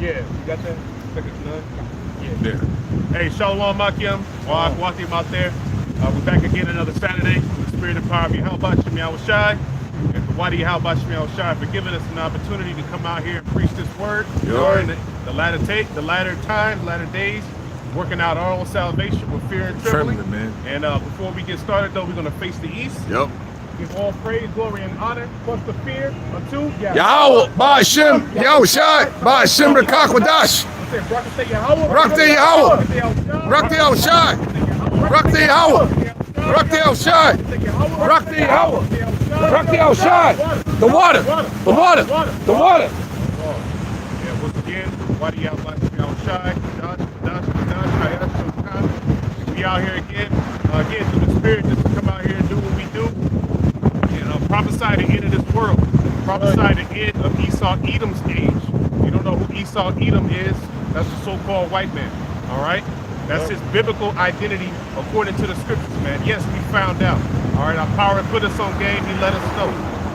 Yeah, you got that? Yeah. Hey, Shalom Makim, Wakim out there. We're back again another Saturday with the Spirit and Power of Yahweh Shem Yahushai. And for Wadi Yahweh Shem Yahushai for giving us an opportunity to come out here and preach this word during the latter times, latter days, working out our own salvation with fear and trembling. Man. And before we get started, though, we're going to face the east. Yep. Give all praise, glory, and honor, plus the fear unto Yahweh, Ba'ashem, Yahushai, Ba'ashem Rekakwadash. Rakti Yahweh, Rakti Yahushai, Rakti Yahweh, Rakti Yahushai, Rakti Yahweh, Rakti Yahushai. The water. Yeah, once again, Wadi Yahweh Yahushai, we out here again through the Spirit, just to come out here and do what we do. Prophesy the end of this world. Prophesy the end of Esau Edom's age. You don't know who Esau Edom is? That's the so-called white man. All right? That's his biblical identity according to the scriptures, man. Yes, we found out. All right, our power put us on game. He let us know.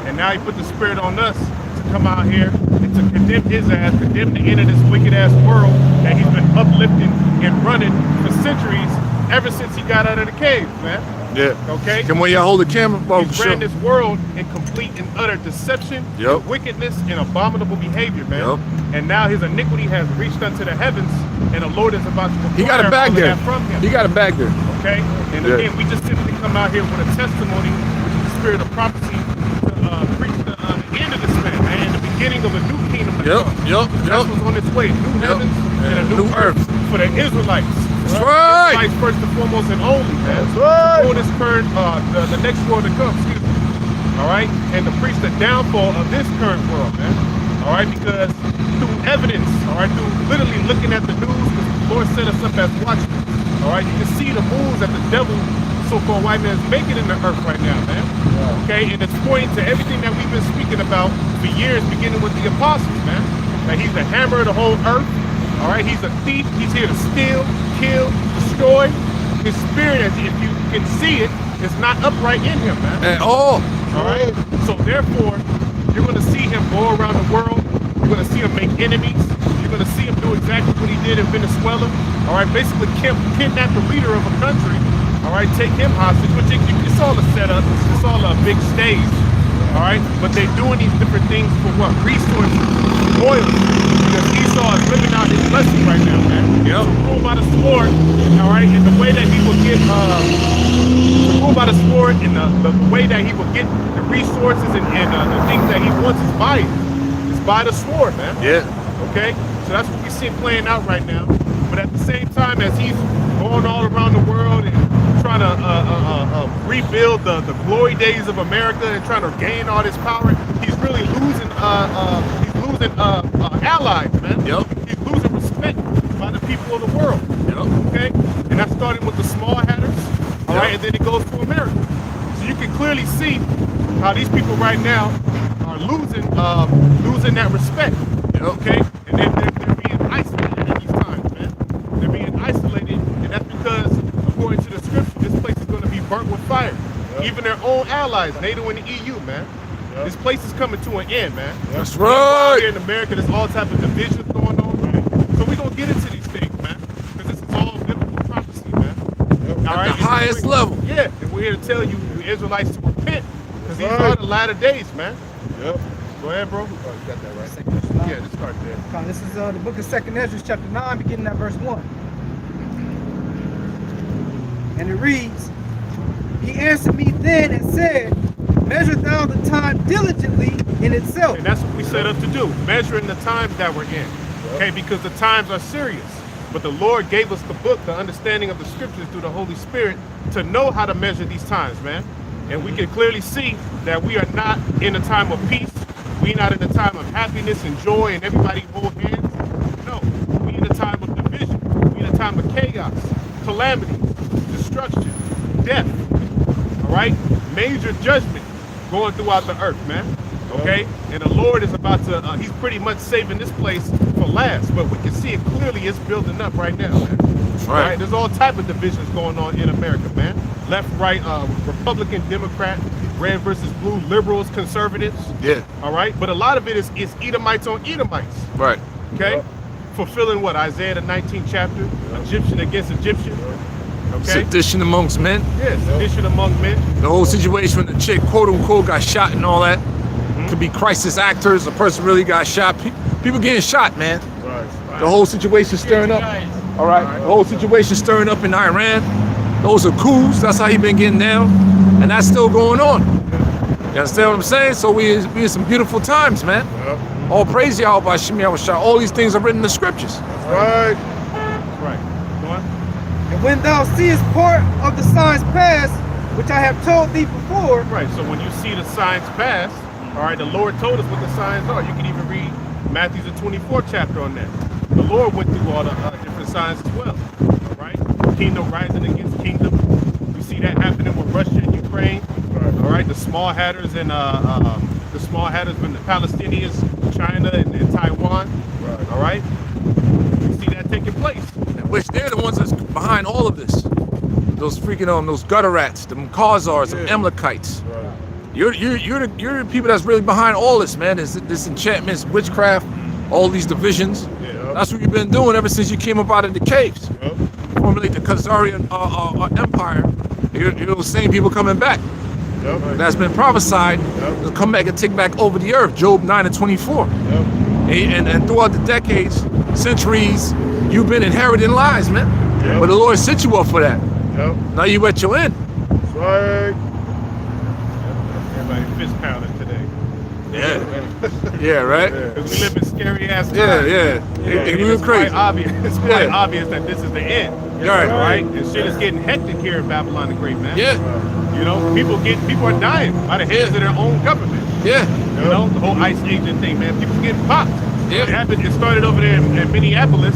And now he put the Spirit on us to come out here and to condemn his ass, condemn the end of this wicked-ass world that he's been uplifting and running for centuries ever since he got out of the cave, man. Yeah. Okay. Can we hold the camera? He ran this world in complete and utter deception, wickedness, and abominable behavior, man. And now his iniquity has reached unto the heavens, and the Lord is about to. He got it back there. From him. He got it back there. Okay. And again, we just simply come out here with a testimony, which is the spirit of prophecy, to preach the end of this man, and the beginning of a new kingdom. That's what's on its way. New heavens and a new earth for the Israelites. That's right. Israelites first and foremost and only, man. That's right. For this current, the next world to come, excuse me. All right, and to preach the downfall of this current world, man. All right, because through evidence, all right, through literally looking at the news, because the Lord set us up as watchmen. All right, you can see the moves that the devil, so-called white man, is making in the earth right now, man. Okay, and it's pointing to everything that we've been speaking about for years, beginning with the apostles, man. That he's the hammer of the whole earth. All right, he's a thief. He's here to steal, kill, destroy. His spirit, if you can see it, is not upright in him, man. At all. All right. So therefore, you're going to see him go around the world. You're going to see him make enemies. You're going to see him do exactly what he did in Venezuela. All right. Basically, kidnap the leader of a country. All right. Take him hostage. Which it's all a setup. It's all a big stage. All right. But they're doing these different things for what? Resources, oil. Because Esau is living out his blessing right now, man. To rule by the sword, all right, and the way that he will get, to rule by the sword, and the way that he will get the resources and the things that he wants is by it. It's by the sword, man. Yeah. Okay? So that's what we see playing out right now. But at the same time, as he's going all around the world and trying to rebuild the glory days of America and trying to gain all this power, he's really losing allies, man. He's losing respect by the people of the world. Okay? And that started with the small hatters, all right, and then it goes to America. So you can clearly see how these people right now are losing that respect. Okay? And they're being isolated at these times, man. They're being isolated, and that's because, according to the scripture, this place is going to be burnt with fire. Even their own allies, NATO and the EU, man. This place is coming to an end, man. That's right. Here in America, there's all type of divisions going on. So we're going to get into these things, man. Because this is all biblical prophecy, man. All right? At the highest level. Yeah. And we're here to tell you, the Israelites, to repent. Because these are the latter days, man. Go ahead, bro. Oh, you got that right. Yeah, just start there. This is the book of 2nd Ezra, chapter 9, beginning at verse 1. And it reads, He answered me then and said, Measure thou the time diligently in itself. And that's what we set up to do, measuring the times that we're in. Okay, because the times are serious. But the Lord gave us the book, the understanding of the scriptures through the Holy Spirit to know how to measure these times, man. And we can clearly see that we are not in a time of peace. We're not in a time of happiness and joy and everybody hold hands. No, we're in a time of division. We're in a time of chaos, calamity, destruction, death. All right? Major judgment going throughout the earth, man. Okay? And the Lord is about to, he's pretty much saving this place for last. But we can see it clearly, it's building up right now, man. Right. There's all type of divisions going on in America, man. Left, right, Republican, Democrat, red versus blue, liberals, conservatives. Yeah. All right? But a lot of it is Edomites on Edomites. Right. Okay? fulfilling what? Isaiah the 19th chapter, Egyptian against Egyptian. Okay? Sedition amongst men. Yes, sedition among men. The whole situation when the chick, quote unquote, got shot and all that. Could be crisis actors. A person really got shot. People getting shot, man. Right. The whole situation stirring up. All right. The whole situation stirring up in Iran. Those are coups. That's how he been getting down, and that's still going on. You understand what I'm saying? So we in some beautiful times, man. All praise Yahweh by Shemi Awashah. All these things are written in the scriptures. Right. Right. Go on. And when thou seest part of the signs pass, which I have told thee before. Right. So when you see the signs pass, all right, the Lord told us what the signs are. You can even read Matthew the 24th chapter on that. The Lord went through all the different signs as well. All right. Kingdom rising against kingdom. We see that happening with Russia and Ukraine. All right. The small hatters and when the Palestinians, China and Taiwan. All right. We see that taking place. Which they're the ones that's behind all of this. Those freaking those gutter rats, them Khazars, them Amalekites. You're the people that's really behind all this, man. This enchantments, witchcraft, all these divisions. That's what you've been doing ever since you came up out of the caves. Formulate the Khazarian empire. You're those same people coming back. That's been prophesied to come back and take back over the earth. Job 9:24. And throughout the decades, centuries, you've been inheriting lies, man. But the Lord set you up for that. Now you at your end. That's right. Everybody fist pounding today. Yeah, right? Because we live in scary ass times. It's crazy. It's quite obvious that this is the end. Right. And shit is getting hectic here in Babylon the Great, man. Yeah. You know, people are dying by the hands of their own government. Yeah. You know, the whole ICE agent thing, man. People getting popped. Yeah. It started over there in Minneapolis,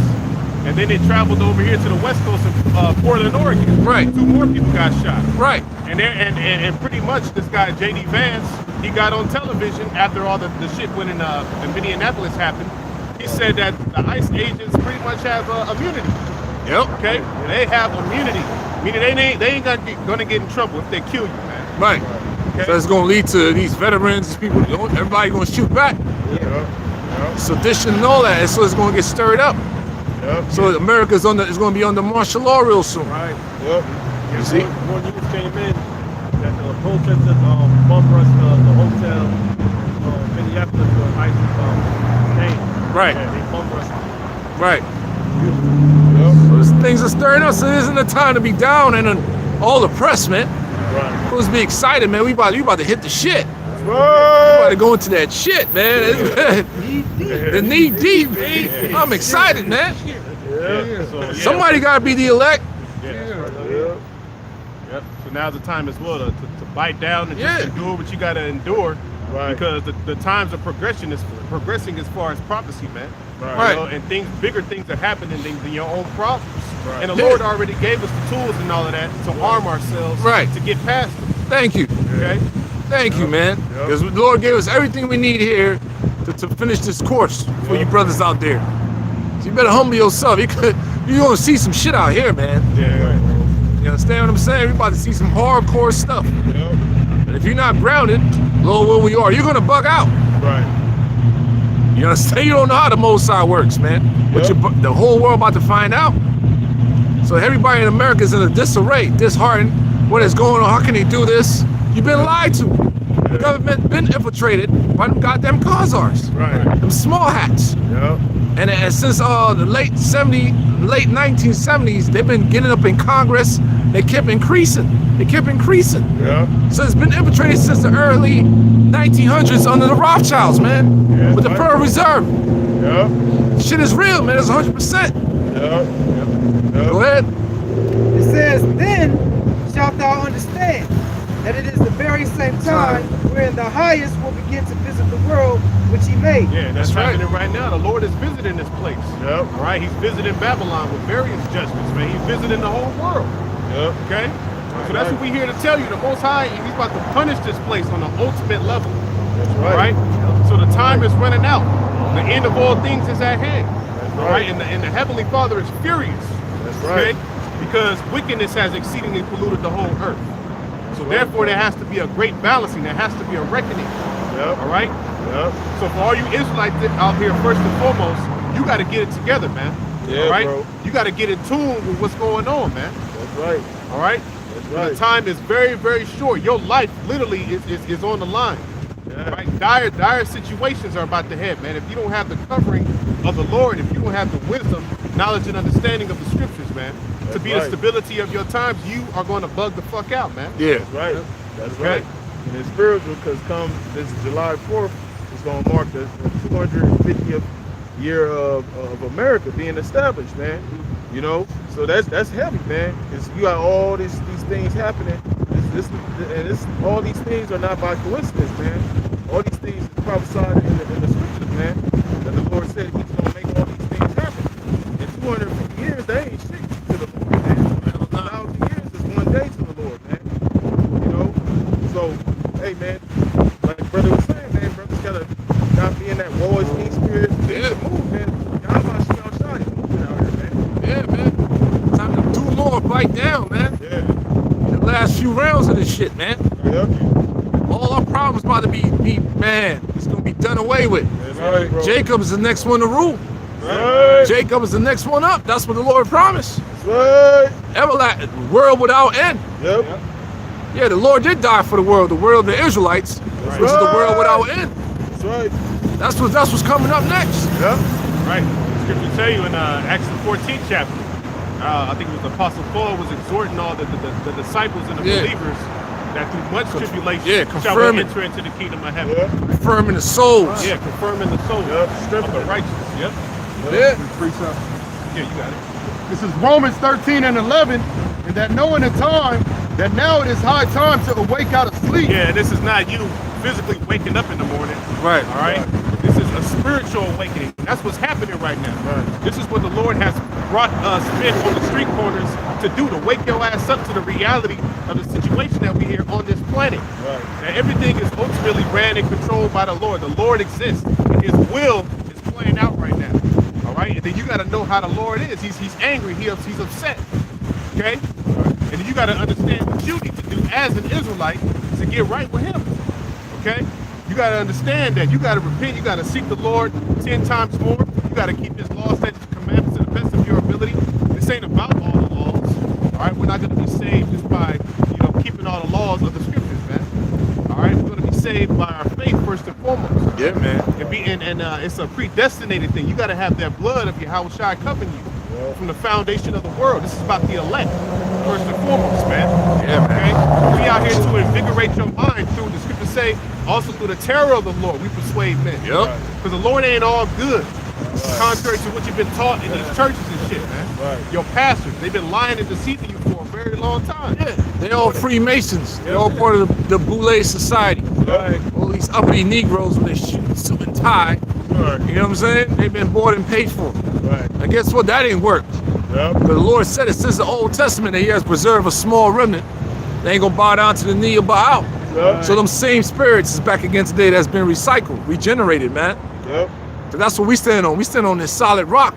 and then it traveled over here to the west coast of Portland, Oregon. Right. 2 more people got shot. Right. And pretty much this guy J.D. Vance, he got on television after all the shit when in Minneapolis happened. He said that the ICE agents pretty much have immunity. Yep. Okay, they have immunity, meaning they ain't gonna get in trouble if they kill you, man. Right. Okay? So it's gonna lead to these veterans, these people, everybody gonna shoot back. Sedition and all that, and so it's gonna get stirred up. So America's it's gonna be under martial law real soon. Right. You see? More news came in that the protesters bomb rushed the hotel Minneapolis where ICE came. Right. Yeah, they bomb rushed. Right. So things are stirring up, so this isn't the time to be down and all the press, man. Right. Supposed to be excited, man. We about to hit the shit. We about to go into that shit, man. The knee deep. I'm excited, man. Somebody gotta be the elect. Yep. So now's the time as well to bite down and just endure what you gotta endure. Right. Because the times of progressing as far as prophecy, man. Right. You know, and bigger things are happening than your own problems. Right. And the Lord already gave us the tools and all of that to arm ourselves to get past them. Thank you. Okay? Thank you, man. Because the Lord gave us everything we need here to finish this course for you brothers out there. So you better humble yourself. You're gonna see some shit out here, man. You understand what I'm saying? We're about to see some hardcore stuff. And if you're not grounded, Lord, where we are, you're gonna bug out. Right. You understand? You don't know how the Most High works, man. But the whole world about to find out. So everybody in America is in a disarray, disheartened. What is going on? How can they do this? You've been lied to. The government been infiltrated by them goddamn Khazars. Right. Them small hats. And since the late 1970s, they've been getting up in Congress. They kept increasing. So it's been infiltrated since the early 1900s under the Rothschilds, man. With the Federal Reserve. Shit is real, man. It's 100%. Go ahead. It says, then shalt thou understand that it is the very same time wherein the highest will begin to visit the world which he made. Yeah, that's happening right now. The Lord is visiting this place. All right, he's visiting Babylon with various judgments, man. He's visiting the whole world. Okay? So that's what we're here to tell you. The Most High, he's about to punish this place on the ultimate level. All right? So the time is running out. The end of all things is at hand. All right? And the Heavenly Father is furious. Okay? Because wickedness has exceedingly polluted the whole earth. So therefore, there has to be a great balancing. There has to be a reckoning. All right? So for all you Israelites out here, first and foremost, you got to get it together, man. Yeah, all right? bro. You got to get in tune with what's going on, man. That's right. All right? That's The right. time is very, very short. Your life literally is on the line. Yeah. Right? Dire situations are about to hit, man. If you don't have the covering of the Lord, if you don't have the wisdom, knowledge, and understanding of the scriptures, man, to That's be the right. stability of your times, you are going to bug the fuck out, man. Yeah. That's right. That's Okay. right. And it's spiritual because come this July 4th, it's going to mark the 250th year of America being established, man. You know, so that's heavy, man. Because you got all these things happening. All these things are not by coincidence, man. All these things is prophesied in the scriptures, man. That the Lord said He's going to make all these things happen. In 250 years, they ain't shit to the Lord, man. 1,000 years is one day to the Lord, man. You know, so hey, man, like brother was saying, man, brothers gotta not be in that war is king spirit. Yeah. Move, man. Y'all about to outside, moving out here, man. Yeah, man. Time to do more, bite down, man. Yeah. The last few rounds of this shit, man. Yep. All our problems about to be man, it's gonna be done away with. That's right, bro. Jacob is the next one to rule. Right. Jacob is the next one up. That's what the Lord promised. That's right. Everlasting world without end. Yep. Yeah, the Lord did die for the world of the Israelites, which is the world without end. That's right. That's what's coming up next. Yep. Right. The scripture tell you in Acts the 14th chapter, I think it was the Apostle Paul was exhorting all the disciples and the Yeah. believers that through much tribulation yeah, shall we confirming. enter into the kingdom of heaven. Yep. Confirming the souls. Yeah, confirming the soul Yep. of the righteous. Yep. Yeah. Precept. Yeah, you got it. This is Romans 13 and 11, and that knowing the time, that now it is high time to awake out of sleep. Yeah, this is not you physically waking up in the morning. Right. All right. This is a spiritual awakening. That's what's happening right now. Right. This is what the Lord has brought us men on the street corners to do, to wake your ass up to the reality of the situation that we here on this planet. Right. That everything is ultimately ran and controlled by the Lord. The Lord exists, and His will is playing out right now. All right. And then you got to know how the Lord is. He's angry. He's upset. Okay. And then you got to understand what you need to do as an Israelite to get right with Him. Okay? You got to understand that. You got to repent. You got to seek the Lord 10 times more. You got to keep His laws, statutes, commandments to the best of your ability. This ain't about all the laws. All right? We're not going to be saved just by, keeping all the laws of the scriptures, man. All right? We're going to be saved by our faith first and foremost. Yeah, man. And it's a predestinated thing. You got to have that blood of Yahushua covering you from the foundation of the world. This is about the elect, first and foremost, man. Yeah, man. Okay? We out here to invigorate your mind through the scriptures say, also through the terror of the Lord, we persuade men. Yep. Because the Lord ain't all good. Contrary to what you've been taught in these churches and shit, man. Right. Your pastors, they've been lying and deceiving you for a very long time. Yeah. They all Freemasons. They're all part of the Boule Society. Right. All these uppity Negroes with their suit and tie. Right. You know what I'm saying? They've been bought and paid for. Right. And guess what? That ain't worked. Yep. But the Lord said it since the Old Testament that He has preserved a small remnant. They ain't gonna bow down to the knee or bow out. Yep. So them same spirits is back again today that's been recycled, regenerated, man. Yep. So that's what we stand on. We stand on this solid rock.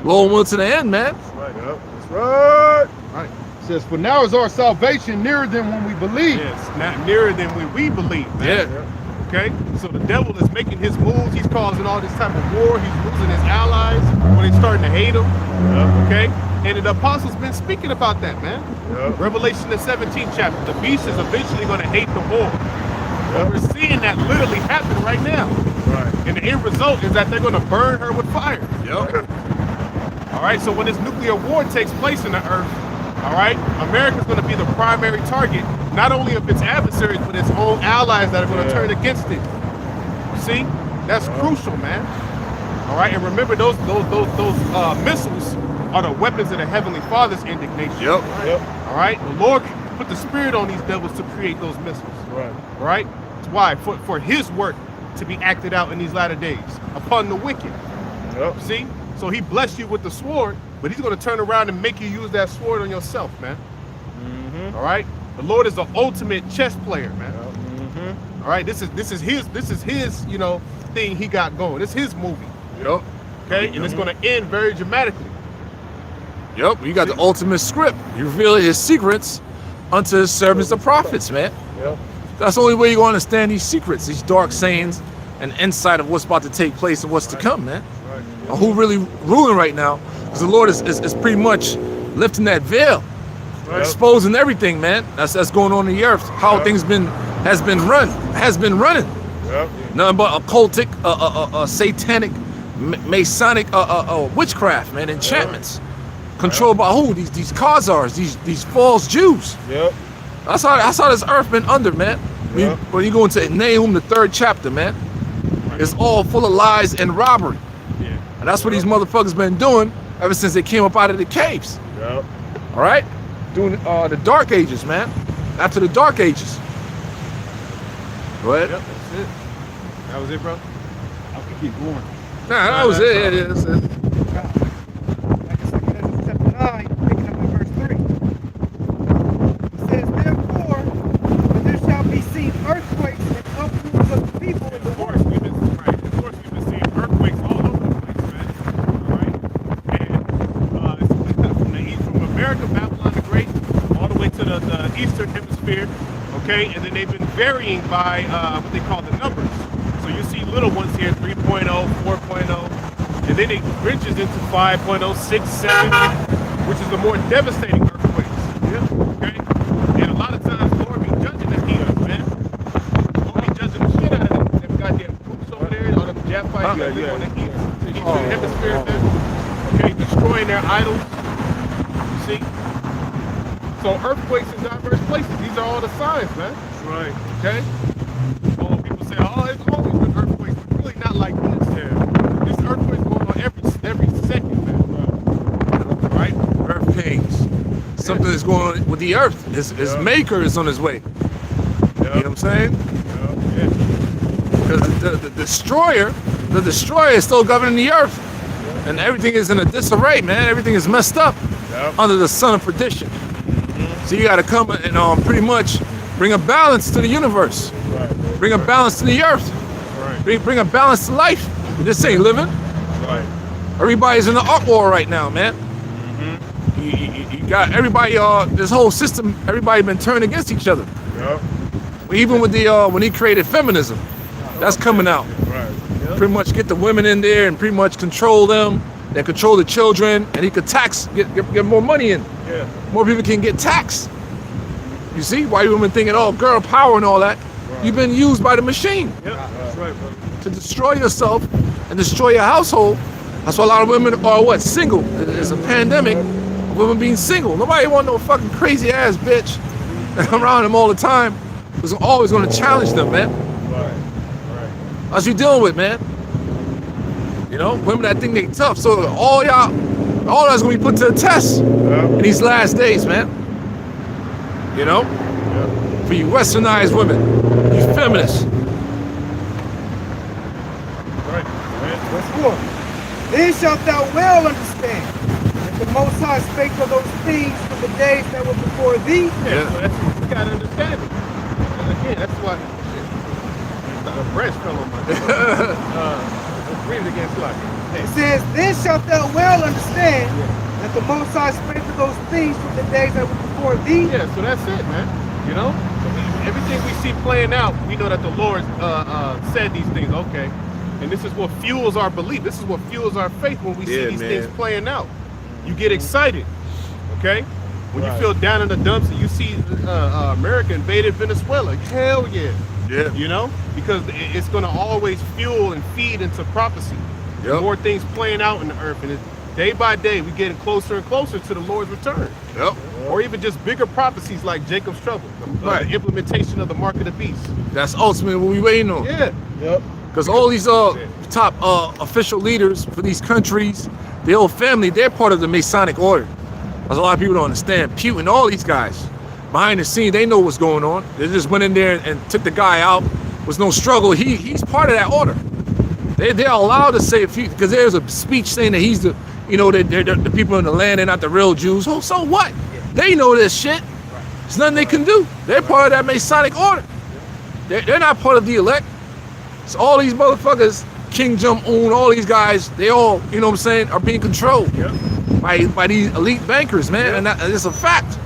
Lord will to the end, man. Right. Yep. That's right. Right. It says, for now is our salvation nearer than when we believe. Yes, not nearer than we believe, man. Yeah. Okay? So the devil is making his moves. He's causing all this type of war. He's losing his allies when they're starting to hate him. Okay? And the apostles been speaking about that, man. Yep. Revelation the 17th chapter. The beast is eventually going to hate the war. And we're seeing that literally happen right now. Right. And the end result is that they're going to burn her with fire. Yep. All right? So when this nuclear war takes place in the earth, all right, America's going to be the primary target, not only of its adversaries, but its own allies that are going to turn against it. See? That's crucial, man. All right? And remember, those missiles are the weapons of the Heavenly Father's indignation. Yep. Yep. All right? The Lord put the spirit on these devils to create those missiles. Right. All right? That's why? For His work to be acted out in these latter days upon the wicked. Yep. See? So He blessed you with the sword, but He's going to turn around and make you use that sword on yourself, man. All right? The Lord is the ultimate chess player, man. All right? This is his thing He got going. It's His movie. Yep. Okay? And it's going to end very dramatically. Yep. You got the ultimate script. You reveal His secrets unto His servants, the prophets, man. Yep. That's the only way you're going to understand these secrets, these dark sayings, and insight of what's about to take place and what's to come, man. Right. who really ruling right now. Because the Lord is pretty much lifting that veil, exposing everything, man. That's going on in the earth. How things has been running. Yep. Nothing but occultic, satanic, masonic, witchcraft, man, enchantments. Controlled by who? These Khazars, these false Jews. Yep. That's how this earth been under, man. Yeah. When you go into Nahum, the 3rd chapter, man, it's all full of lies and robbery. Yeah. And that's what these motherfuckers been doing ever since they came up out of the caves. Yep. All right, doing the Dark Ages, man. After the Dark Ages. Go ahead. Yep, that's it. That was it, bro? I can keep going. Nah, that was it. Yeah, that's it. Like I said, Genesis chapter 9, picking up at verse 3. It says, therefore, when there shall be seen earthquakes and uproars of the people in the Of course, we've been seeing earthquakes all over the place, man. All right, and it's from America, Babylon the Great, all the way to the Eastern Hemisphere. Okay, and then they've been varying by what they call the numbers. So you see little ones here, 3.0, 4.0, and then it bridges into 5.0, 6, 7, which is the more devastating earthquakes. Yeah. Okay, and a lot of times, Lord be judging the heaters, man. Lord be judging the shit out of them goddamn groups over there, all them jet fighters that live on the Eastern Hemisphere, man. Okay, destroying their idols. You see? So earthquakes in diverse places. These are all the signs, man. Right. Okay? Oh, people say, oh, it's always been earthquakes, but really not like this. Yeah. This earthquake's going on every second, man. Right? Earth pains. Something is going on with the earth. His maker is on his way. You know what I'm saying? Yeah. Because the destroyer is still governing the earth. And everything is in a disarray, man. Everything is messed up under the son of perdition. So you got to come and pretty much bring a balance to the universe. Right. Bring a balance to the earth. Right. Bring a balance to life. This ain't living. Right. Everybody's in the uproar right now, man. You got everybody, this whole system, everybody been turned against each other. Yep. Even with the, when he created feminism, that's coming out. Right. Pretty much get the women in there and pretty much control them, and control the children, and he could tax, get more money in. Yeah. More people can get taxed. You see, white women thinking, oh, girl power and all that. You've been used by the machine Yep. That's right, brother. to destroy yourself and destroy your household. That's why a lot of women are single. It's a pandemic. Women being single. Nobody want no fucking crazy ass bitch around them all the time. Who's always going to challenge them, man. Right. That's what you dealing with, man. You know, women that think they tough. So all that's gonna be put to the test in these last days, man. You know, for you westernized women, you feminists. Right. Verse 4. Then shalt thou well understand that the Most High spake of those things from the days that were before thee. Yeah. So that's what you gotta understand it. And again, that's why the branch fell on my breathe against life. It says, then shalt thou well understand that the Most High spake of those things from the days that were before thee. Yeah, so that's it, man. You know, so everything we see playing out, we know that the Lord said these things. Okay, and this is what fuels our belief. This is what fuels our faith when we see these things playing out. You get excited, okay? When you feel down in the dumps and you see America invaded Venezuela, hell yeah. Yeah. You know, because it's going to always fuel and feed into prophecy. Yep. More things playing out in the earth, and day by day, we're getting closer and closer to the Lord's return. Yep. Or even just bigger prophecies like Jacob's trouble, the implementation of the mark of the beast. That's ultimately what we waiting on. Yeah. Yep. Because all these top official leaders for these countries, the whole family, they're part of the Masonic order. That's a lot of people don't understand. Putin, all these guys, behind the scene, they know what's going on. They just went in there and took the guy out. Was no struggle. He's part of that order. They're allowed to say a few, because there's a speech saying that he's the, you know, they're the people in the land, they're not the real Jews. Oh, so what? They know this shit. There's nothing they can do. They're part of that Masonic order. They're not part of the elect. So all these motherfuckers, King Jong-un, all these guys, they all, you know what I'm saying, are being controlled by these elite bankers, man. And it's a fact.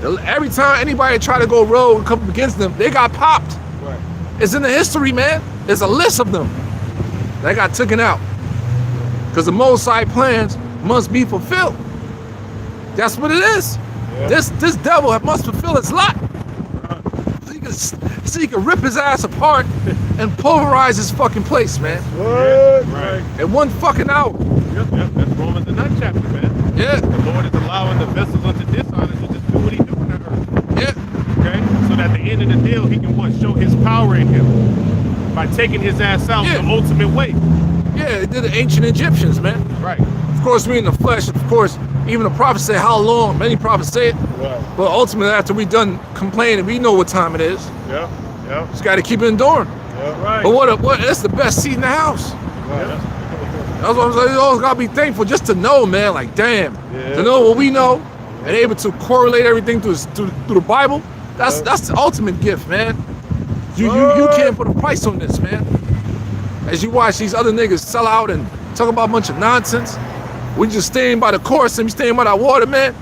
Every time anybody try to go rogue and come up against them, they got popped. It's in the history, man. There's a list of them that got taken out. Because the Most High plans must be fulfilled. That's what it is. Yeah. This devil must fulfill its lot. So he can rip his ass apart and pulverize his fucking place, man. What? Right. In 1 fucking hour. Yep. That's Romans the 9th chapter, man. Yeah. The Lord is allowing the vessels unto dishonor to just do what he do on the earth. Yeah. Okay? So that at the end of the deal, he can what? Show his power in him. By taking his ass out Yeah. the ultimate way. Yeah, they did the ancient Egyptians, man. Right. Of course, we in the flesh. Of course, even the prophets say how long. Many prophets say it. Right. But ultimately, after we done complaining, we know what time it is. Yep. Yep. Just got to keep it enduring. Yep. Right. But what? That's the best seat in the house. Right. That's what I'm saying. You always gotta be thankful just to know, man. Like, damn, Yeah. to know what we know and able to correlate everything through the Bible. That's the ultimate gift, man. You can't put a price on this, man. As you watch these other niggas sell out and talk about a bunch of nonsense, we just staying by the course and we staying by that water, man.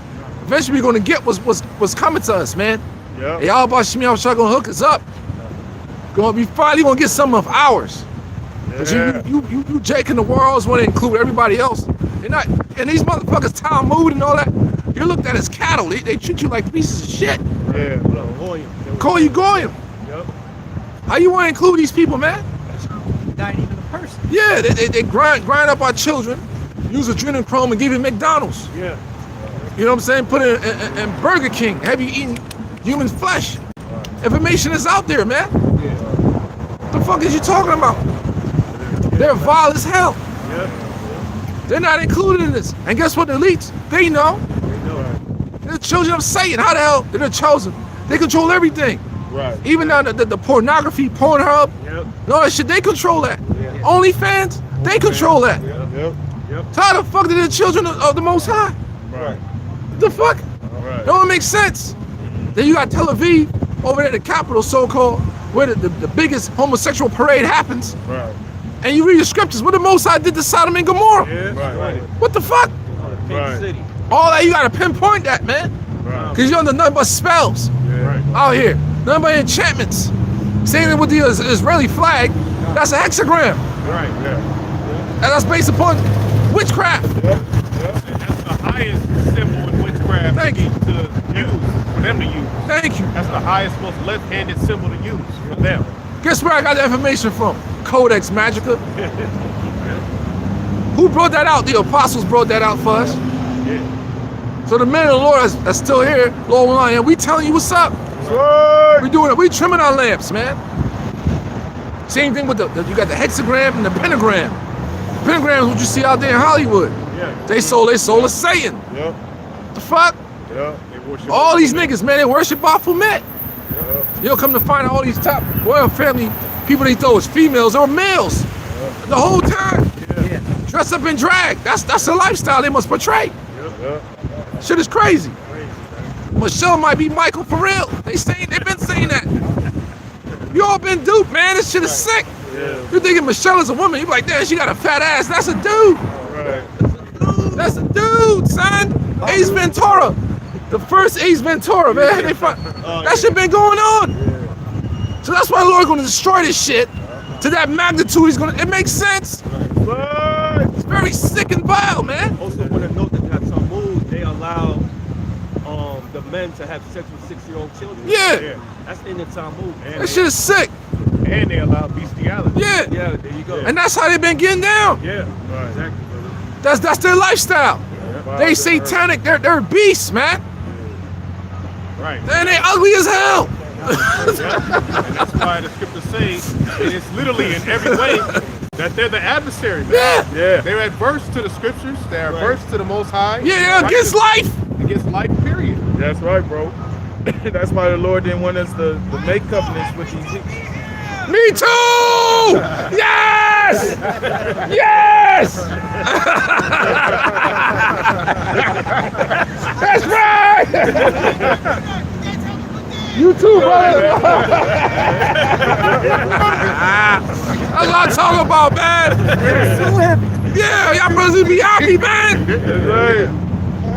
Eventually, we're gonna get what's coming to us, man. Yep. And y'all about Shemi Shah gonna hook us up. We finally gonna get some of ours. Cause Yeah. you Jake and the worlds want to include everybody else. They're not, and these motherfuckers Talmud and all that, you're looked at as cattle. They treat you like pieces of shit. Yeah. Call you Goyim. Yep. How you want to include these people, man? Not even a person. Yeah, they grind up our children, use adrenochrome and give you McDonald's. Yeah. You know what I'm saying? Put it in Burger King. Have you eaten human flesh? Information is out there, man. What the fuck is you talking about? They're vile as hell. Yep. They're not included in this. And guess what? The elites, they know. They're the children of Satan. How the hell? They're the chosen. They control everything. Right. Even now the pornography, Pornhub, Yep. and all that shit, they control that. OnlyFans, they control that. Yep. So how the fuck did the children of the Most High? Right. What the fuck? Right. Don't make sense. Then you got Tel Aviv, over there, the capital so-called, where the biggest homosexual parade happens. Right. And you read the scriptures, what the Most High did to Sodom and Gomorrah. Yeah. Right. What the fuck? Pink Right. City. All that, you gotta pinpoint that, man. Right. Because you're under nothing but spells Yeah. out here. Nothing but enchantments. Same thing with the Israeli flag, that's a hexagram. Right. Yeah. And that's based upon witchcraft. Yep. Yep. And that's the highest symbol in witchcraft Thank you. to use, for them to use. Thank you. That's the highest, most left-handed symbol to use for them. Guess where I got the information from? Codex Magica. Who brought that out? The apostles brought that out for us. Yeah. So the men of the Lord that's still here, Lord willing, and we telling you what's up. Right. We doing it. We trimming our lamps, man. Same thing with you got the hexagram and the pentagram. The pentagram is what you see out there in Hollywood. Yeah. They sold a Satan. Yep. The fuck? Yep. They worship All these niggas, man, they worship Baphomet. Yep. You'll come to find out all these top royal family people they thought was females or males the whole time. Yeah. Dressed up in drag. That's the lifestyle they must portray. Yep. Shit is crazy. Michelle might be Michael for real. They've been saying that. You all been duped, man. This shit is sick. Yeah. You're thinking Michelle is a woman. You're like, damn, she got a fat ass. That's a dude. Right. That's a dude, son. Ace Ventura. The first Ace Ventura, man. That shit been going on. So that's why the Lord's gonna destroy this shit to that magnitude. It makes sense. Right. It's very sick and vile, man. Also want to note that some moves they allow the men to have sex with 6-year-old children. Yeah. That's in the Talmud. That shit is sick. And they allow bestiality. Yeah. Yeah, there you go. And that's how they've been getting down. Yeah, Right. exactly. That's their lifestyle. They satanic. They're beasts, man. Right. And they ugly as hell. And that's why the scriptures say, and it's literally in every way, that they're the adversary, man. Yeah. Yeah. They're adverse to the scriptures. They're adverse to the Most High. Yeah, Right against life. Against life, period. That's right, bro. That's why the Lord didn't want us to make covenants with these people. Me too. Yes. Yes. That's right. You too, brother. That's what I'm talking about, man. So heavy. Yeah, y'all brothers be happy, man. That's right.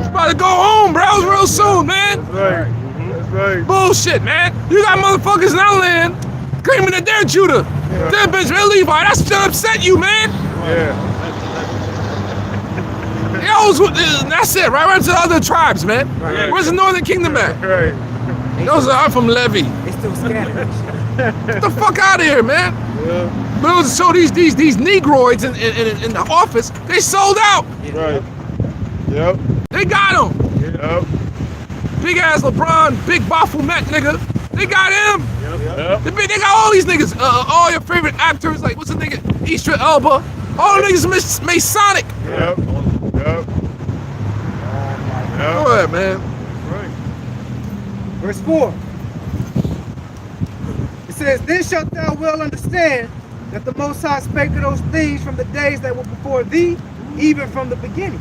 About to go home, bro, real soon, man. That's right. That's right. Bullshit, man. You got motherfuckers in our land claiming that they're Judah. They're Benjamin Levi. That should upset you, man. Yeah. knows what. That's it. Right to the other tribes, man. Right. Where's the Northern Kingdom at? Right. Those are I'm from Levy. They still scattered. Get the fuck out of here, man. Yeah. But it was so these Negroids in the office, they sold out. Right. Yep. They got them. Yep. Big ass LeBron, big Baphomet nigga. They got him. Yep. They got all these niggas. All your favorite actors, like what's the nigga? Idris Elba. All the niggas Masonic. Yep. Yep. Go ahead, man. Right. Verse 4. It says, Then shalt thou well understand that the Most High spake of those things from the days that were before thee, even from the beginning.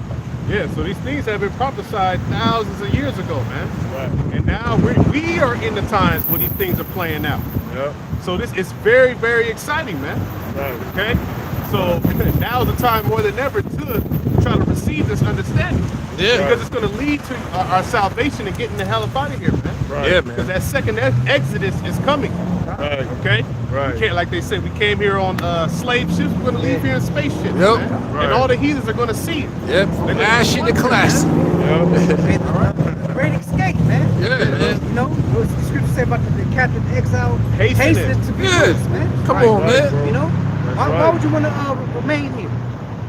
Yeah, so these things have been prophesied thousands of years ago, man. Right. And now we are in the times where these things are playing out. Yep. So this is very, very exciting, man. Right. Okay? So now is the time more than ever to try to receive this understanding. Yeah. Because it's going to lead to our salvation and getting the hell up out of here, man. Right. Yeah, Because man. that second exodus is coming. Right. Okay? Right. We can't, like they said, we came here on slave ships. We're going to leave here in spaceships, Yep. man. Right. And all the heathens are going to see it. Yep. From They're gonna ashy to wonder, classy. Yep. And the great escape, man. Yeah, man. You know, what does the scripture say about the captive exile? Hasten it. to be Yeah. released, man. Come Right, on, right, man. bro. You know? That's Why right. would you want to remain here?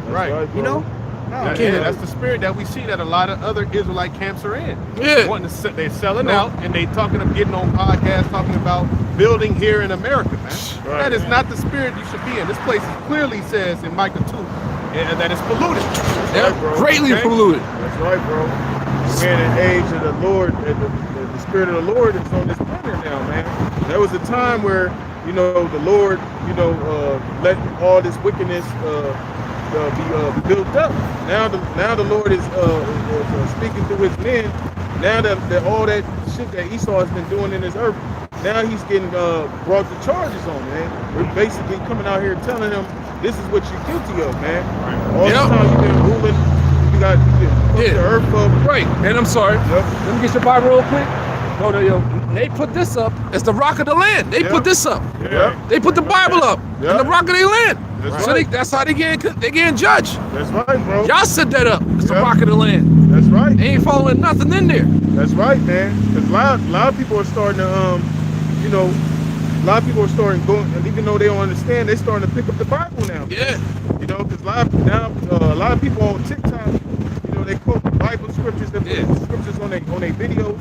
Right. That's You bro. know? No. Yeah, can't- that's the spirit that we see that a lot of other Israelite camps are in. Yeah. Wanting to they're selling out and they talking of getting on podcasts talking about building here in America, man. Right. That is not the spirit you should be in. This place clearly says in Micah 2 that it's polluted. Yeah. right, bro. Greatly Okay. polluted. That's right, bro. We're in an age of the Lord, and the spirit of the Lord is on this planet now, man. There was a time where, you know, the Lord, you know, let all this wickedness be built up. Now the Lord is speaking through his men. Now that all that shit that Esau has been doing in this earth, now he's getting brought the charges on, man. We're basically coming out here telling him this is what you're guilty of, man. All Yep. this time you've been ruling, you got Yeah. the earth up. Right. And I'm sorry. Yep. Let me get your Bible real quick. No, yo. They put this up as the rock of the land. They Yeah. put this up. Yep. They put the Bible up Yeah. in the rock of their land. That's So right. that's how they getting judged. That's right, bro. Y'all set that up. It's the Yeah. rock of the land. That's right. They ain't following nothing in there. That's right, man. Because a lot of people are starting to, you know, a lot of people are starting going, and even though they don't understand, they're starting to pick up the Bible now. Yeah. You know, because a lot of people on TikTok, you know, they quote Bible scriptures, they put Yeah. scriptures on their videos,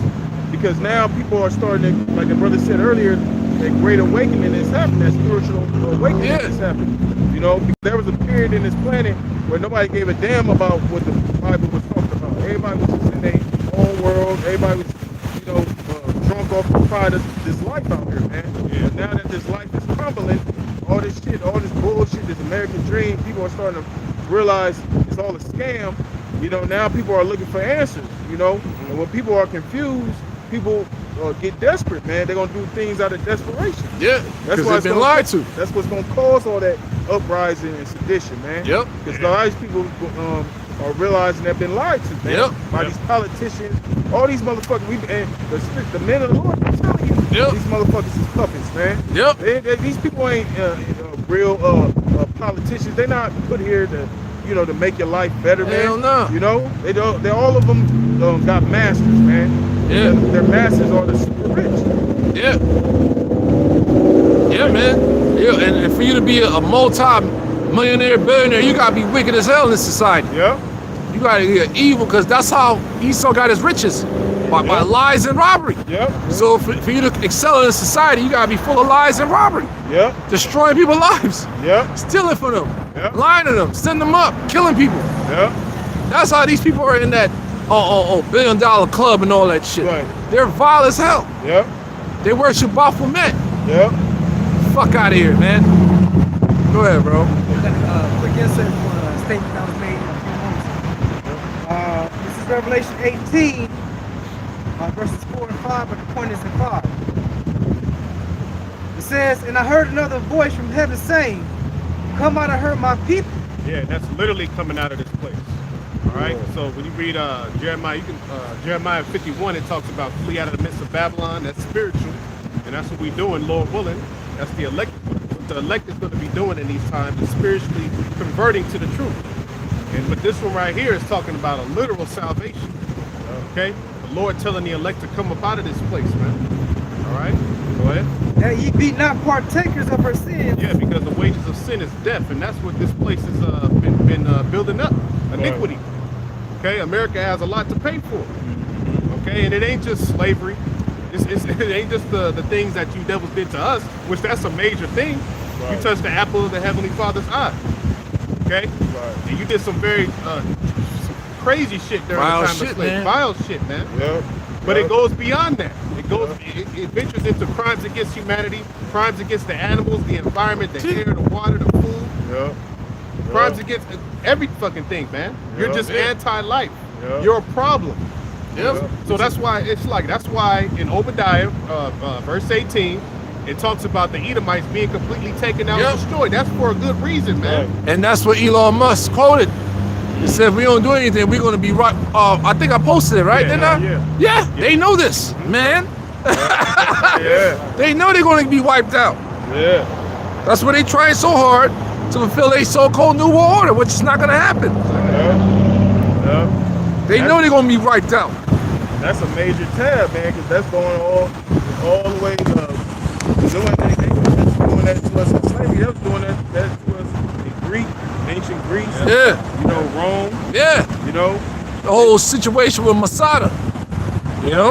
because now people are starting to, like the brother said earlier, that great awakening is happening, that spiritual awakening Yeah. is happening. You know, because there was a period in this planet where nobody gave a damn about what the Bible was talking about. Everybody was just in their own world. Everybody was, you know, drunk off the pride of this life out here, man. But now that this life is crumbling, all this shit, all this bullshit, this American dream, people are starting to realize it's all a scam. You know, now people are looking for answers, you know. And when people are confused, people get desperate, man. They're going to do things out of desperation. Yeah. That's Because why they've it's been gonna- lied to. That's what's going to cause all that uprising and sedition, man. Yep. Because a lot of these people are realizing they've been lied to, man. Yep. By these politicians, all these motherfuckers. The men of the Lord, I'm telling you, Yep. these motherfuckers is puppets, man. Yep. These people ain't real politicians. They're not put here to, you know, to make your life better, man. Hell no. You know, they all of them got masters, man. Yeah. Their masters are the super rich. Yeah. Yeah, man. Yeah, and for you to be a multi-millionaire, billionaire, you gotta be wicked as hell in this society. Yeah. You gotta be evil, because that's how Esau got his riches. By lies and robbery. Yep. So for you to excel in society, you gotta be full of lies and robbery. Yep. Destroying people's lives. Yep. Stealing from them. Yeah. Lying to them. Sending them up. Killing people. Yep. That's how these people are in that $1 billion club and all that shit. Right. They're vile as hell. Yep. They worship Baphomet. Yep. Fuck out of here, man. Go ahead, bro. Quick insert for a statement that was made a few moments ago. This is Revelation 18, verses 4 and 5, but the point is in 5. It says, And I heard another voice from heaven saying, Come out of her, my people. Yeah, that's literally coming out of this place. All right. So when you read Jeremiah, Jeremiah 51, it talks about flee out of the midst of Babylon. That's spiritual, and that's what we're doing, Lord willing. That's the elect. What the elect is going to be doing in these times is spiritually converting to the truth. But this one right here is talking about a literal salvation. Okay? The Lord telling the elect to come up out of this place, man. All right? Go ahead. That ye be not partakers of her sins. Yeah, because the wages of sin is death, and that's what this place has been building up. Iniquity. Okay? America has a lot to pay for. Okay? And it ain't just slavery. It ain't just the things that you devils did to us, which that's a major thing. You touched the apple of the Heavenly Father's eye. Okay? And you did some very some crazy shit during Vile the time shit, of slavery. man. Vile shit, man. Yep. But it goes beyond that. It ventures into crimes against humanity, crimes against the animals, the environment, the air, the water, the food. Yep. Crimes against every fucking thing, man. You're just anti-life. You're a problem. Yep. So that's why in Obadiah, verse 18, it talks about the Edomites being completely taken out and destroyed. That's for a good reason, man. And that's what Elon Musk quoted. He said, if we don't do anything, we're going to be right. I think I posted it, right? Didn't I? Yeah, they know this, man. They know they're going to be wiped out. Yeah. That's why they trying so hard to fulfill a so-called new world order, which is not going to happen. They know they're going to be wiped out. That's a major tab, man, because that's going all the way doing that to us in slavery. That was doing that to us in Greek, ancient Greece. Yeah. You know, Rome. Yeah. You know. The whole situation with Masada. You know?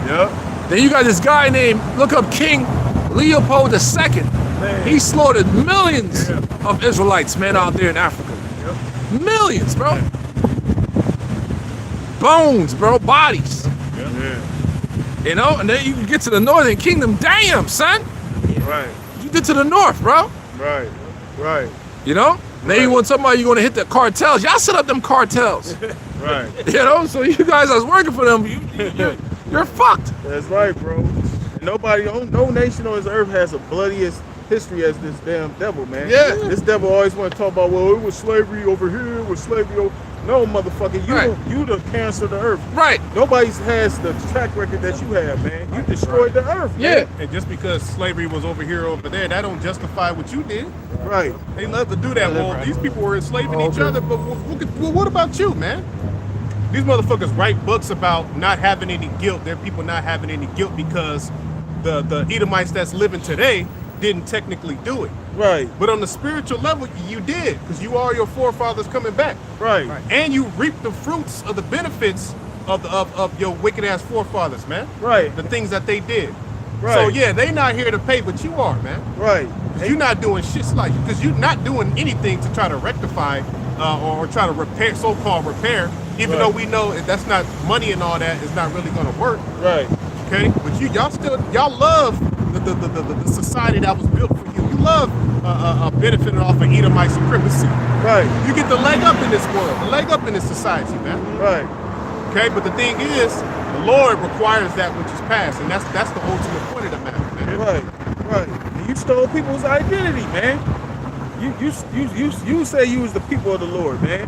Yeah. Then you got this guy named, look up King Leopold II. Man. He slaughtered millions of Israelites, man, out there in Africa. Millions, bro. Bones, bro, bodies. You know, and then you get to the Northern Kingdom, damn, son. Right. You get to the north, bro. Right. You know? Now you want somebody, you're gonna hit the cartels. Y'all set up them cartels. Right. You know, so you guys that's working for them, you're fucked. That's right, bro. And no nation on this earth has a bloodiest history as this damn devil, man. Yeah. This devil always want to talk about, well, it was slavery over here, it was slavery over. No, motherfucker, you the cancer of the earth. Right. Nobody has the track record that you have, man. You destroyed the earth, man. And just because slavery was over here, over there, that don't justify what you did. Right. They love to do that. Well, these people were enslaving each other, but what about you, man? These motherfuckers write books about not having any guilt. There are people not having any guilt because the Edomites that's living today didn't technically do it. Right. But on the spiritual level, you did, because you are your forefathers coming back. Right. And you reap the fruits of the benefits of your wicked ass forefathers, man. Right. The things that they did. Right. So yeah, they not here to pay, but you are, man. Right. You're not doing shit like, because you're not doing anything to try to rectify or try to repair, so-called repair, even though we know that's not money and all that is not really going to work. Right. Okay, but y'all love the society that was built for you. You love benefiting off of Edomite supremacy. Right. You get the leg up in this world, the leg up in this society, man. Right. Okay, but the thing is, the Lord requires that which is past, and that's the ultimate point of the matter, man. Right. And you stole people's identity, man. You say you was the people of the Lord, man.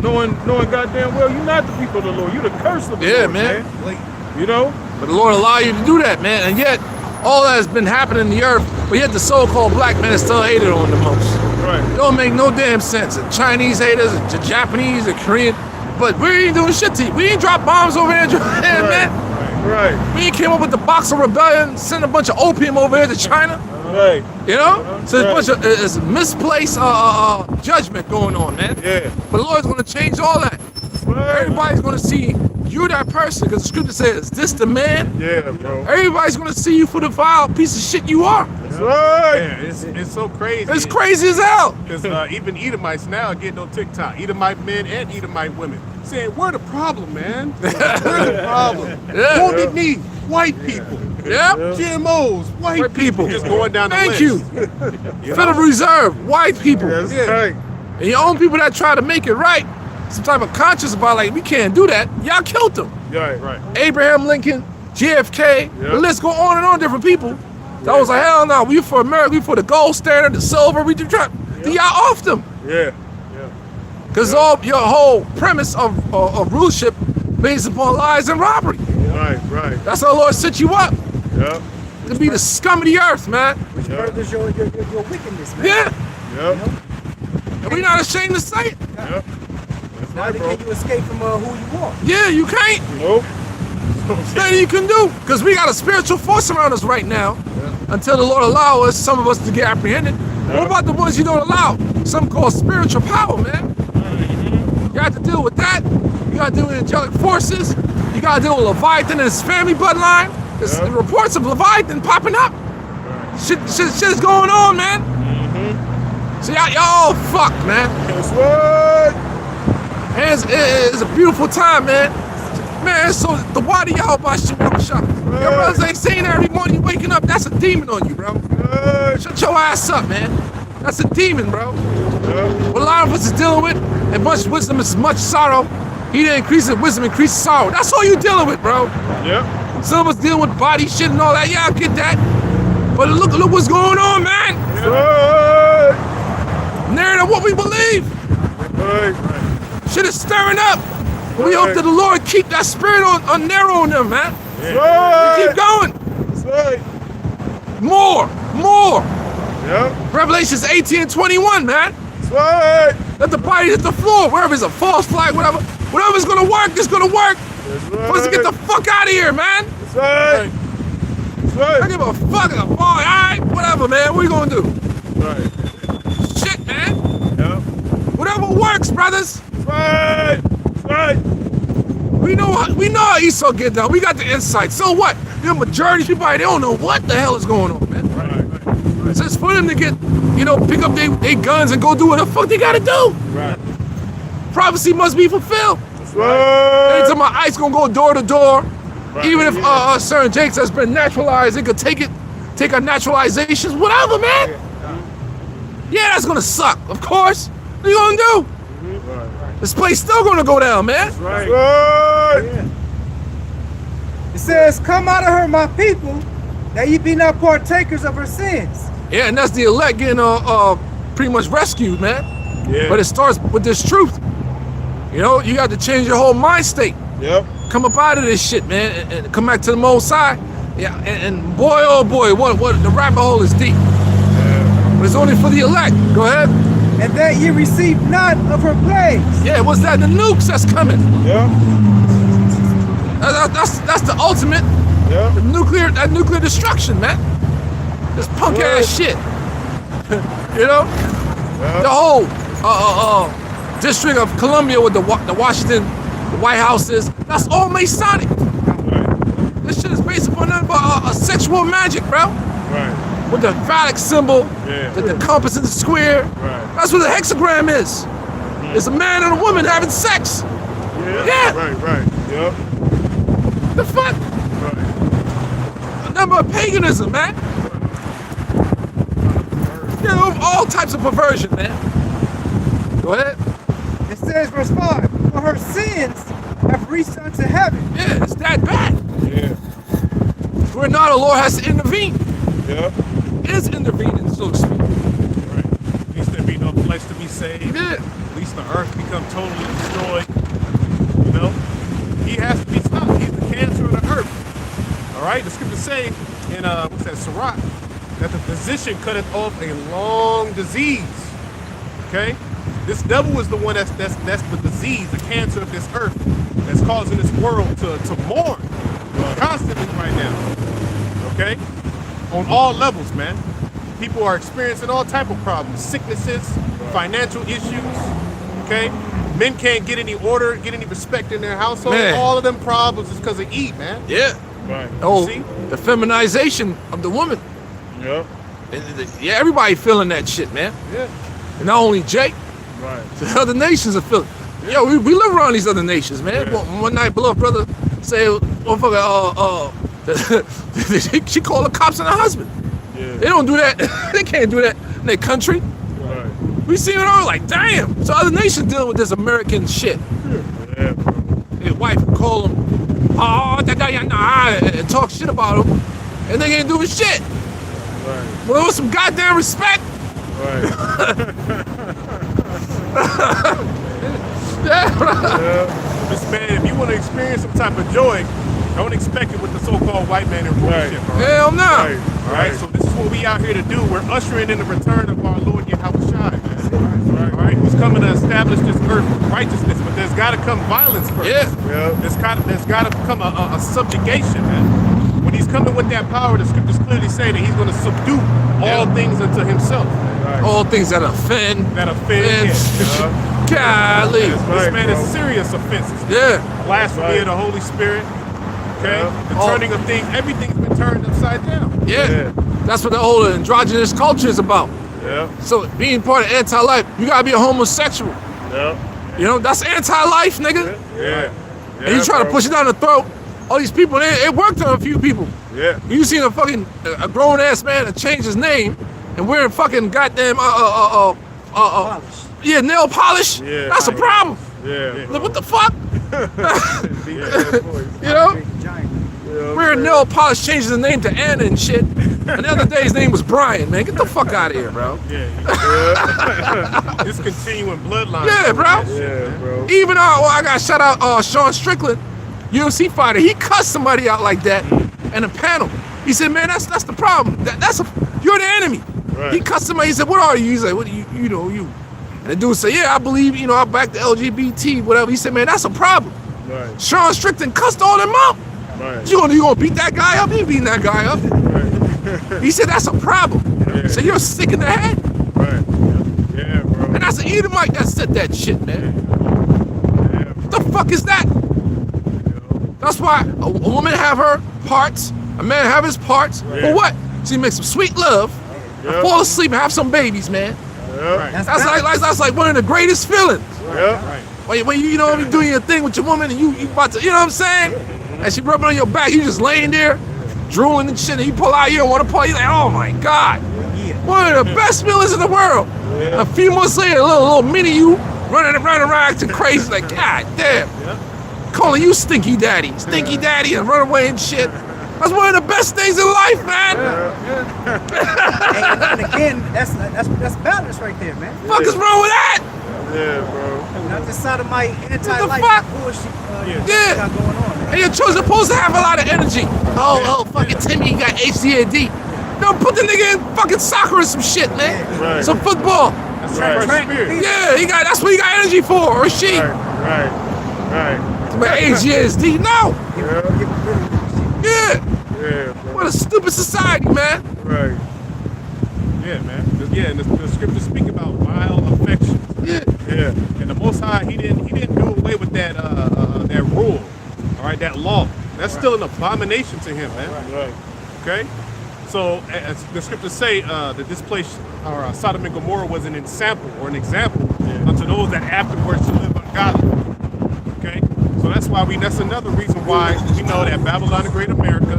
Knowing goddamn well you're not the people of the Lord. You're the curse of the Lord, man. Like, you know? But the Lord allow you to do that, man. And yet, all that has been happening in the earth, but yet the so-called black man is still hated on the most. Right. It don't make no damn sense. The Chinese haters, the Japanese, the Korean, but we ain't doing shit to you. We ain't drop bombs over there in Japan, man. Right. We ain't came up with the Boxer Rebellion, sent a bunch of opium over here to China. Right. You know? So there's a bunch of it's misplaced judgment going on, man. Yeah. But the Lord's gonna change all that. Right. Everybody's gonna see you're that person, because the scripture says, this the man. Yeah, bro. Everybody's gonna see you for the vile piece of shit you are. That's right. Yeah, it's so crazy. It's crazy as hell. Because even Edomites now are getting on TikTok. Edomite men and Edomite women saying, we're the problem, man. We're the problem. Yeah. Wounded knee, white people. Yep. GMOs, white people. Just going down the Thank list. you. Federal Reserve, white people. That's Yeah. right. And your own people that try to make it right, some type of conscience about like, we can't do that. Y'all killed them. Right. Abraham Lincoln, JFK, the list go on and on, different people. That was like, hell no, we for America, we for the gold standard, the silver, we do try. Y'all off them. Yeah. Because all your whole premise of rulership based upon lies and robbery. Right. That's how the Lord set you up Yep. to be the scum of the earth, man. Which furthers your wickedness, man. Yeah. Yep. And we're not ashamed to say it. Yep. Now can you escape from who you are? Yeah, you can't. Nope. Nothing you can do. Because we got a spiritual force around us right now. Until the Lord allow us, some of us to get apprehended. What about the ones you don't allow? Some called spiritual power, man. You got to deal with that. You got to deal with angelic forces. You got to deal with Leviathan and his family bloodline. There's reports of Leviathan popping up. Shit is going on, man. So y'all all fucked, man. Guess what? Man, it's a beautiful time, man. Man, so the why do y'all buy shit on the shop? Your brothers ain't saying that every morning you waking up. That's a demon on you, bro. Shut your ass up, man. That's a demon, bro. What a lot of us is dealing with, and much wisdom is much sorrow. He didn't increase in wisdom, increase sorrow. That's all you dealing with, bro. Yep. Some of us dealing with body shit and all that. Yeah, I get that. But look what's going on, man. Narrative what we believe. Shit is stirring up. We hope that the Lord keep that spirit on narrow on them, man. Keep going. More. Yep. Revelations 18:21, man. Let the body hit the floor, wherever it's a false flag, whatever's gonna work, it's gonna work. For us to get the fuck out of here, man. I give a fuck. Alright, whatever, man. What are you gonna do? Shit, man. Whatever works, brothers. We know how Esau get down. We got the insight. So what? The majority of people, they don't know what the hell is going on, man. It's just for them to get, pick up their guns and go do what the fuck they gotta do. Prophecy must be fulfilled. Anytime my ice gonna go door to door, even if certain Jakes has been naturalized, it could take our naturalizations, whatever, man. Yeah, that's gonna suck, of course. What are you gonna do? This place still gonna go down, man. It says, come out of her, my people, that ye be not partakers of her sins. Yeah, and that's the elect getting pretty much rescued, man. Yeah. But it starts with this truth. You got to change your whole mind state. Yep. Come up out of this shit, man, and come back to the Most High. Yeah, and boy, oh boy, what the rabbit hole is deep. But it's only for the elect. Go ahead. And that ye receive not of her plagues. Yeah, what's that? The nukes that's coming. Yep. That's the ultimate. Yep. That nuclear destruction, man. This punk ass shit. Yep. The whole District of Columbia with the Washington, the White Houses. That's all Masonic. This shit is based upon nothing but a sexual magic, bro. With the phallic symbol, the compass and the square. That's what the hexagram is. It's a man and a woman having sex. Yeah. Right. Yep. The fuck? A number of paganism, man. All types of perversion, man. Go ahead. It says, verse 5, for her sins have reached unto heaven. Yeah, it's that bad. Yeah. Where now the Lord has to intervene. Yep. Is intervening, so to speak. At least there be no flesh to be saved. Yeah. At least the earth become totally destroyed. He has to be stopped. He's the cancer of the earth. All right. The scriptures say in Sirach, that the physician cutteth off a long disease. Okay. This devil is the one that's the disease, the cancer of this earth, that's causing this world to mourn constantly right now. Okay. On all levels, man. People are experiencing all type of problems, sicknesses, financial issues, okay? Men can't get any order, get any respect in their household. Man. All of them problems is because of Eve, man. Yeah. Right. Oh, See? the feminization of the woman. Yep. Yeah, everybody feeling that shit, man. Yeah. And not only Jake, Right. the other nations are feeling. Yo, we live around these other nations, man. One night, beloved brother say, motherfucker, she called the cops on her husband. Yeah. They don't do that. They can't do that in their country. Right. We see it all like, damn. So other nations dealing with this American shit. Yeah, bro. His wife would call him, and talk shit about him, and they ain't doing shit. Right. Well, with some goddamn respect. Right. Yeah. This man, if you want to experience some type of joy, don't expect it with the so-called white man and Right. shit, bro. Hell no. Right. All right, so this is what we out here to do. We're ushering in the return of our Lord Yahushua, man. All right, who's coming to establish this earth with righteousness, but there's got to come violence first. Yeah. There's got to come a subjugation, man. When he's coming with that power, the scriptures clearly say that he's going to subdue all things unto himself. All things that offend. That offend. Golly. This man is serious offenses. Yeah. Blasphemy of the Holy Spirit. Okay? The turning of things. Everything's been turned upside down. Yeah. That's what the whole androgynous culture is about. Yeah. So being part of anti-life, you gotta be a homosexual. Yeah. You know, that's anti-life, nigga. Yeah. And you try to push it down the throat. All these people, it worked on a few people. Yeah. You seen a grown ass man that changed his name and wearing fucking goddamn yeah, nail polish. Yeah. That's a problem. Yeah. Look, what the fuck? You know? Yeah, Wearing nail polish changes his name to Anna and shit. And the other day his name was Brian, man. Get the fuck out of here, bro. This continuing bloodline. Yeah, bro. Yeah, bro. Even I got shout out Sean Strickland, UFC fighter. He cussed somebody out like that in a panel. He said, "Man, that's the problem. You're the enemy." Right. He cussed somebody. He said, "What are you?" He's like, "What do you know you?" And the dude said, "Yeah, I believe I back the LGBT, whatever." He said, "Man, that's a problem." Right. Sean Strickland cussed all them out. Right. You gonna beat that guy up? He ain't beating that guy up. Right. He said that's a problem. Yeah. So you're sick in the head. Right. Yeah, bro. And that's an Edomite that said that shit, man. Yeah. What the fuck is that? That's why a woman have her parts, a man have his parts. Yeah. For what? So you make some sweet love, and fall asleep and have some babies, man. Yeah. That's like one of the greatest feelings. Yeah. When you you doing your thing with your woman and you about to, you know what I'm saying? And she rubbing on your back, you just laying there, drooling and shit, and you pull out, you don't want to pull, you're like, oh my God. One of the best feelings in the world. Yeah. A few months later, a little mini you running around acting crazy, like, God damn. Calling you stinky daddy, and run away and shit. That's one of the best things in life, man. And again, that's balance right there, man. Fuck is wrong with that? Yeah, bro. Not this sodomite anti-life fuck? bullshit Yeah. got going on, man. And your children supposed to have a lot of energy. Oh, fucking Timmy, you got HCAD. No, put the nigga in fucking soccer or some shit, man. Right. Some football. That's Right. right. Spirit. Yeah, that's what he got energy for, or she. Right. But HCAD, no. Yeah. Yeah, bro. What a stupid society, man. Right. Yeah, man. Yeah, and the scriptures speak about vile affections. Yeah. Yeah. And the Most High, he didn't do away with that rule, all right, that law. That's still an abomination to him, man. Right. Okay. So as the scriptures say that this place, or Sodom and Gomorrah, was an example unto those that afterwards should live ungodly. Okay. So that's another reason why we know that Babylon the Great America,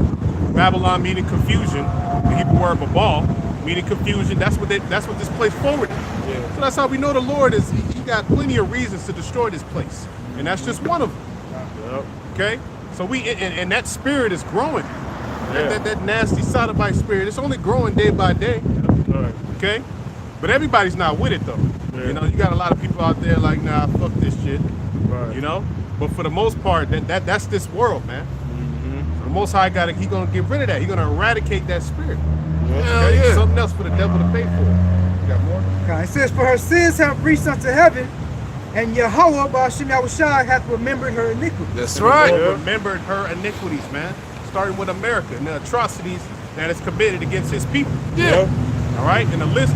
Babylon meaning confusion, the Hebrew word babal meaning confusion. That's what this place forwarded. Yeah. So that's how we know the Lord is. He got plenty of reasons to destroy this place, and that's just one of them. Yep. Okay. So and that spirit is growing. Yeah. That nasty sodomite spirit. It's only growing day by day. Right. Okay. But everybody's not with it though. Yeah. You know, you got a lot of people out there like, nah, fuck this shit. Right. You know. But for the most part, that's this world, man. Mm-hmm. So the Most High he gonna get rid of that. He gonna eradicate that spirit. Hell Okay? yeah. Something else for the devil to pay for. You got more? Okay, it says, for her sins have reached unto heaven, and Yahweh, Ba'ashem Yahushua, hath remembered her iniquity. That's The right. Lord remembered her iniquities, man. Starting with America and the atrocities that is committed against his people. Yeah. All right, and the list.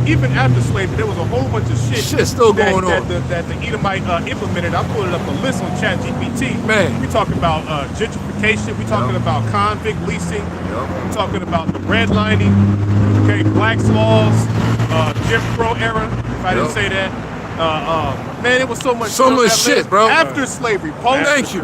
Even after slavery, there was a whole bunch of shit. Shit still going on. That the Edomite implemented. I pulled it up a list on ChatGPT. Man. we talking about gentrification. We talking about convict leasing. We talking about the redlining. Okay, Black's laws, Jim Crow era. If I didn't say that. Man, it was so much. So on much that shit, list. bro. After slavery, post. Thank you.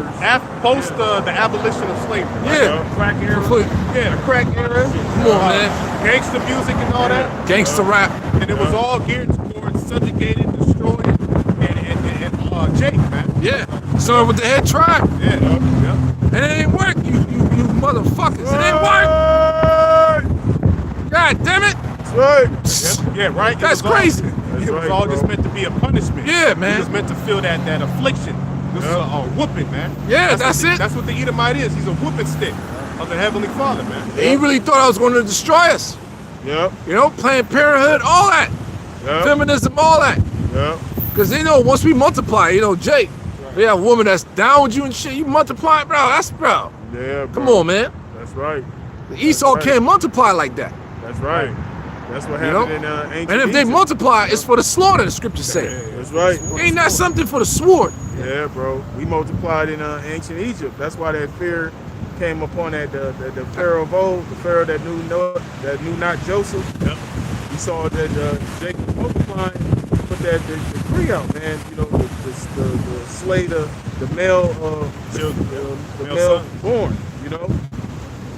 Post the abolition of slavery. Yeah. Crack era. Complete. Yeah, the crack era. Come on, man. Gangster music and all that. Gangsta rap. And it was all geared towards subjugating, destroying, and Jake, man. Yeah. Started with the head tribe. Yeah. And it ain't work, you motherfuckers. It ain't work. God damn it. That's right. Yeah, right? It That's was all- crazy. It was right, all bro. just meant to be a punishment. Yeah, man. It was meant to feel that affliction. This is a whooping, man. Yeah, that's what it. That's what the Edomite is. He's a whooping stick of the Heavenly Father, man. He really thought I was going to destroy us. Yep. You know, Planned Parenthood, all that. Yep. Feminism, all that. Yep. Because they know once we multiply, Jake, Yeah, a woman that's down with you and shit. You multiply, bro. That's bro. Yeah, bro. Come on, man. That's right. Esau right. can't multiply like that. That's right. That's what You know? happened in ancient And if they Egypt. multiply, it's for the slaughter. The scriptures say. That's right. Ain't that something for the sword? Yeah, bro. We multiplied in ancient Egypt. That's why that fear came upon the Pharaoh of old, the Pharaoh that knew not Joseph. Yep. We saw that Jacob multiplying, put that decree out, man. You know, the slay the male the Male male son. born. You know.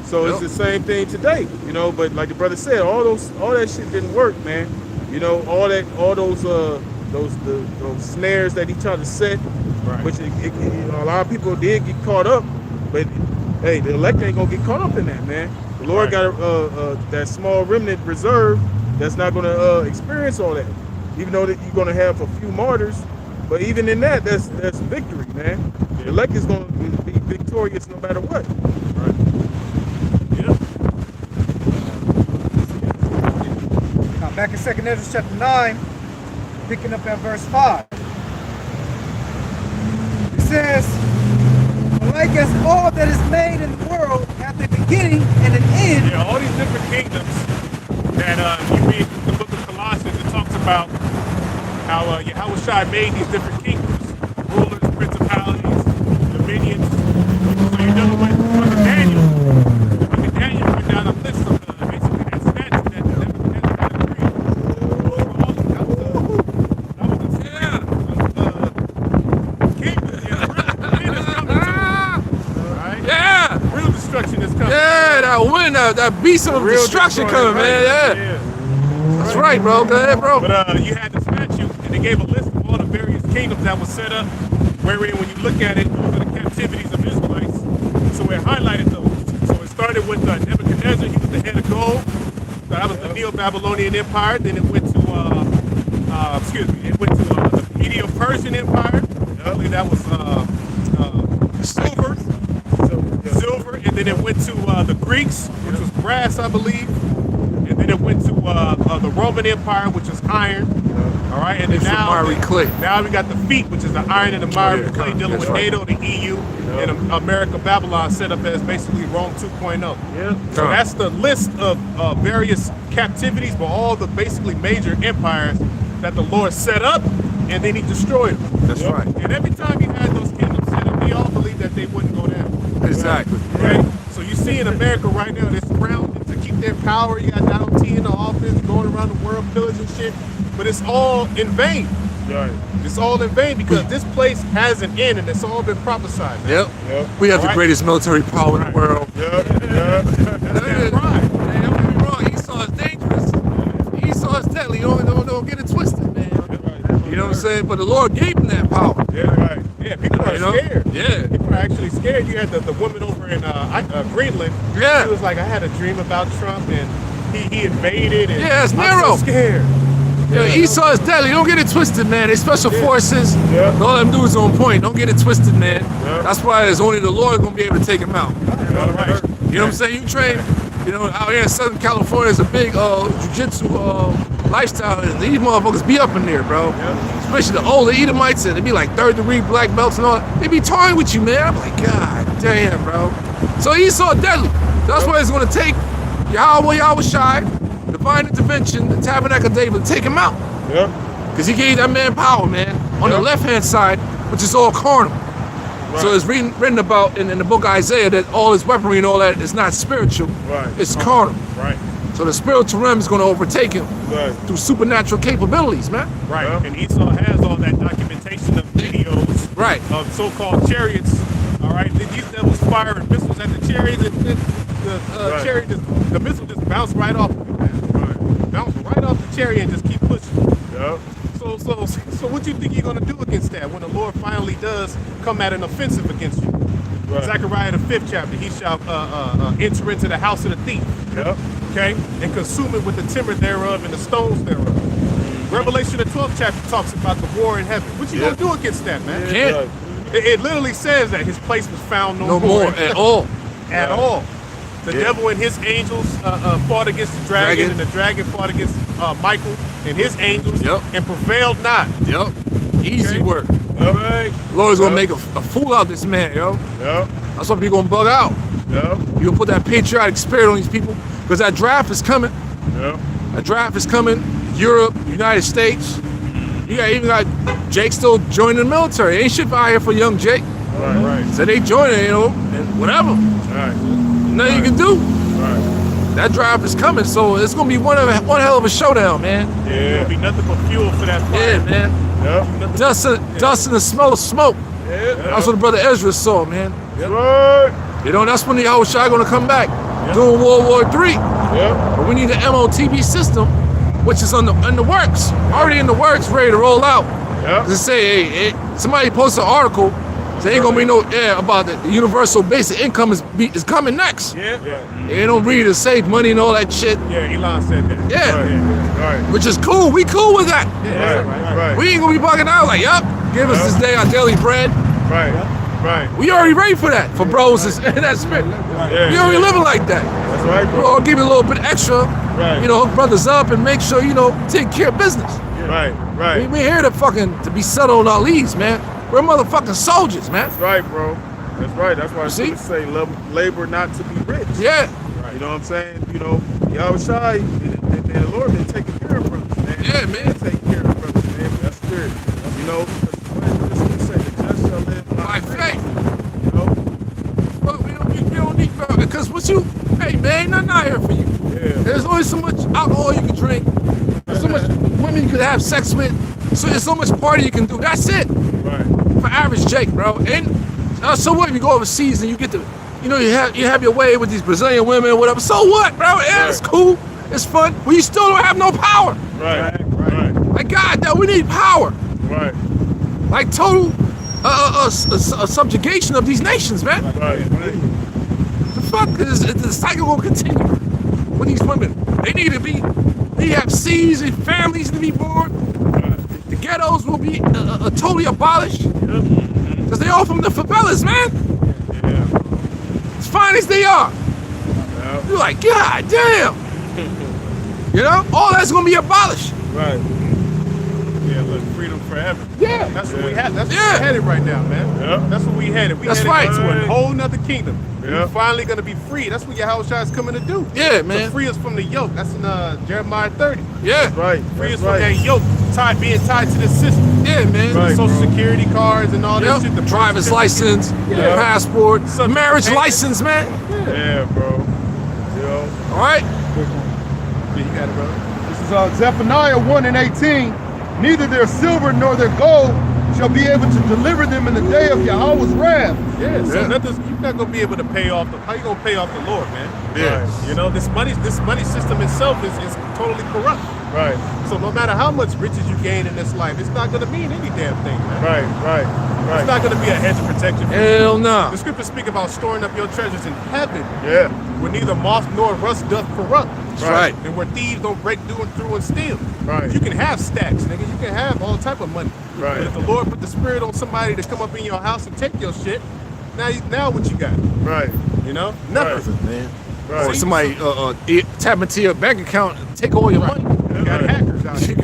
So Yep. it's the same thing today, you know. But like the brother said, all that shit didn't work, man. You know, all those snares that he tried to set, Right. which a lot of people did get caught up. But hey, the elect ain't gonna get caught up in that, man. The Lord Right. got that small remnant reserved that's not gonna experience all that. Even though that you're gonna have a few martyrs, but even in that, that's victory, man. The elect is gonna be victorious no matter what. Right. Yeah. Now, back in 2nd Ezra chapter 9, picking up at verse 5. It says, like as all that is made in the world hath a beginning and an end. Yeah, all these different kingdoms that you read in the book of Colossians, it talks about how Yahushua made these different kingdoms, rulers, principalities, dominions. So you're dealing with Daniel. Daniel went down a list of basically that statue that Nebuchadnezzar had agreed. That was a kingdom. Yeah, real is coming too. Right? Yeah. Real destruction is coming. Yeah, that wind, that beast of Real destruction destroyer, coming, man. Yeah. That's right, bro. Go ahead, bro. But you had the statue, and they gave a list of all the various kingdoms that was set up, wherein when you look at it, those are the captivities of Israelites. So it highlighted those. So it started with Nebuchadnezzar. He was the head of gold. So that was the Neo-Babylonian Empire. Then it went to, the Medo-Persian Empire. I believe that was silver. Silver, and then it went to the Greeks, which was brass, I believe. And then it went to the Roman Empire, which is iron. All right, and then It's the miry clay. now we got the feet, which is the iron and the miry yeah, clay, dealing that's with right. NATO, the EU, and America, Babylon, set up as basically Rome 2.0. Yeah. So that's the list of various captivities, but all the basically major empires that the Lord set up, and then He destroyed them. That's right. And every time He had those kingdoms set up, we all believed that they wouldn't go down. Exactly. Right? So you see in America right now, they're scrounging to keep their power. You got Donald T in the office, going around the world pillaging shit. But it's all in vain. Right. It's all in vain because this place has an end and it's all been prophesied. Man. Yep. Yep. We have the Right. greatest military power in the world. Yep. Yep. That's right. Hey, don't get me wrong. Esau is dangerous. Esau is deadly. Don't get it twisted, man. You know what I'm saying? But the Lord gave him that power. Yeah, right. Yeah, people are You know? scared. Yeah. People are actually scared. You had the woman over in Greenland. Yeah. She was like, I had a dream about Trump and he invaded and Yeah, it's I'm Nero. so scared. Yo, Esau is deadly. Don't get it twisted, man. They special forces. Yeah. All them dudes on point. Don't get it twisted, man. Yeah. That's why it's only the Lord gonna be able to take him out. All right. You know what I'm saying? You train, you know, out here in Southern California, it's a big jiu-jitsu lifestyle. And these motherfuckers be up in there, bro. Especially the older Edomites, and they be like third-degree black belts and all that. They be toying with you, man. I'm like, God damn, bro. So Esau deadly. That's why it's gonna take Yahweh Shai, divine intervention, the tabernacle of David, to take him out. Yep. Because he gave that man power, man. On the left-hand side, which is all carnal. So it's written about in the book of Isaiah that all his weaponry and all that is not spiritual. Right. It's carnal. Right. So the spiritual realm is going to overtake him Right. through supernatural capabilities, man. Right. Yeah. And Esau has all that documentation of videos Right. of so-called chariots. All right. These devils firing missiles at the chariots. And the Right. chariot, the missile just bounced right off of it, man. Right. Bounce right off the chariot and just keep pushing. Yep. So what you think you're gonna do against that when the Lord finally does come at an offensive against you? Right. Zechariah the 5th chapter, he shall enter into the house of the thief, Yep. okay, and consume it with the timber thereof and the stones thereof. Revelation the 12th chapter talks about the war in heaven. What you gonna do against that, man? Can't. Right. It literally says that his place was found No more at all. at all. The devil and his angels fought against the dragon, Dragon. and the dragon fought against Michael and his angels, Yep. and prevailed not. Yep. Easy Okay. work. All right. Lord's gonna make a fool out of this man, yo. Yep. That's why people gonna bug out. Yep. You gonna put that patriotic spirit on these people, because that draft is coming. Yep. That draft is coming. Europe, United States. You got even got Jake still joining the military. Ain't shit out here for young Jake. Right. Right. So they joining, you know, and whatever. Right. Nothing you can do. Right. That draft is coming, so it's gonna be one hell of a showdown, man. It'll be nothing but fuel for that fire. Yeah, man. Yep. Dust and the smell of smoke. Yeah. That's what the brother Ezra saw, man. Right. You know, that's when the Yahushua gonna come back doing World War III. Yep. But we need the MOTB system, which is in the works, already in the works, ready to roll out. Yep. To say, hey, somebody posted an article, say ain't gonna be no about the universal basic income is coming next. Yeah. They don't read to save money and all that shit. Yeah, Elon said that. Yeah, Right. which is cool. We cool with that. Right. We ain't gonna be bugging out like, yup, give us this day our daily bread. Right. Right. We already ready for that, for bros and that spirit. Yeah. We already living like that. That's right, bro. Or give it a little bit extra, Right. you know, hook brothers up and make sure, you know, take care of business. Right. Right. We here to be settled on our leads, man. We're motherfucking soldiers, man. That's right, bro. That's right. That's why I See? say labor not to be rich. Yeah, You know what I'm saying? You know, Yahushua and the Lord been taking care of brothers, man. Yeah, man. Taking care of brothers, man. That's spirit. You know, what does he say? The just shall live by faith. You know? Well, we don't need, because hey man, ain't nothing out here for you. Yeah. There's only so much alcohol you can drink. There's so much women you can have sex with. So there's so much party you can do. That's it. Right. For average Jake, bro. And so what if you go overseas and you get to, you know, you have your way with these Brazilian women or whatever. So what, bro? Yeah, it's cool. It's fun. But you still don't have no power. Right. Right. Like, God, we need power. Right. Like total subjugation of these nations, man. Right. The fuck is the cycle will continue with these women? They have seeds and families to be born. The ghettos will be totally abolished because they all from the favelas, man. Yeah. As fine as they are, Yeah. you're like, God damn. You know, all that's gonna be abolished. Right. Yeah, look, freedom forever. Yeah. That's what we have. That's Yeah. where we're headed right now, man. Yeah. That's what we headed. We That's headed right. to a whole nother kingdom. Yeah. We're finally gonna be free. That's what Yahushua is coming to do. Yeah, man. To free us from the yoke. That's in Jeremiah 30. Yeah, Right. Free That's us from that right. yoke, being tied to the system. yeah, man. Right. Social bro. security cards and all that Yep. shit. The Driver's birth certificate. license, Yeah. passport, Some- marriage Hey. license, man. Yeah, bro. You know. All right. Yeah, you got it, bro. This is Zephaniah 1 and 18. Neither their silver nor their gold shall be able to deliver them in the day of Yahweh's wrath. Yeah, so Yeah. you're not gonna be able to pay off how you gonna pay off the Lord, man? Yeah. You know, this money system itself is totally corrupt. Right. So no matter how much riches you gain in this life, it's not gonna mean any damn thing, man. Right. Right. It's Right. not gonna be a hedge of protection for you. Hell no. The scriptures speak about storing up your treasures in heaven, Yeah. where neither moth nor rust doth corrupt. That's right. And where thieves don't break through and steal. Right. You can have stacks, nigga. You can have all type of money. Right. But if the Lord put the spirit on somebody to come up in your house and take your shit, now what you got? Right. You know? Nothing. Man. Right. Or somebody tap into your bank account and take all your money. You got Right. hackers out here.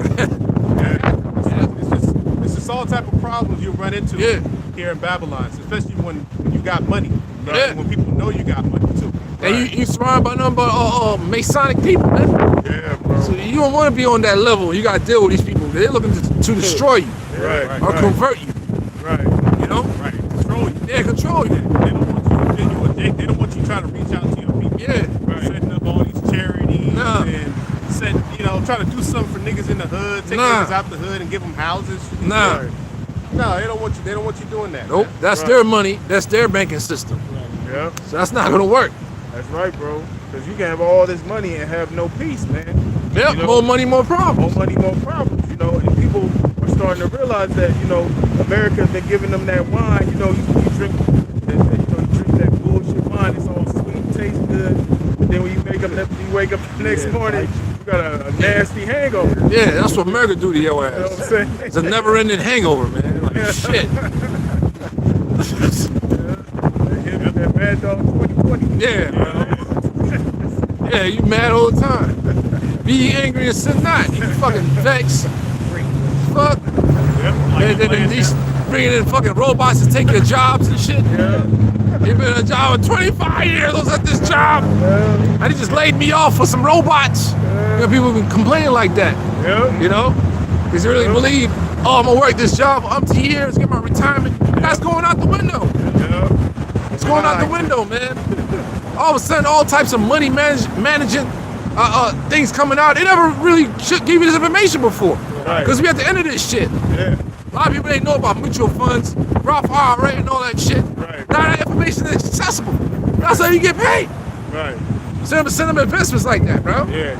Yeah. It's just all type of problems you run into Yeah. here in Babylon, especially when you got money. Yeah. When people know you got money too. And you surrounded by nothing but Masonic people, man. Yeah, bro. So you don't want to be on that level. You got to deal with these people. They're looking to destroy you Right. Right. or Right. convert you. Right. You know? Right. Control you. Yeah, control you. They don't want you. They don't want you trying to reach out to your people. Yeah. Right. Setting up all these charities Nah. and trying to do something for niggas in the hood, take Nah. niggas out the hood and give them houses. Nah. Right. No, they don't want you. They don't want you doing that. Nope. man. That's Right. their money. That's their banking system. Yeah. So that's not gonna work. That's right, bro. Because you can have all this money and have no peace, man. Yep. You know? More money, more problems. More money, more problems, you know, and people are starting to realize that, you know, America's been giving them that wine, you know, you drink that bullshit wine, it's all sweet, tastes good, but then when you wake up the next morning, you got a nasty hangover. Yeah, that's what America do to your You know what I'm ass. saying? It's a never-ending hangover, man. Like shit. That Mad Dog 2020. Yeah, man. Yeah, you mad all the time. Be angry and sin not. You fucking vexed. Fuck. Yep. They Then these bringing in fucking robots to take your jobs and shit. Yeah. You've been in a job for 25 years. I was at this job, and they just laid me off for some robots. You know, people been complaining like that. Yeah. You know, because they really believe, oh, I'm gonna work this job for up to years, get my retirement. That's going out the window. Yeah. It's going out the window, man. All of a sudden, all types of money managing things coming out. They never really should give you this information before. Right. Because we at the end of this shit. Yeah. A lot of people ain't know about mutual funds, Roth IRA, and all that shit. Right. Now that information is accessible. That's how you get paid. Right. Send them investments like that, bro. Yeah.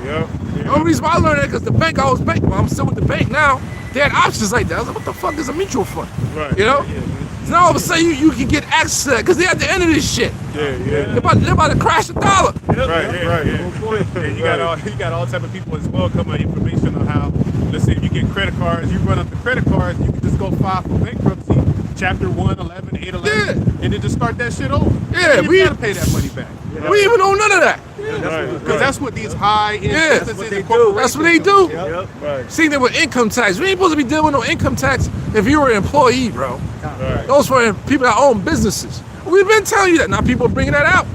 The only reason why I learned that because the bank I was banking, well, I'm still with the bank now. They had options like that. I was like, what the fuck is a mutual fund? Right. You know? Yeah. So now all of a sudden you can get access to that because they're at the end of this shit. Yeah. They're about to crash the dollar. Right. And you got all type of people as well coming with information on how, let's say if you get credit cards, you run up the credit cards, you can just go file for bankruptcy, chapter 1, 11, 8, 11, and then just start that shit over. Yeah, you gotta pay that money back. We even know none of that. Because that's what these high Yeah, businesses and that's what they do. Yep. Right. See, they with income tax. We ain't supposed to be dealing with no income tax if you were an employee, bro. Right. Those for people that own businesses. We've been telling you that. Now people are bringing that out.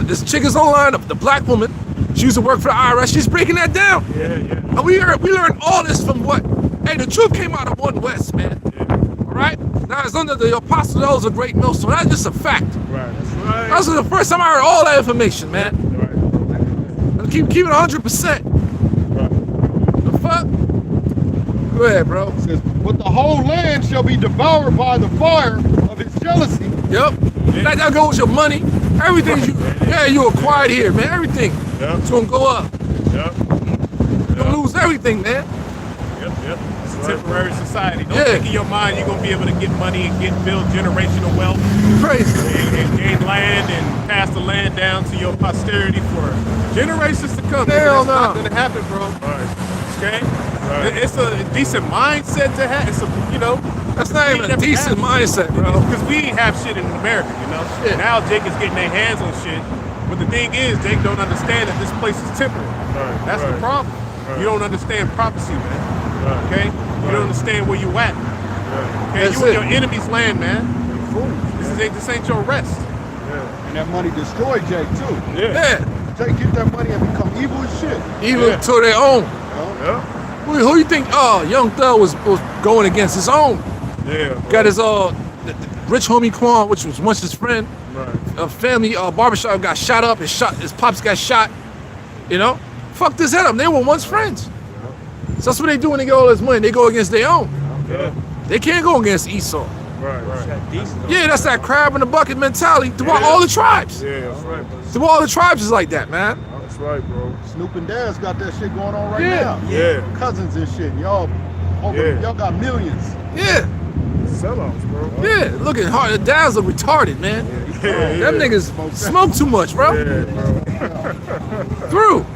This chick is online, the black woman. She used to work for the IRS. She's breaking that down. Yeah. And we learned all this from what? Hey, the truth came out of One West, man. All right? Now it's under the Apostles of Great Millstone. That's just a fact. Right. That's right. That was the first time I heard all that information, man. Right. And keep it 100%. Right. The fuck? Go ahead, bro. It says, but the whole land shall be devoured by the fire of his jealousy. Yep. That goes your money. Everything you acquired here, man. Everything. Yep. It's gonna go up. Yep. You're gonna lose everything, man. Yep. It's a temporary society. Don't Yeah. think in your mind you're gonna be able to get money and build generational wealth Crazy. and gain land and pass the land down to your posterity for generations to come. Hell That's not no. gonna happen, bro. Right. Okay? Right. It's a decent mindset to have. It's a, That's not even a never decent had it. mindset, bro. Because we ain't have shit in America, Shit. Now Jake is getting their hands on shit. But the thing is, Jake don't understand that this place is temporary. Right. That's the problem. Right. You don't understand prophecy, man. Right. Okay? You don't understand where you at. Okay? That's You in it. your enemy's land, man. This ain't your rest. And that money destroyed Jake too. Yeah. Jake get that money and become evil as shit. Even to their own. Yeah. Who you think? Young Thug was going against his own. Yeah. Got his the rich homie Quan, which was once his friend. Right. A family barbershop got shot up. His pops got shot. You know, fuck this head up. They were once friends. So that's what they do when they get all this money. They go against their own. Yeah. They can't go against Esau. Right. Yeah, that's that crab in the bucket mentality throughout all the tribes. Yeah. That's right. Through all the tribes is like that, man. That's right, bro. Snoop and Daz got that shit going on right Yeah. now. Yeah. Cousins and shit. Y'all got millions. Yeah, Sellouts, bro. yeah. Look at hard. The dads look retarded, man. Yeah. Them niggas smoke too much, bro. Yeah, bro. Through.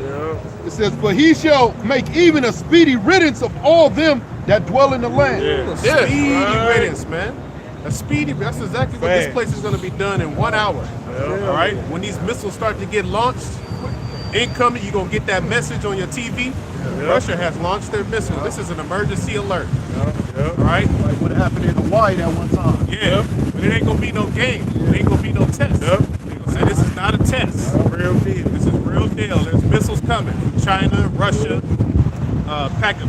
Yeah. It says, but he shall make even a speedy riddance of all them that dwell in the land. Yeah. Yeah. Speedy Right. riddance, man. A speedy. That's exactly what this Facts. place is going to be done in 1 hour. Yeah. All right. When these missiles start to get launched, incoming, you're gonna get that message on your TV. Yeah. Russia has launched their missile. This is an emergency alert. Yeah. All right. Like what happened in Hawaii that one time. Yeah. But it ain't gonna be no game. It ain't gonna be no test. Yep. They gonna say this is not a test. Real deal. This is real deal. There's missiles coming from China, Russia,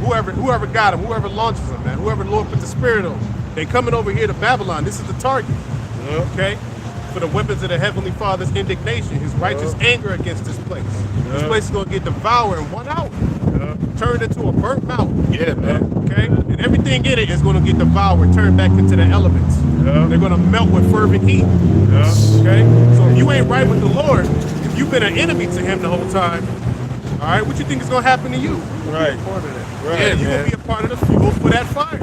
whoever got them, whoever launches them, man, whoever the Lord put the spirit on. They coming over here to Babylon. This is the target. Yeah. Okay? For the weapons of the Heavenly Father's indignation, his righteous anger against this place. This place is gonna get devoured in 1 hour. Yeah. Turned into a burnt mountain. Yeah, man. Okay? And everything in it is gonna get devoured, turned back into the elements. Yeah. They're gonna melt with fervent heat. Yeah. Okay? So if you ain't right with the Lord, if you've been an enemy to him the whole time, all right, what you think is gonna happen to you? Right. Part of that. Right, Yeah, you're man. gonna be a part of the fuel for that fire.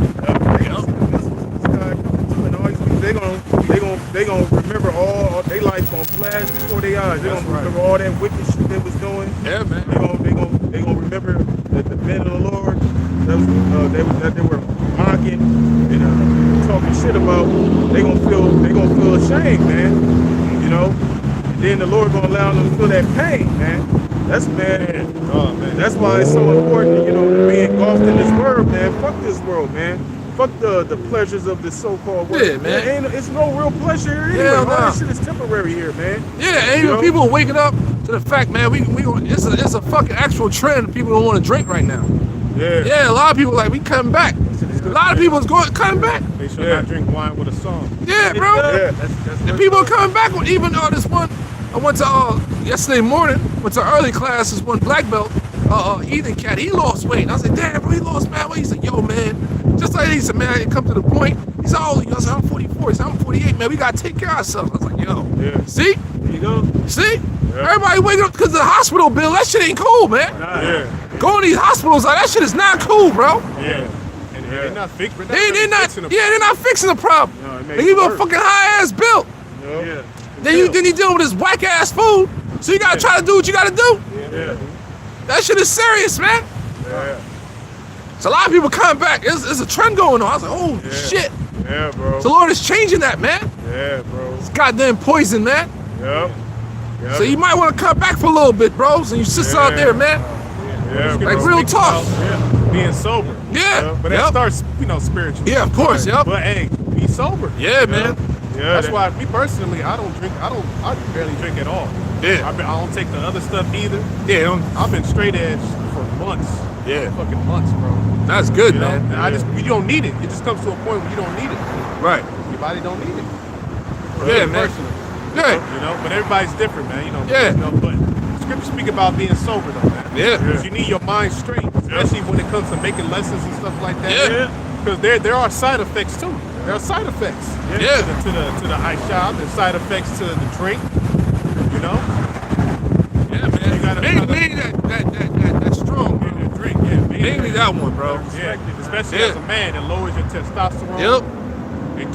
They gonna remember all their life gonna flash before their eyes. They That's gonna right. remember all that wicked shit they was doing. Yeah, man. They gonna remember that the men of the Lord that they were mocking and talking shit about. They gonna feel ashamed, man. You know. And then the Lord gonna allow them to feel that pain, man. That's man. Oh man. That's why it's so important, you know, to be engulfed in this world, man. Fuck this world, man. Fuck the pleasures of this so-called world. Yeah, man. It's no real pleasure here anyway. Hell All nah. this shit is temporary here, man. Yeah, and You even know? people waking up to the fact, man, it's a fucking actual trend. People don't want to drink right now. Yeah. Yeah, a lot of people like we cutting back. A lot of people is cutting back. They should Yeah. not drink wine with a song. Yeah, bro. Yeah. And people are coming back with even this one. I went to yesterday morning. Went to early class. This one black belt, Ethan cat. He lost weight. And I said, damn, bro, he lost mad weight. He said, yo, man. Just like he said, man, it come to the point. He said, how old are you? I said, I'm 44. He said, I'm 48, man. We gotta take care of ourselves. I was like, yo, Yeah. see, There you go. see. Everybody waking up because of the hospital bill. That shit ain't cool, man. Yeah. Going to these hospitals, like that shit is not cool, bro. Yeah. And they're not fixing They're not fixing the problem. No, it makes They give it you a worse. fucking high ass bill. You know? Yeah. Then you dealing with this whack ass food. So you gotta try to do what you gotta do. Yeah. That shit is serious, man. Yeah. So a lot of people coming back. There's a trend going on. I was like, oh shit. Yeah, bro. The Lord is changing that, man. Yeah, bro. It's goddamn poison, man. Yep. Yep. So you might want to come back for a little bit, bros. And you sit out there, man. Yeah, Like bro. real talk. being sober. Yeah. But that starts, spiritually. Yeah, of course. Yep. But hey, be sober. Yeah, man. Yeah, That's why, me personally, I barely drink at all. Yeah. I don't take the other stuff either. Yeah. I've been straight edge for months. Yeah. Fucking months, bro. That's good, You know? man. And you don't need it. It just comes to a point where you don't need it. Right. Your body don't need it. Yeah, man. Personally. Yeah. You know, but everybody's different, man. You know. Yeah. You know, but scripture speak about being sober, though, man. Yeah. Because you need your mind straight, especially when it comes to making lessons and stuff like that. Yeah. Because there are side effects too. There are side effects. Yeah. To the ice shop. There's side effects to the drink. You know. Yeah, man. You gotta- Mainly that strong, bro. The drink, yeah. Mainly that one, bro. Yeah. Especially Yeah. as a man, it lowers your testosterone. Yep.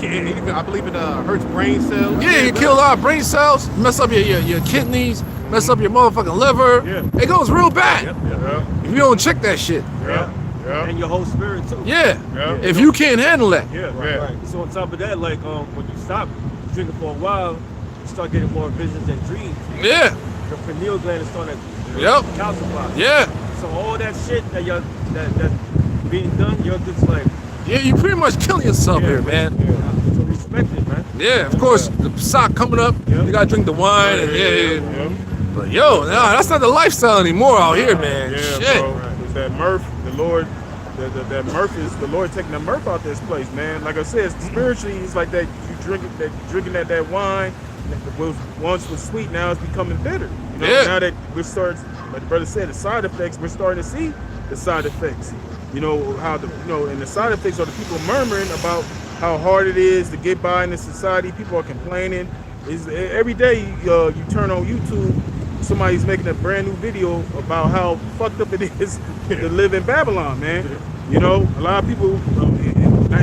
It even, I believe it hurts brain cells. Yeah, you kill a lot of brain cells, mess up your kidneys, mess up your motherfucking liver. Yeah. It goes real bad Yeah. if you don't check that shit. Yeah. Yeah. And your whole spirit too. Yeah. Yeah. If you can't handle that. Yeah, Yeah. right. So on top of that, like when you stop drinking for a while, you start getting more visions and dreams. Yeah. Your pineal gland is starting to Yep. calcify. Yeah. So all that shit that's being done, you're just like, Yeah, you pretty much killing yourself here, man. so respect it, man. Yeah, of course, the sock coming up, you gotta drink the wine, and yeah. But yo, nah, that's not the lifestyle anymore out here, man. Yeah, Shit. bro. 'Cause that mirth, the Lord, that mirth is the Lord taking the mirth out this place, man. Like I said, spiritually, it's like that you drinking that wine that was once was sweet, now it's becoming bitter. You know, Yeah. now that we're starting, like the brother said, the side effects, we're starting to see the side effects. You know how and the side effects are the people murmuring about how hard it is to get by in this society. People are complaining. Every day you turn on YouTube, somebody's making a brand new video about how fucked up it is to live in Babylon, man. You know, a lot of people.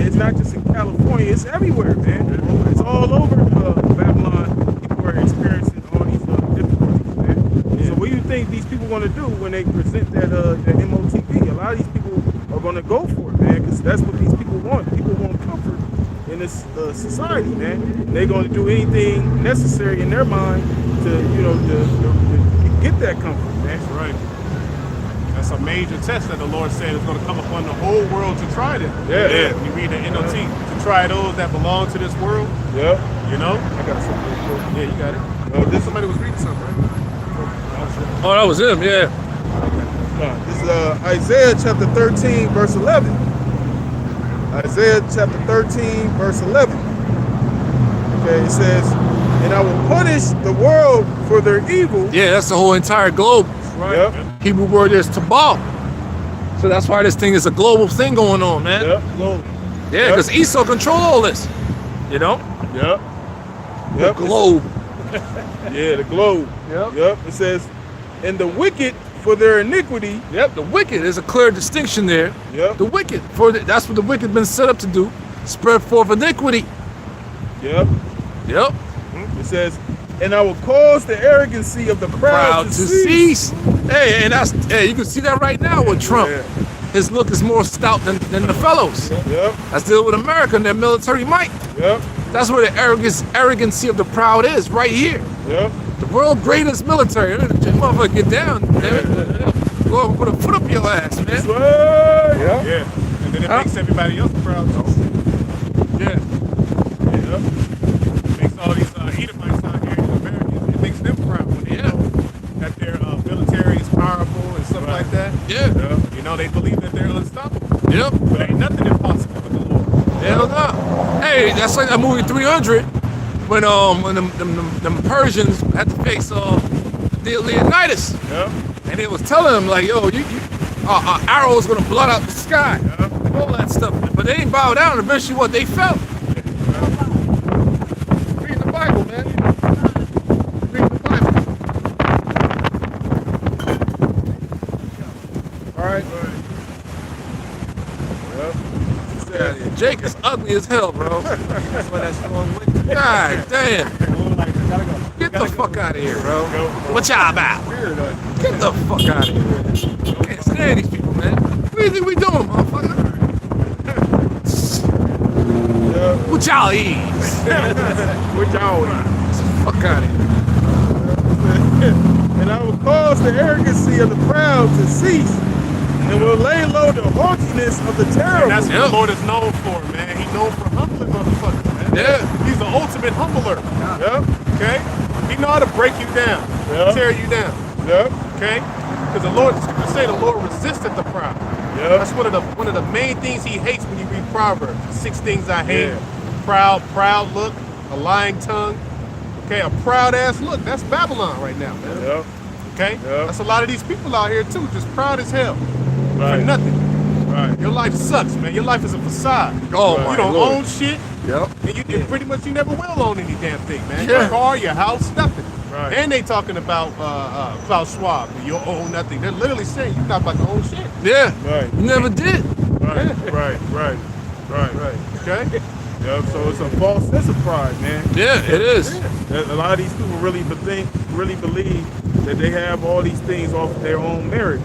It's not just in California; it's everywhere, man. It's all over Babylon. People are experiencing all these difficulties, man. So, what do you think these people want to do when they present that MOTV? A lot of these people are going to go for it, man, because that's what these people want. People want comfort in this society, man. And they're going to do anything necessary in their mind to get that comfort, man. That's right. That's a major test that the Lord said is going to come upon the whole world to try them. Yeah. When you read the NOT, to try those that belong to this world, Yeah. you know? I got something real quick. Yeah, you got it. Oh, this Somebody was reading something, right? Oh, that was him, yeah. This is Isaiah chapter 13, verse 11. Isaiah chapter 13, verse 11. Okay, it says, "And I will punish the world for their evil." Yeah, that's the whole entire globe. Right. Yep. Hebrew word is tabal. So that's why this thing is a global thing going on, man. Yep. Yeah, because Esau control all this. You know? Yep. Yep. Globe. Yeah, the globe. Yep. Yep. It says, "And the wicked for their iniquity." Yep, the wicked. There's a clear distinction there. Yep. The wicked. That's what the wicked been set up to do. Spread forth iniquity. Yep. Yep. It says, "And I will cause the arrogancy of the proud to cease." Hey, and you can see that right now with Trump. Yeah. His look is more stout than the fellows. Yep. That's dealing with America and their military might. Yep. That's where the arrogancy of the proud is, right here. Yep. The world greatest military. Motherfucker, get down. Damn it. Go and put a foot up your ass, man. Yeah. Yeah. And then it makes everybody else proud. Hell no. Hey, that's like that movie 300 when them Persians had to face the Leonidas. Yeah. And they was telling him like, yo, our arrows gonna blot out the sky, and all that stuff. But they ain't bow down. Eventually, what they fell. Read the Bible, man. Read the Bible. All right. Yep. Jake is ugly as hell, bro. God damn. Get the fuck out of here, bro. What y'all about? Get the fuck out of here. Can't stand these people, man. What do you think we doing, motherfucker? What y'all eat? What y'all eat? Fuck out of here. And I will cause the arrogancy of the proud to cease, and will lay low the haughtiness of the terrible. And that's what the Lord is known for, man. He's known for humbling motherfuckers, man. Yeah. He's the ultimate humbler. Yep. Okay? He know how to break you down, Yeah. tear you down. Yep. Okay? Because the Lord, the scriptures say the Lord resisted the proud. Yep. That's one of the main things he hates when you read Proverbs. 6 things I hate. Yeah. Proud look, a lying tongue. Okay, a proud ass look. That's Babylon right now, man. Yep. Okay? Yep. That's a lot of these people out here too, just proud as hell. For Right. nothing. Right. Your life sucks, man. Your life is a facade. Oh, Right. my You don't Lord. own shit, Yep. and pretty much you never will own any damn thing, man. Yeah. Your car, your house, nothing. Right. And they talking about Klaus Schwab. You'll own nothing. They're literally saying you're not about to own shit. Yeah. Right. You never did. Right. Right. Right. Okay? Yep. So it's a false sense of pride, man. Yeah, it is. A lot of these people really believe that they have all these things off of their own merit.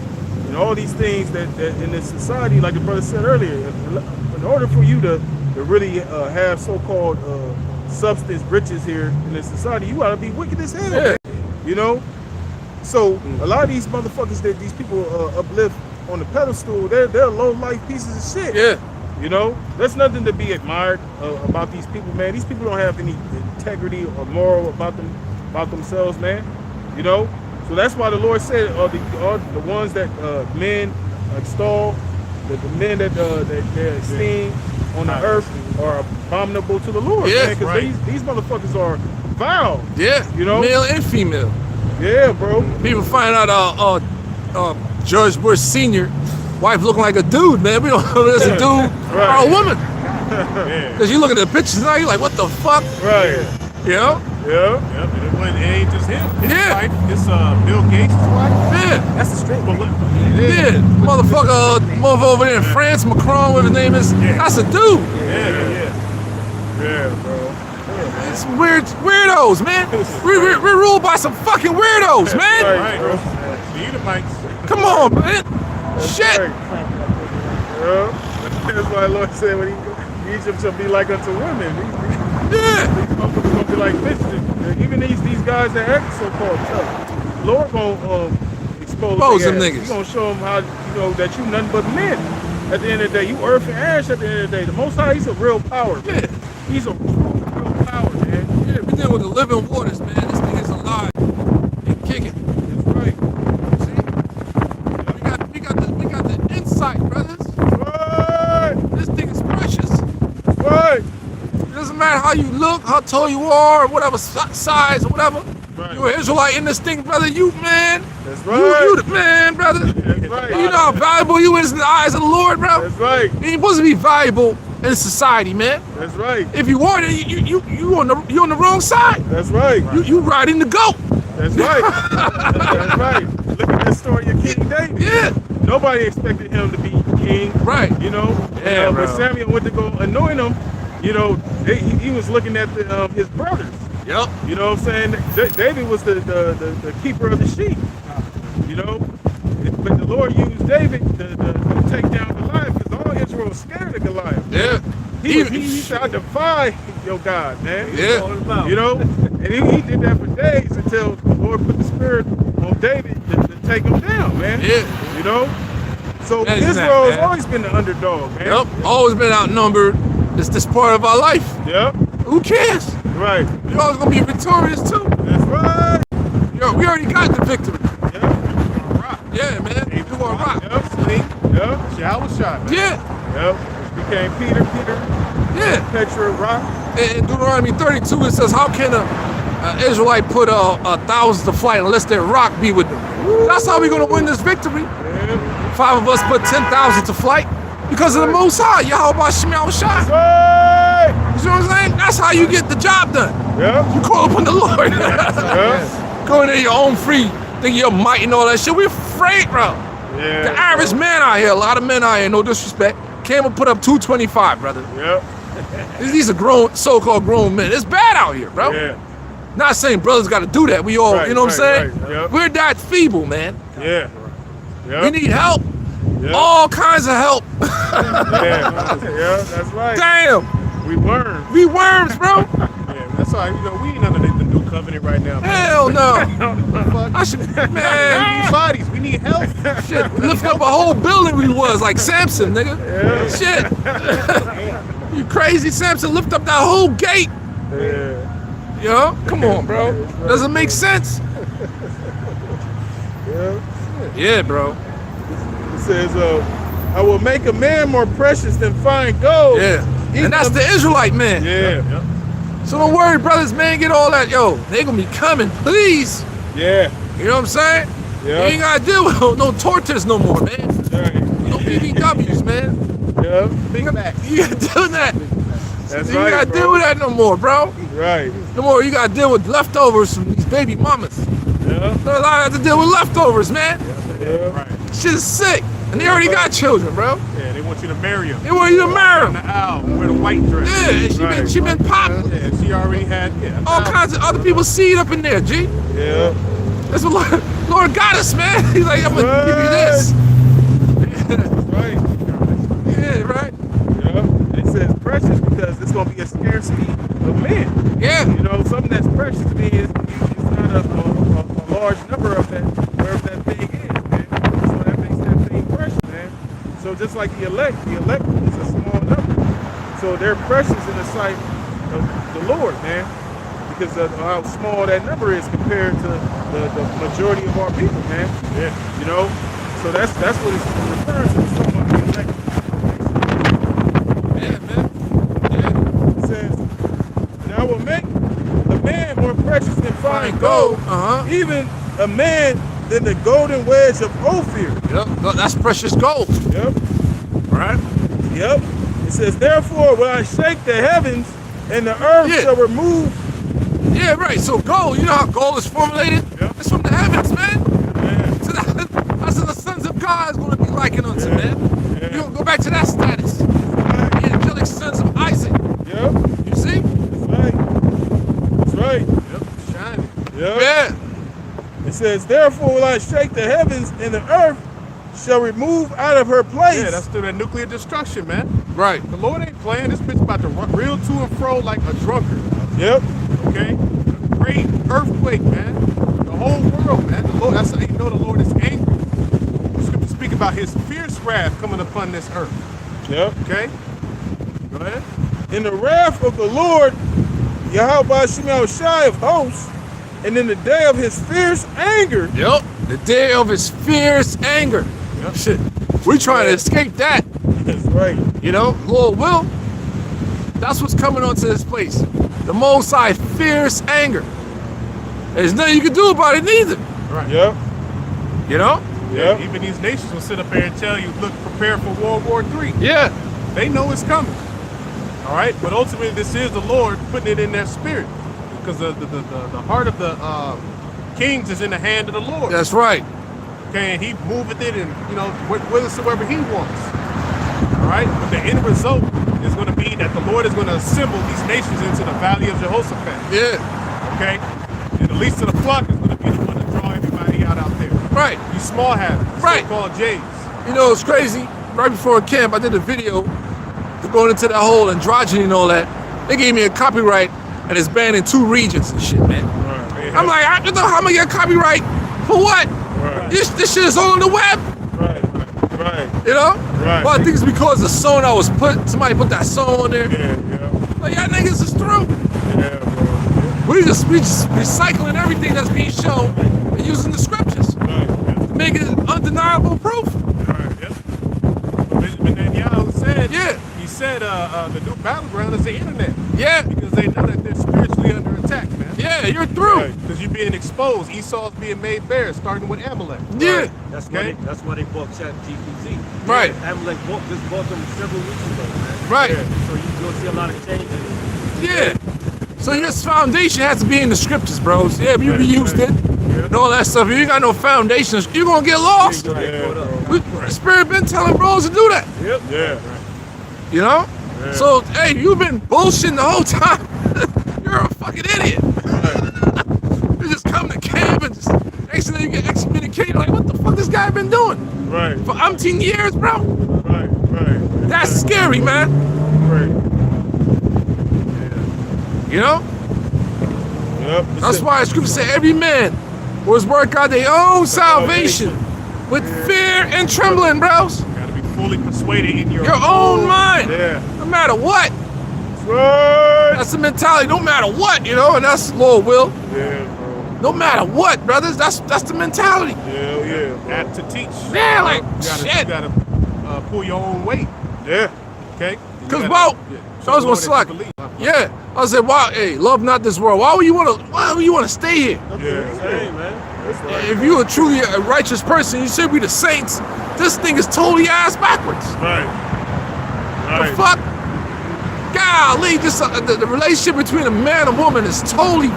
And all these things that in this society, like the brother said earlier, in order for you to really have so-called substance riches here in this society, you gotta be wicked as hell. Yeah. Man. You know? So a lot of these motherfuckers that these people uplift on the pedestal, they're low life pieces of shit. Yeah. You know, there's nothing to be admired about these people, man. These people don't have any integrity or moral about themselves, man. You know, so that's why the Lord said, the ones that men extol, the men that they esteem on the earth are abominable to the Lord, Yeah, man. Because right. these motherfuckers are vile. Yeah. You know? Male and female. Yeah, bro. People find out George Bush Sr. wife looking like a dude, man. We don't know if it's a dude or a woman. Yeah. Because you look at the pictures now, you're like, what the fuck? Right. You know? Yeah. Yep, and it ain't just him. His Yeah. wife, it's Bill Gates' wife. Yeah. That's the straight one. Yeah. Motherfucker over there in France, Macron, whatever his name is, that's a dude. Yeah, bro. It's weirdos, man. We're ruled by some fucking weirdos, man. Right, bro. The Edomites. Come on, man. Shit. Right. Yeah. That's why the Lord said when Egypt shall be like unto women. Yeah. These motherfuckers gonna be like bitches. Even these guys that act so-called tough, Lord gonna expose them their niggas. ass. He gonna show them how that you nothing but men. At the end of the day, you earth and ash. At the end of the day, the Most High, He's a real power. Man. Yeah. He's a real power, man. Yeah, we dealing with the living waters, man. This thing is alive and kicking. That's right. See? We got the insight, brothers. Right. This thing is precious. Right. It doesn't matter how you look, how tall you are, or whatever size or whatever. Right. You're an Israelite in this thing, brother. You man. That's right. You the man, brother. That's right. You know how valuable you is in the eyes of the Lord, bro. That's right. You ain't supposed to be valuable in society, man. That's right. If you are, then you on the wrong side. That's right. You riding the goat. That's right. That's right. Look at that story of King David. Yeah. Nobody expected him to be king. Right. You know. Yeah, when bro. Samuel went to go anoint him, he was looking at his brothers. Yep. You know what I'm saying? David was the keeper of the sheep. You know. But the Lord used David to take down Goliath because all Israel was scared of Goliath. Yeah. He said, I defy your God, man. Yeah. You know, and he did that for days until the Lord put the spirit on David to take him down, man. Yeah. You know? So That is Israel that, has man. always been the underdog, man. Yep. Always been outnumbered. It's this part of our life. Yep. Who cares? Right. You're always gonna be victorious too. That's right. Yo, we already got the victory. Yep. Rock. Yeah, man. You gonna rock. Yep. Sling. Yep. Shower shot, man. Yeah. Yep. Became Peter. Yeah. Petra rock. In Deuteronomy 32, it says, how can an Israelite put 1,000 to flight unless their rock be with them? That's how we're going to win this victory. Yeah. 5 of us put 10,000 to flight because of the Most High. Yahweh Shemel Shai. Hey! You see what I'm saying? That's how you get the job done. Yeah. You call upon the Lord. Yeah. Go in there your own free, think you're might and all that shit. We're afraid, bro. Yeah. The average man out here, a lot of men out here, no disrespect, came and put up 225, brother. Yeah. These are grown, so-called grown men. It's bad out here, bro. Yeah. Not saying brothers got to do that. We all, Right, you know what I'm right, saying? right, yep. We're that feeble, man. Yeah. Yeah. We need help. Yeah. All kinds of help. Yeah. Yeah. That's right. Damn. We learn. We worms, bro. Yeah, that's all right. You know, we ain't underneath the new covenant right now. Man. Hell no. Fuck. I should, We need man. bodies. We need help. Shit, lift up a whole building we was like Samson, nigga. Yeah. Shit. You crazy, Samson, lift up that whole gate. Yeah. Yo, come on, bro. Doesn't make sense. Yeah. Yeah, bro. It says, I will make a man more precious than fine gold. Yeah. And that's the Israelite man. Yeah. So don't worry, brothers, man, get all that. Yo, they gonna be coming, please. Yeah. You know what I'm saying? Yeah. You ain't gotta deal with no tortures no more, man. Right. No BBWs, man. Yeah. Big back. You gotta deal with that. That's You right, gotta bro. deal with that no more, bro. Right. No more. You gotta deal with leftovers from these baby mamas. Yeah. So I have to deal with leftovers, man. Yeah. Right. Shit is sick. And they already got children, bro. Yeah, they want you to marry him. They want you to marry On the them. aisle, wear the white dress. Yeah, and she been popping. Yeah, she already had All kinds of other people's seed up in there, G. Yeah. That's what Lord got us, man. He's like, I'm gonna give you this. Right. Yeah, right. Yeah. It says precious because it's gonna be a scarcity of men. Yeah. You know, something that's precious to me is not a large number of that, wherever that thing is, man. So that makes that thing precious, man. So just like the elect is a small number. So they're precious in the sight of the Lord, man. Because of how small that number is compared to the majority of our people, man. Yeah. You know? So that's what it's referring to. Someone the elect. Yeah, man. Yeah. It says, and I will make a man more precious than fine gold, even a man than the golden wedge of Ophir. Yep. That's precious gold. Yep. Right? Yep. It says, therefore will I shake the heavens and the earth Yeah. shall remove. Yeah, right. So gold, you know how gold is formulated? Yep. It's from the heavens, man. Yeah. So that's what the sons of God is gonna be likened unto, man. Yeah. You gonna go back to that status. The angelic sons of Isaac. Yep. You see? That's right. That's right. Yep, shining. Yep. Yeah. It says, therefore will I shake the heavens and the earth shall remove out of her place. Yeah, that's through that nuclear destruction, man. Right. The Lord ain't playing. This bitch about to run real to and fro like a drunkard. Yep. Okay? A great earthquake, man. The whole world, man. The Lord, that's how you know the Lord is angry. The scriptures speak about his fierce wrath coming upon this earth. Yep. Okay? Go ahead. In the wrath of the Lord, Yahweh Shemel Shai of hosts, and in the day of his fierce anger. Yep. The day of his fierce anger. Yep. Shit. We're trying to escape that. That's right. You know, Lord will. That's what's coming onto this place. The Most High fierce anger. There's nothing you can do about it neither. Right. Yep. You know? Yep. Even these nations will sit up there and tell you, look, prepare for World War III. Yeah. They know it's coming. All right? But ultimately, this is the Lord putting it in their spirit. Because the heart of the kings is in the hand of the Lord. That's right. Okay, and he moveth it and, you know, whithersoever he wants. All right? But the end result is going to be that the Lord is going to assemble these nations into the valley of Jehoshaphat. Yeah. Okay? And the least of the flock is going to be the one to draw everybody out there. Right. These small habits, Right. so-called Jays. You know, it's crazy. Right before camp, I did a video going into that whole androgyny and all that. They gave me a copyright, and it's banned in 2 regions and shit, man. Right. I'm like, I don't know how I'm gonna get copyright for what? Right. This shit is all on the web, Right. Right. you know? Right. Well, I think it's because the song I was somebody put that song on there. Yeah. Yeah. Like, y'all niggas is through. Yeah, bro. We just recycling everything that's being shown and using the scriptures Right. to make it undeniable proof. Right, yep. Benjamin Netanyahu said Yeah. he's said the new battleground is the internet. Yeah, Because they know that they're spiritually under attack, man. yeah, you're through. Because you're being exposed. Esau's being made bare, starting with Amalek. Yeah, That's Okay. why they bought ChatGPT. right, Amalek just bought them several weeks ago, man. right, Yeah. So you'll see a lot of changes. yeah. So your foundation has to be in the scriptures, bros. Yeah, you reused it and all that stuff. If you got no foundation, you're gonna get lost. You're gonna get caught up. The Spirit been telling bros to do that. Yep. Yeah. You know? So, hey, you've been bullshitting the whole time. You're a fucking idiot. You just come to camp and just, next thing you get excommunicated, like, what the fuck this guy been doing? Right. For umpteen years, bro? Right. Right. That's scary, man. Right. You know? Yep. That's why the scripture said every man was work out their own salvation with fear and trembling, bros. Gotta be fully persuaded in Your own mind. Yeah. No matter what. Right. That's the mentality. No matter what, you know, and that's Lord will. Yeah, bro. No matter what, brothers. That's the mentality. Hell yeah, bro. Apt to teach. Yeah, like, You shit. gotta pull your own weight. Yeah. Okay? Cause, You well, yeah, so I was show gonna the slack. Lord that you believe. Yeah, I said, why? Hey, love not this world. Why would you wanna stay here? Yeah. Hey, man. That's right. If you are truly a righteous person, you should be the saints. This thing is totally ass backwards. Right. The Right. fuck? Golly, just the relationship between a man and woman is totally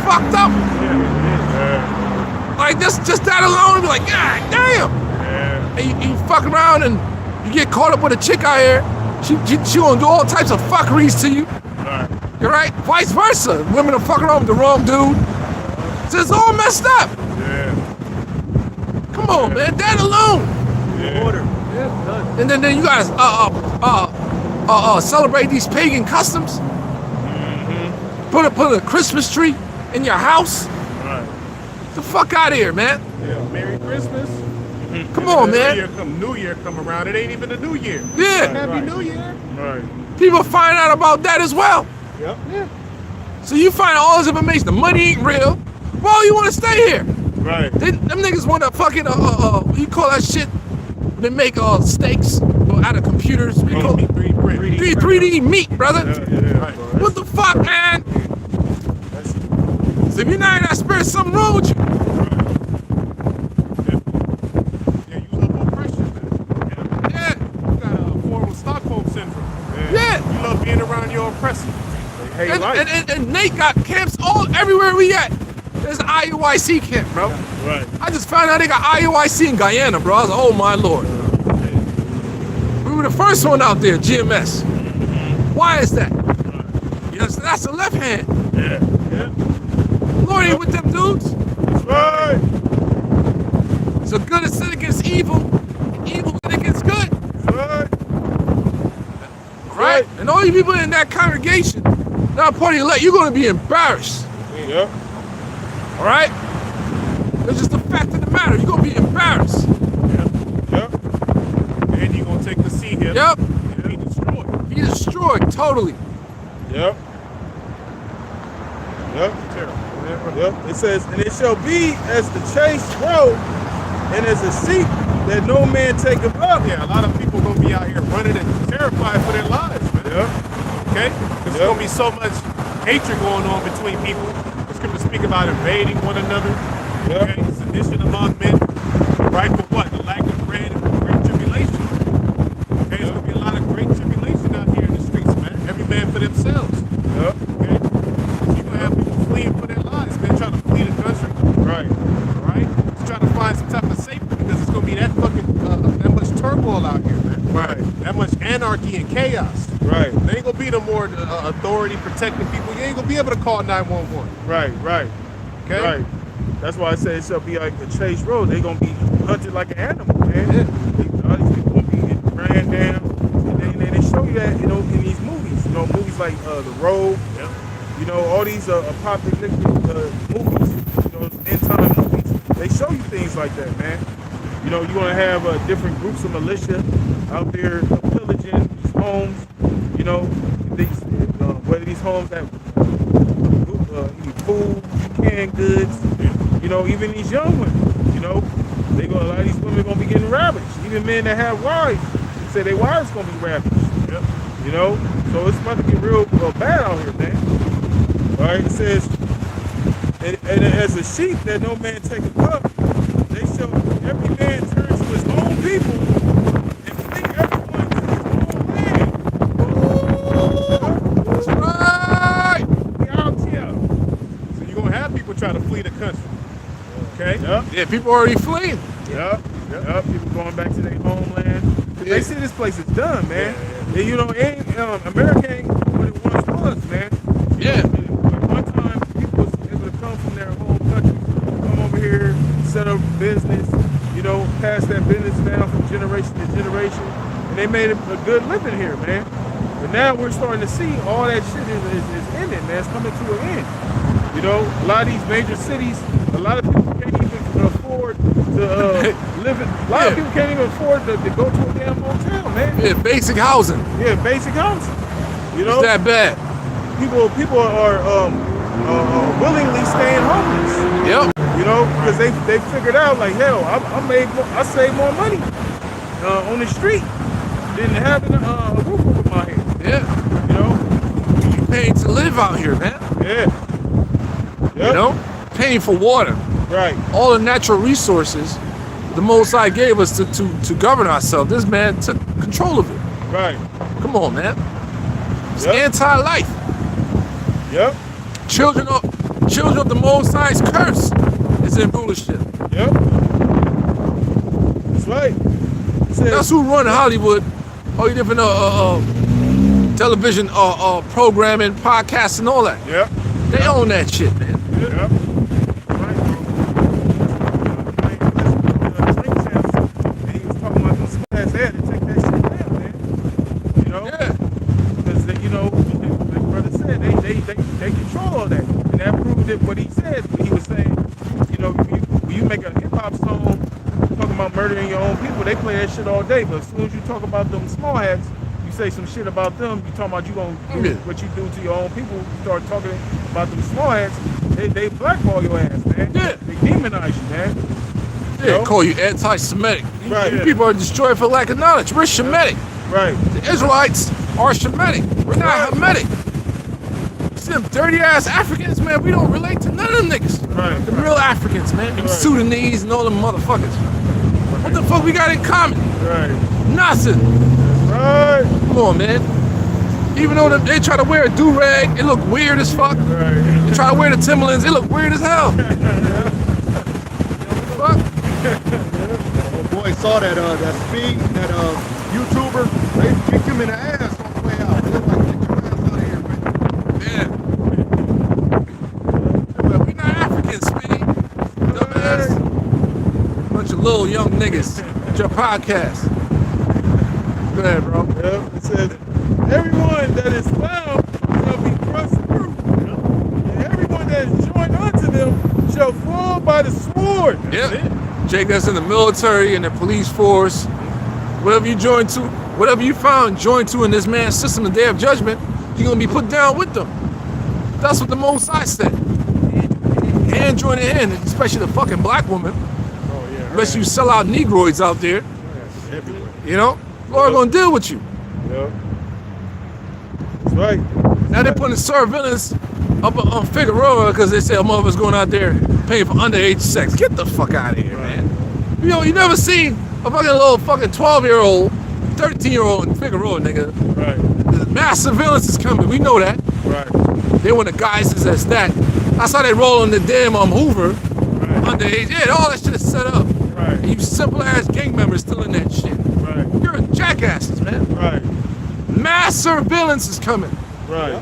fucked up. Yeah. Like just that alone, be like, God damn. Yeah. And you fuck around and you get caught up with a chick out here. She gonna do all types of fuckeries to you. Right. You're right. Vice versa. Women are fucking around with the wrong dude. So it's all messed up. Yeah. Come on, man. That alone. Yeah. Order. Yeah, done. And then you guys celebrate these pagan customs. Put a Christmas tree in your house. Right. The fuck out of here, man. Yeah, Merry Christmas. Come on, man. New Year come around. It ain't even the New Year. Yeah. Happy New Year. Right. People find out about that as well. Yep. Yeah. So you find all this information. The money ain't real. Why you want to stay here? Right. Them niggas want to fucking what you call that shit? They make steaks out of computers. What you call it? 3D meat, brother. Yeah. Right. What the fuck, man? That's So if you're not in that spirit, something wrong with you. Yeah, you love oppression, man. Yeah, You got a form of Stockholm syndrome. yeah. You love being around your oppressor. hey, And, life. and Nate got camps everywhere we at. There's an IUIC camp, bro. Right. I just found out they got IUIC in Guyana, bro. I was like, oh my lord. We were the first one out there, GMS. Why is that? Yes, that's the left hand. Yeah. Yeah. Lord ain't with them dudes. Right. So good is sin against evil, evil sin against good. Right. Right? And all you people in that congregation, not part of your elect, you're gonna be embarrassed. Yep. All right? It's just the fact of the matter. You're gonna be embarrassed. Yep. And you're going to take the sea hip Yep. and be destroyed. Be destroyed totally. Yep. Yep. Yep. It says, and it shall be as the chase road, and as a seat that no man taketh up. Yeah, a lot of people going to be out here running and terrified for their lives, man. Yep. Okay? Because there's Yep. going to be so much hatred going on between people. The scriptures speak about invading one another. Yep. Okay? Sedition among men. Right for what? The lack of bread and great tribulation. Okay? There's going to be a lot of great tribulation out here in the streets, man. Every man for themselves. Yep. Okay? You're going to have people fleeing for their lives, man, trying to flee the country. Right. All right? Just trying to find some type of safety because it's going to be that fucking, that much turmoil out here, man. Right. That much anarchy and chaos. Right. There ain't gonna be no more authority protecting people. You ain't gonna be able to call 911. Right. Right. Okay? Right. That's why I say it shall be like a chase road. They're gonna be hunted like an animal, man. Yeah. All these people gonna be ran down. And they show you that, you know, in these movies. You know, movies like The Road. Yep. You know, all these apocalyptic movies, you know, end time movies. They show you things like that, man. You know, you're gonna have different groups of militia out there pillaging these homes. You know, whether these homes have any food, canned goods. You know, even these young women. You know, a lot of these women gonna be getting ravaged. Even men that have wives, say their wives gonna be ravaged. Yep. You know, so it's about to get real bad out here, man. All right, it says, and as a sheep that no man taketh up, they shall every man turn to his own people and flee everyone to his own land. That's right. We out here. So you're gonna have people try to flee the country. Okay? Yep. Yeah, people already fleeing. Yep. People going back to their homeland. 'Cause they see this place is done, man. And you know, America ain't what it once was, man. Yeah. At one time, people was able to come from their home country, come over here, set up business, you know, pass that business down from generation to generation, and they made a good living here, man. But now we're starting to see all that shit is ending, man. It's coming to an end. You know, a lot of these major cities, a lot of people can't even afford to live in. A lot of people can't even afford to go to a damn motel, man. Yeah, basic housing. Yeah, basic housing. You know, It's that bad. people are willingly staying homeless. Yep. You know, because they figured out like, hell, I saved more money on the street than having a roof over my head. Yeah. You know, You paying to live out here, man. yeah. Yep. You know, paying for water, Right. all the natural resources the Most High gave us to govern ourselves. This man took control of it. Right. Come on, man. It's Yep. anti-life. Yep. Children of the Most High's curse is in rulership. Yep. That's right. It says, That's who run Hollywood. All you different television programming, podcasts, and all that. Yep. They own that shit, man. Yep. Right, bro. He was talking about those smash there to take that shit down, man. You know? Yeah. Because you know, like brother said, they control all that. And that proved it what he said when he was saying, you know, when you make a hip hop song talking about murdering your own people, they play that shit all day. But as soon as you talk about them small hats, you say some shit about them, you talking about you gonna do what you do to your own people, you start talking about them small hats, they blackball your ass, man. Yeah. They demonize you, man. They know? call you anti-Semitic. Right. You people are destroyed for lack of knowledge. We're Shemitic. Right. The Israelites are Shemitic. We're not Hamitic. See them dirty ass Africans, man. We don't relate to none of them niggas. Right. The real Africans, man. Them Right. Sudanese and all them motherfuckers. What the fuck we got in common? Right. Nothing. Right. Come on, man. Even though they try to wear a do-rag, it look weird as fuck. Right. They try to wear the Timberlands, it look weird as hell. Fuck. Oh boy, saw that Speed, that YouTuber. They kicked him in the ass on the way out. They was like, get your ass out of here, man. Yeah. But we not Africans, Speedy. Dumbass. Bunch of little young niggas. It's your podcast. Go ahead, bro. Yep. It says, everyone that is found shall be thrust through. And everyone that is joined unto them shall fall by the sword. Yeah. Jake, that's in the military and the police force. Whatever you found joined to in this man's system, the day of judgment, you're gonna be put down with them. That's what the Most High said. Hand join in hand, especially the fucking black woman. Oh, yeah. Unless you sell out Negroids out there, Everywhere. you know, Lord gonna deal with you. Yep. That's right. Now they're putting surveillance up on Figueroa because they say a motherfucker's going out there paying for underage sex. Get the fuck out of here, man. You know, you never seen a fucking little fucking 12-year-old, 13-year-old in Figueroa, nigga. Right. The mass surveillance is coming. We know that. Right. They want to guise us as that. That's how they roll on the damn Hoover. Right. Underage. Yeah, all that shit is set up. Right. And you simple ass gang members still in that shit. Right. You're jackasses, man. Right. Mass surveillance is coming. Right.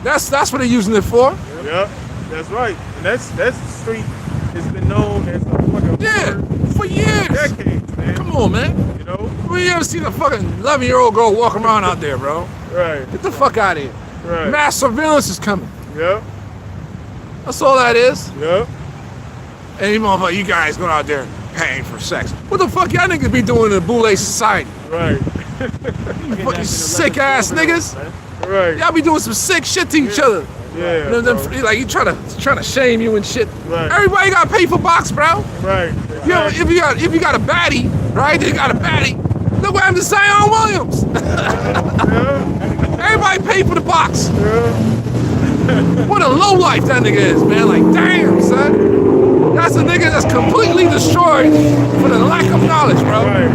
That's what they're using it for. Yep. That's right. And that's the street has been known as a fucking Yeah, for years. decades, man. Come on, man. You know? We ever seen a fucking 11-year-old girl walk around out there, bro? Right. Get the fuck out of here. Right. Mass surveillance is coming. Yep. That's all that is. Yep. And you motherfucker, you guys going out there paying for sex. What the fuck y'all niggas be doing in the Boule society? Right. You fucking sick ass niggas. Right. Y'all be doing some sick shit to each other. Yeah. Them- bro. like you trying to shame you and shit. Right. Everybody gotta pay for box, bro. Right. You know, if you got a baddie, right? They got a baddie. Look what happened to Zion Williams. Yeah. Everybody pay for the box. Yeah. What a low life that nigga is, man. Like, damn, son. That's a nigga that's completely destroyed for the lack of knowledge, bro. Right.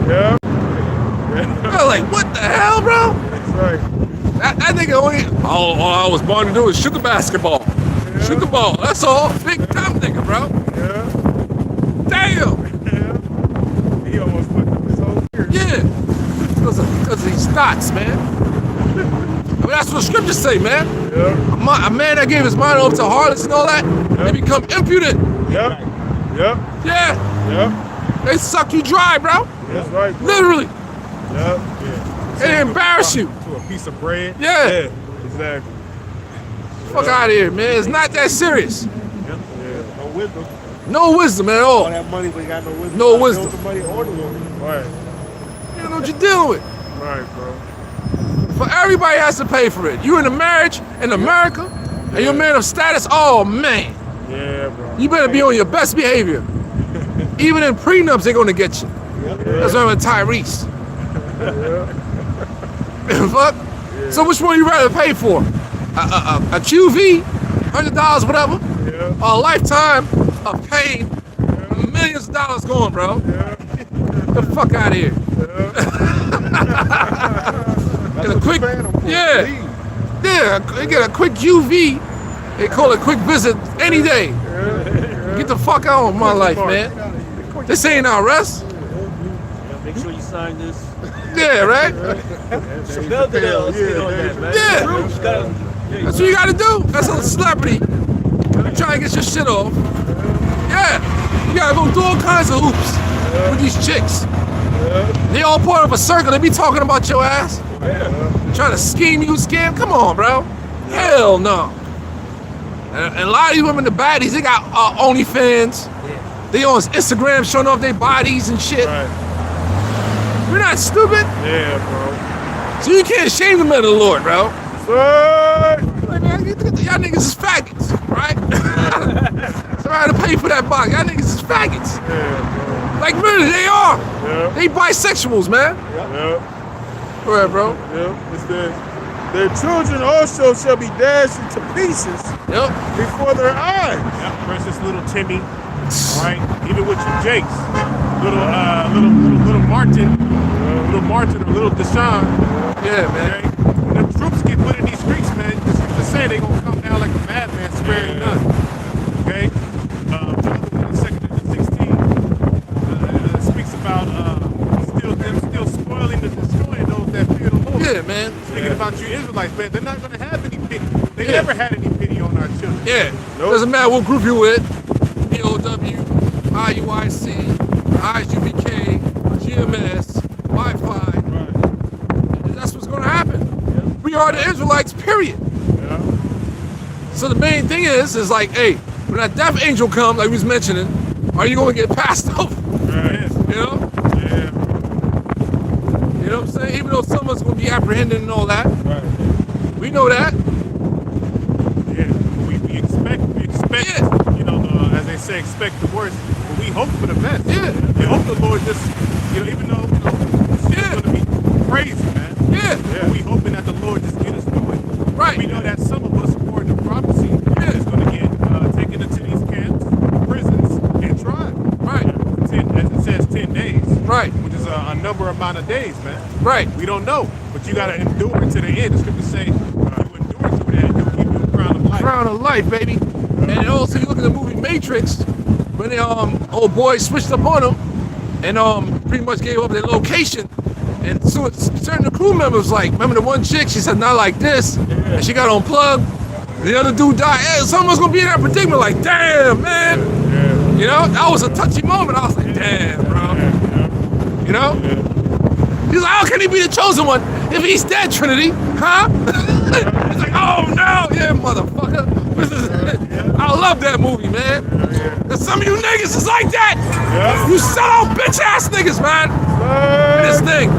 Yeah. Bro, like, what the hell, bro? That's right. That nigga only, all I was born to do is shoot the basketball. Yeah. Shoot the ball. That's all. Big time nigga, bro. Yeah. Damn. Yeah. He almost fucked up his whole career. Yeah. Because of these thoughts, man. I mean, that's what scriptures say, man. Yeah. A man that gave his mind over to harlots and all that, they become impudent. Yep. Yep. Yeah. Yep. They suck you dry, bro. That's right. Bro. Literally. Yep. Yeah. They embarrass you. To a piece of bread. Yeah. Exactly. Fuck out of here, man. It's not that serious. Yeah. No wisdom. No wisdom at All all. that money, but you got no wisdom. No Not wisdom. The money or the woman. Right. You don't know what you're dealing with. Right, bro. For everybody has to pay for it. You in a marriage in America, and you're a man of status. Oh man, Yeah, bro. you better be on your best behavior. Even in prenups, they're gonna get you. That's why I'm with Tyrese. Fuck. So which one you rather pay for? A QV, $100, whatever, Yeah. or a lifetime of pain, millions of dollars gone, bro. Yeah. Get the fuck out of here. Get a quick, yeah, they get a quick QV. They call it quick visit any day. Get the fuck out of my life, man. This ain't our rest. Make sure you sign this. Yeah, right? Let's get on that, man. Yeah. That's what you gotta do. That's a celebrity. You try to get your shit off. Yeah. You gotta go through all kinds of hoops with these chicks. They all part of a circle. They be talking about your ass. Trying to scheme you, scam. Come on, bro. Hell no. And a lot of these women, the baddies, they got OnlyFans. They on Instagram showing off their bodies and shit. Right. You're not stupid. Yeah, bro. So you can't shame the men of the Lord, bro. What? Like, man, y'all niggas is faggots, right? Somebody to pay for that box. Y'all niggas is faggots. Yeah, Like, really, they are. bro. Yeah. They bisexuals, man. Yeah. Go ahead, bro. Yeah. It's their children also shall be dashed into pieces Yep. before their eyes. Yep, precious little Timmy. All right, even with you, Jakes, little Martin or little Deshaun. Yeah, man. Okay, when the troops get put in these streets, man, just say they gonna come down like a madman, sparing none. Okay, Jonathan 2:16 speaks about still spoiling and destroying those that fear the Lord. Yeah, man. Speaking about you Israelites, man, they're not gonna have any pity. They Yeah. never had any pity on our children. Yeah. Nope. Doesn't matter what group you with. POW, IUIC, IGBK, GMS, Wi-Fi. That's what's gonna happen. We are the Israelites, period. Yeah. So the main thing is like, hey, when that death angel comes, like we was mentioning, are you gonna get passed over? Right. You know? Yeah. You know what I'm saying? Even though someone's gonna be apprehended and all that, Right. we know that. Yeah, we expect, Yeah. you know, as they say, expect the worst, but we hope for the best. Yeah. We hope the Lord just, even though, it's Yeah. going to be crazy, man. Yeah. We hoping that the Lord just get us through it. Right. We know that some of us, according to prophecy, is going to get taken into these camps, prisons, and tried. Right. As it says, 10 days. Right. Which is a number amount of days, man. Right. We don't know, but you got to endure to the end. The scriptures say, if you endure to the end, he'll give you a crown of life. Crown of life, baby. And also, you look at the movie Matrix, when the old boy switched up on him, and pretty much gave up their location. And so certain crew members, like, remember the one chick? She said, "Not like this," and she got unplugged. The other dude died. Hey, someone's gonna be in that predicament. Like, damn, man. Yeah. You know, that was a touchy moment. I was like, damn, bro. You know? He's like, how can he be the chosen one if he's dead, Trinity? Huh? He's like, oh no, yeah, motherfucker. I love that movie, man. Cause some of you niggas is like that. Yeah. You sell out bitch ass niggas, man. This thing.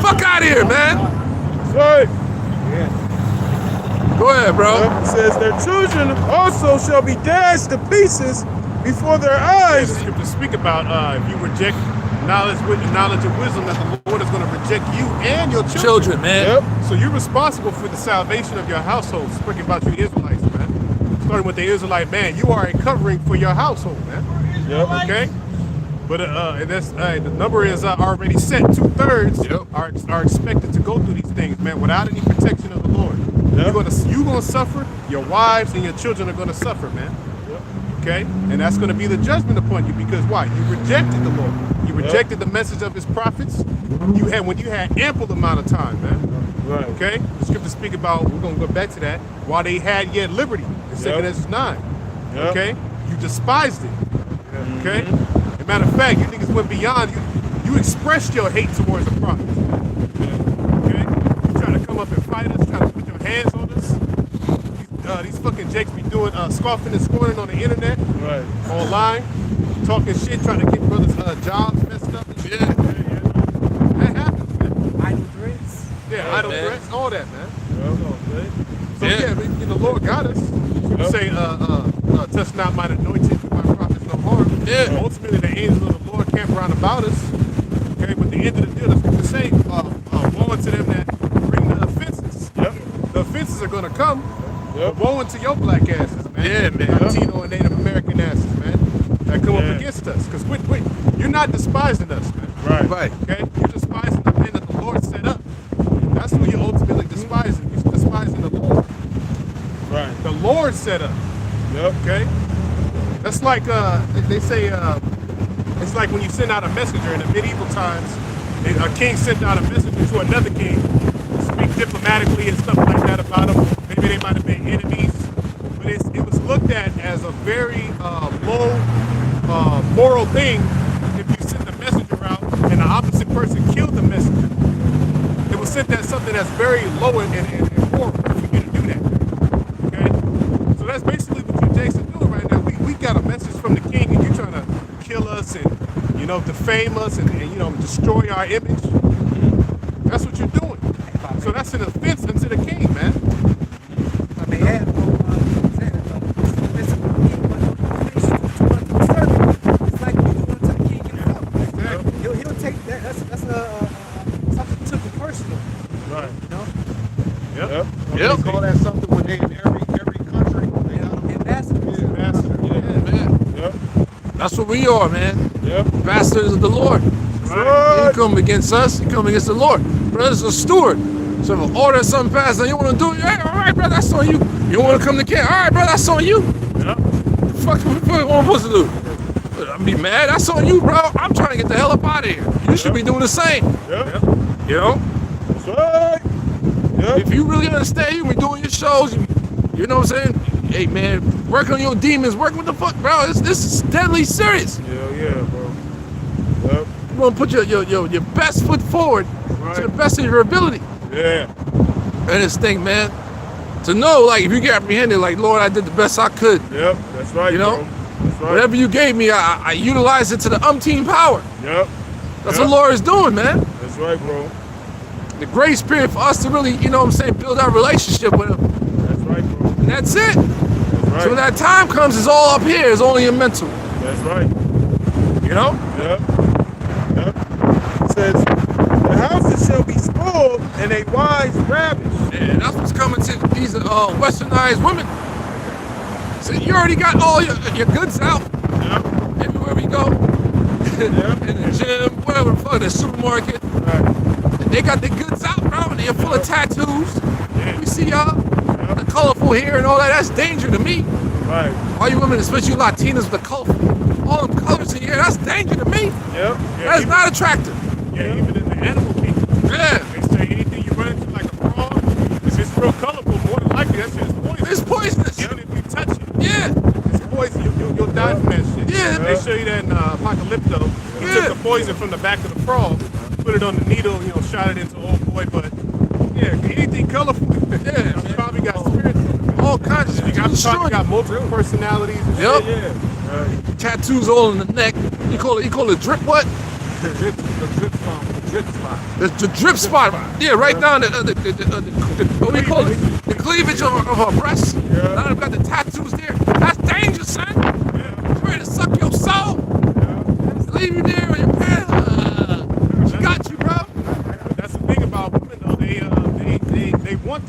Fuck out of here, man. Right. Go ahead, bro. It says their children also shall be dashed to pieces before their The eyes. scriptures speak about if you reject knowledge and wisdom that the Lord is going to reject you and your children. Children, man. Yep. So you're responsible for the salvation of your household. Speaking about you Israelites, man. Starting with the Israelite man, you are a covering for your household, man. Yep. Okay. But and that's the number is already set. 2/3 Yep. are expected to go through these things, man, without any protection of the Lord. Yep. You're gonna suffer. Your wives and your children are gonna suffer, man. Yep. Okay, and that's gonna be the judgment upon you because why? You rejected the Lord. You rejected the message of His prophets. When you had ample amount of time, man. Right. Okay, the scriptures speak about. We're gonna go back to that. While they had yet liberty, in 2 Ezra 9. Yep. Okay, you despised it. Okay. As a matter of fact, you niggas went beyond. You expressed your hate towards the prophets. Okay? You try to come up and fight us, try to put your hands on us. These fucking jakes be doing scoffing and scorning on the internet, Right. online, talking shit, trying to get brothers' jobs messed up and shit. That happens, man. Idle threats. Yeah, idle man. threats, all that, man. So Yeah. yeah, the Lord got us. You say, touch not mine anointed, my prophets no harm. Yeah. Ultimately, the angels of the Lord camp round about us. Okay, but the end of the deal, the scripture say, woe unto them that bring the offenses. Yep. The offenses are gonna come. Yep. But woe unto your black asses, man. Yeah, man. Latino and Native American asses, man. That come Yeah. up against us. Because wait, you're not despising us, man. Right. Right. Okay? You're despising the men that the Lord set up. That's who you're ultimately despising. You're despising the Lord. Right. The Lord set up. Yep. Okay? That's like they say it's like when you send out a messenger in the medieval times, a king sent out a messenger to another king to speak diplomatically and stuff like that about them. Maybe they might have been enemies, but it was looked at as a very low moral thing if you sent the messenger out and the opposite person killed the messenger. It was sent as something that's very low and moral for you to do that. Okay? So that's basically what you Jason doing right now. We got a message from the king and you're trying to kill us and defame us and destroy our image. That's what you're doing. So that's an offense unto the king, man. I may have it's like you doing to the king himself. Exactly. He'll take that. That's something to be personal. Right. You know, Yep. Yep. They call that something when they in every country. They got them. ambassadors. Ambassador. Yeah, man. Yep. That's what we are, man. Yep. Ambassadors of the Lord. Right. You come against us, you come against the Lord. Brother's a steward. So if an order something passed, you want to do it, hey, all right, brother, that's on you. You want to come to camp, all right, brother, that's on you. Yep. The fuck what I'm supposed to do? I'm be mad, that's on you, bro. I'm trying to get the hell up out of here. You should be doing the same. Yep. You know? That's right. Yep. If you really understand, you be doing your shows, you know what I'm saying? Hey man, work on your demons, work with the fuck, bro. This is deadly serious. Hell yeah, bro. Yep. You want to put your best foot forward to the best of your ability. Yeah. And this thing, man, to know, like, if you get apprehended, like, Lord, I did the best I could. Yep. That's right. You know? Bro. That's right. Whatever you gave me, I utilized it to the umpteen power. Yep. That's Yep. what Lord is doing, man. That's right, bro. The grace period for us to really, you know what I'm saying, build our relationship with Him. That's right, bro. And that's it. That's right. So when that time comes, it's all up here. It's only a mental. That's right. You know? Yep. Yep. It says, the houses shall be spoiled and they wives ravished. And that's what's coming to these westernized women. So you already got all your goods out. Yep. Everywhere we go. In the gym, whatever the fuck, the supermarket. Right. They got their goods out, bro, and they're full of tattoos. Yeah. We see y'all, the colorful hair and all that, that's danger to me. Right. All you women, especially you Latinas with the colorful, all them colors in your hair, that's danger to me. Yep. That's not attractive. Yeah, even in the animal kingdom. Yeah, They say anything you run into like a frog, if it's real colorful, more than likely that shit is poison. it's poisonous. Even if you touch it, Yeah, it's poison. You'll die from that shit. Yeah. They show you that in Apocalypto. He Yeah. took the poison from the back of the frog, put it on the needle, shot it into old boy. But yeah, anything colorful, Yeah. you probably got spirits. all kinds of You got, destroying you got multiple personalities. And Yep. shit. Yeah. Right. tattoos all in the neck. You call it drip what? The drip spot. The drip spot. The drip spot. Yeah, right down the what do you call it? The cleavage of her breast. Yeah. Now they've got the tattoos there. That's dangerous, son. It's ready to suck your soul. Leave you there with your pants.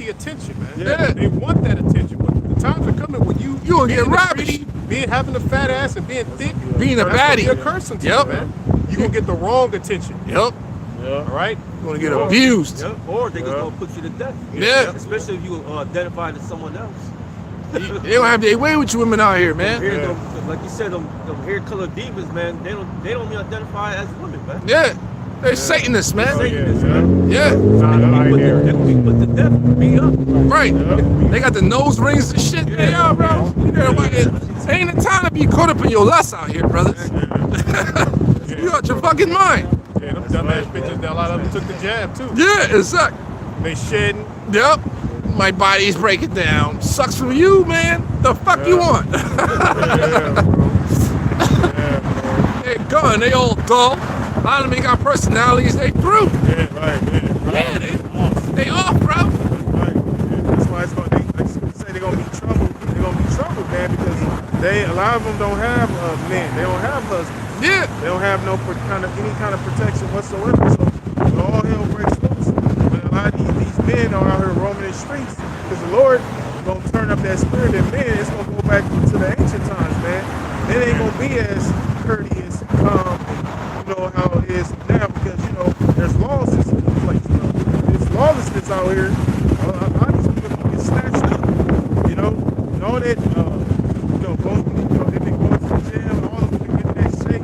the attention, man. Yeah. They want that attention. But the times are coming when you gonna being get the ravished. greedy, having a fat ass and being thick, Being a that's gonna be baddie. a curse unto Yep. you, man. You gonna get the wrong attention. Yep. All right. You're gonna get abused. Yeah, or they just gonna put you to death. Yeah. Especially if you identify as someone else. They don't have their way with you women out here, man. Hair, them, like you said, them hair color divas, man. They don't even identify as women, man. Yeah. They're Satanists, man. Satanists, man. Yeah. They be put to death, beat up. Right. They got the nose rings and shit. They are, bro. You know what? It ain't the time to be caught up in your lust out here, brothers. You out your fucking mind. Yeah, them dumbass bitches. A lot of them took the jab too. Yeah, exactly. They shedding. Yep. My body's breaking down. Sucks for you, man. The fuck you want? They're gone. They all dull. A lot of them ain't got personalities. They through. Yeah, right, man. Yeah, they off, bro. Right. That's why it's gonna. They say they're gonna be trouble. They're gonna be trouble, man, because a lot of them don't have men. They don't have husbands. Yeah. They don't have no any kind of protection whatsoever. So when all hell breaks loose, when a lot of these men are out here roaming the streets, because the Lord is gonna turn up that spirit in men. It's gonna go back to the ancient times, man. It ain't gonna be as courteous, calm, and you know how it is now, because you know there's lawlessness in the place. You know? There's lawlessness out here. A lot of these people gonna get snatched up. You know, and all that. They've been going to the gym, and all of them been getting that shape.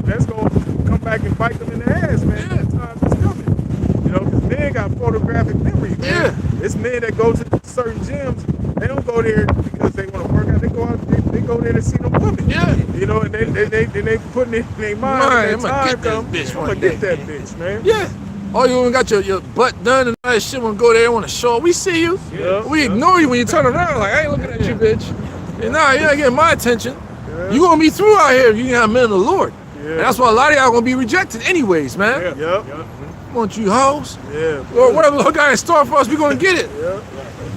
That's gonna come back and bite them in the ass, man. Yeah. The times is coming. You know, because men got photographic memory, man. Yeah. It's men that go to certain gyms. They don't go there because they want to work out. They go out. They go there to see them women. Yeah. You know, and they putting it in their mind. Right, When I'ma that get time this bitch comes, one I'ma get day. that bitch, man. Yeah. Oh, you even got your butt done and all that shit. Want to go there and want to show. We see you. Yeah. We ignore you when you turn around. Like I ain't looking at you, bitch. And nah, you're not getting my attention. You gonna be through out here if you ain't have men of the Lord. And that's why a lot of y'all gonna be rejected anyways, man. Yep. Want you hoes? Yeah. Or whatever the guy in store for us, we gonna get it. Yeah.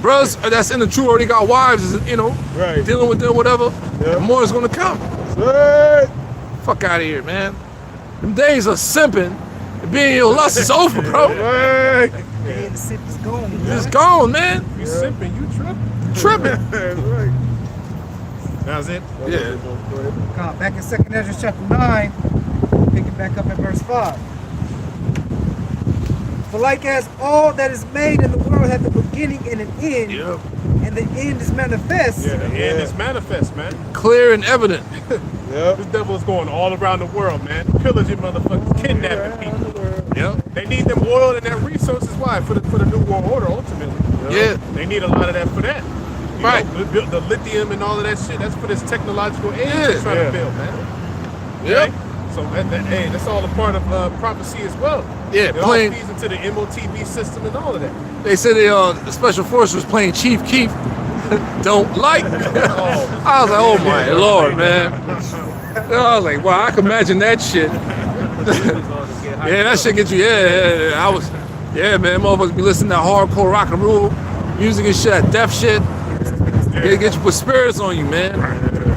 Brothers that's in the truth already got wives, you know, Right. dealing with them, whatever. Yeah. And more is gonna come. Hey. Fuck out of here, man. Them days of simping and being in your lust is over, bro. Hey. Man, the sip is gone. It's gone, man. You simping, you tripping. Tripping. That's right. That's it. Yeah. Back in 2nd Ezra chapter 9, picking back up at verse 5. For like as all that is made in the world hath a beginning and an end, Yep. and the end is manifest, Yeah, the end is manifest, man. Clear and evident. Yep. This devil is going all around the world, man. Pillaging motherfuckers, kidnapping people. Yep. They need them oil and that resources. Why? For the new world order, ultimately. Yeah. They need a lot of that for that. You Right. know, the lithium and all of that shit. That's for this technological age Yeah. we're trying Yeah. to build, man. Yep. Okay? So hey, that's all a part of prophecy as well. Yeah, It all playing. feeds into the MOTV system and all of that. They said the special forces was playing Chief Keef. Don't like. I was like, oh my lord, man. I was like, wow, I can imagine that shit. Yeah, that shit gets you. Yeah. I was. Yeah, man, motherfuckers be listening to hardcore rock and roll music and shit, that death shit. Get you put spirits on you, man.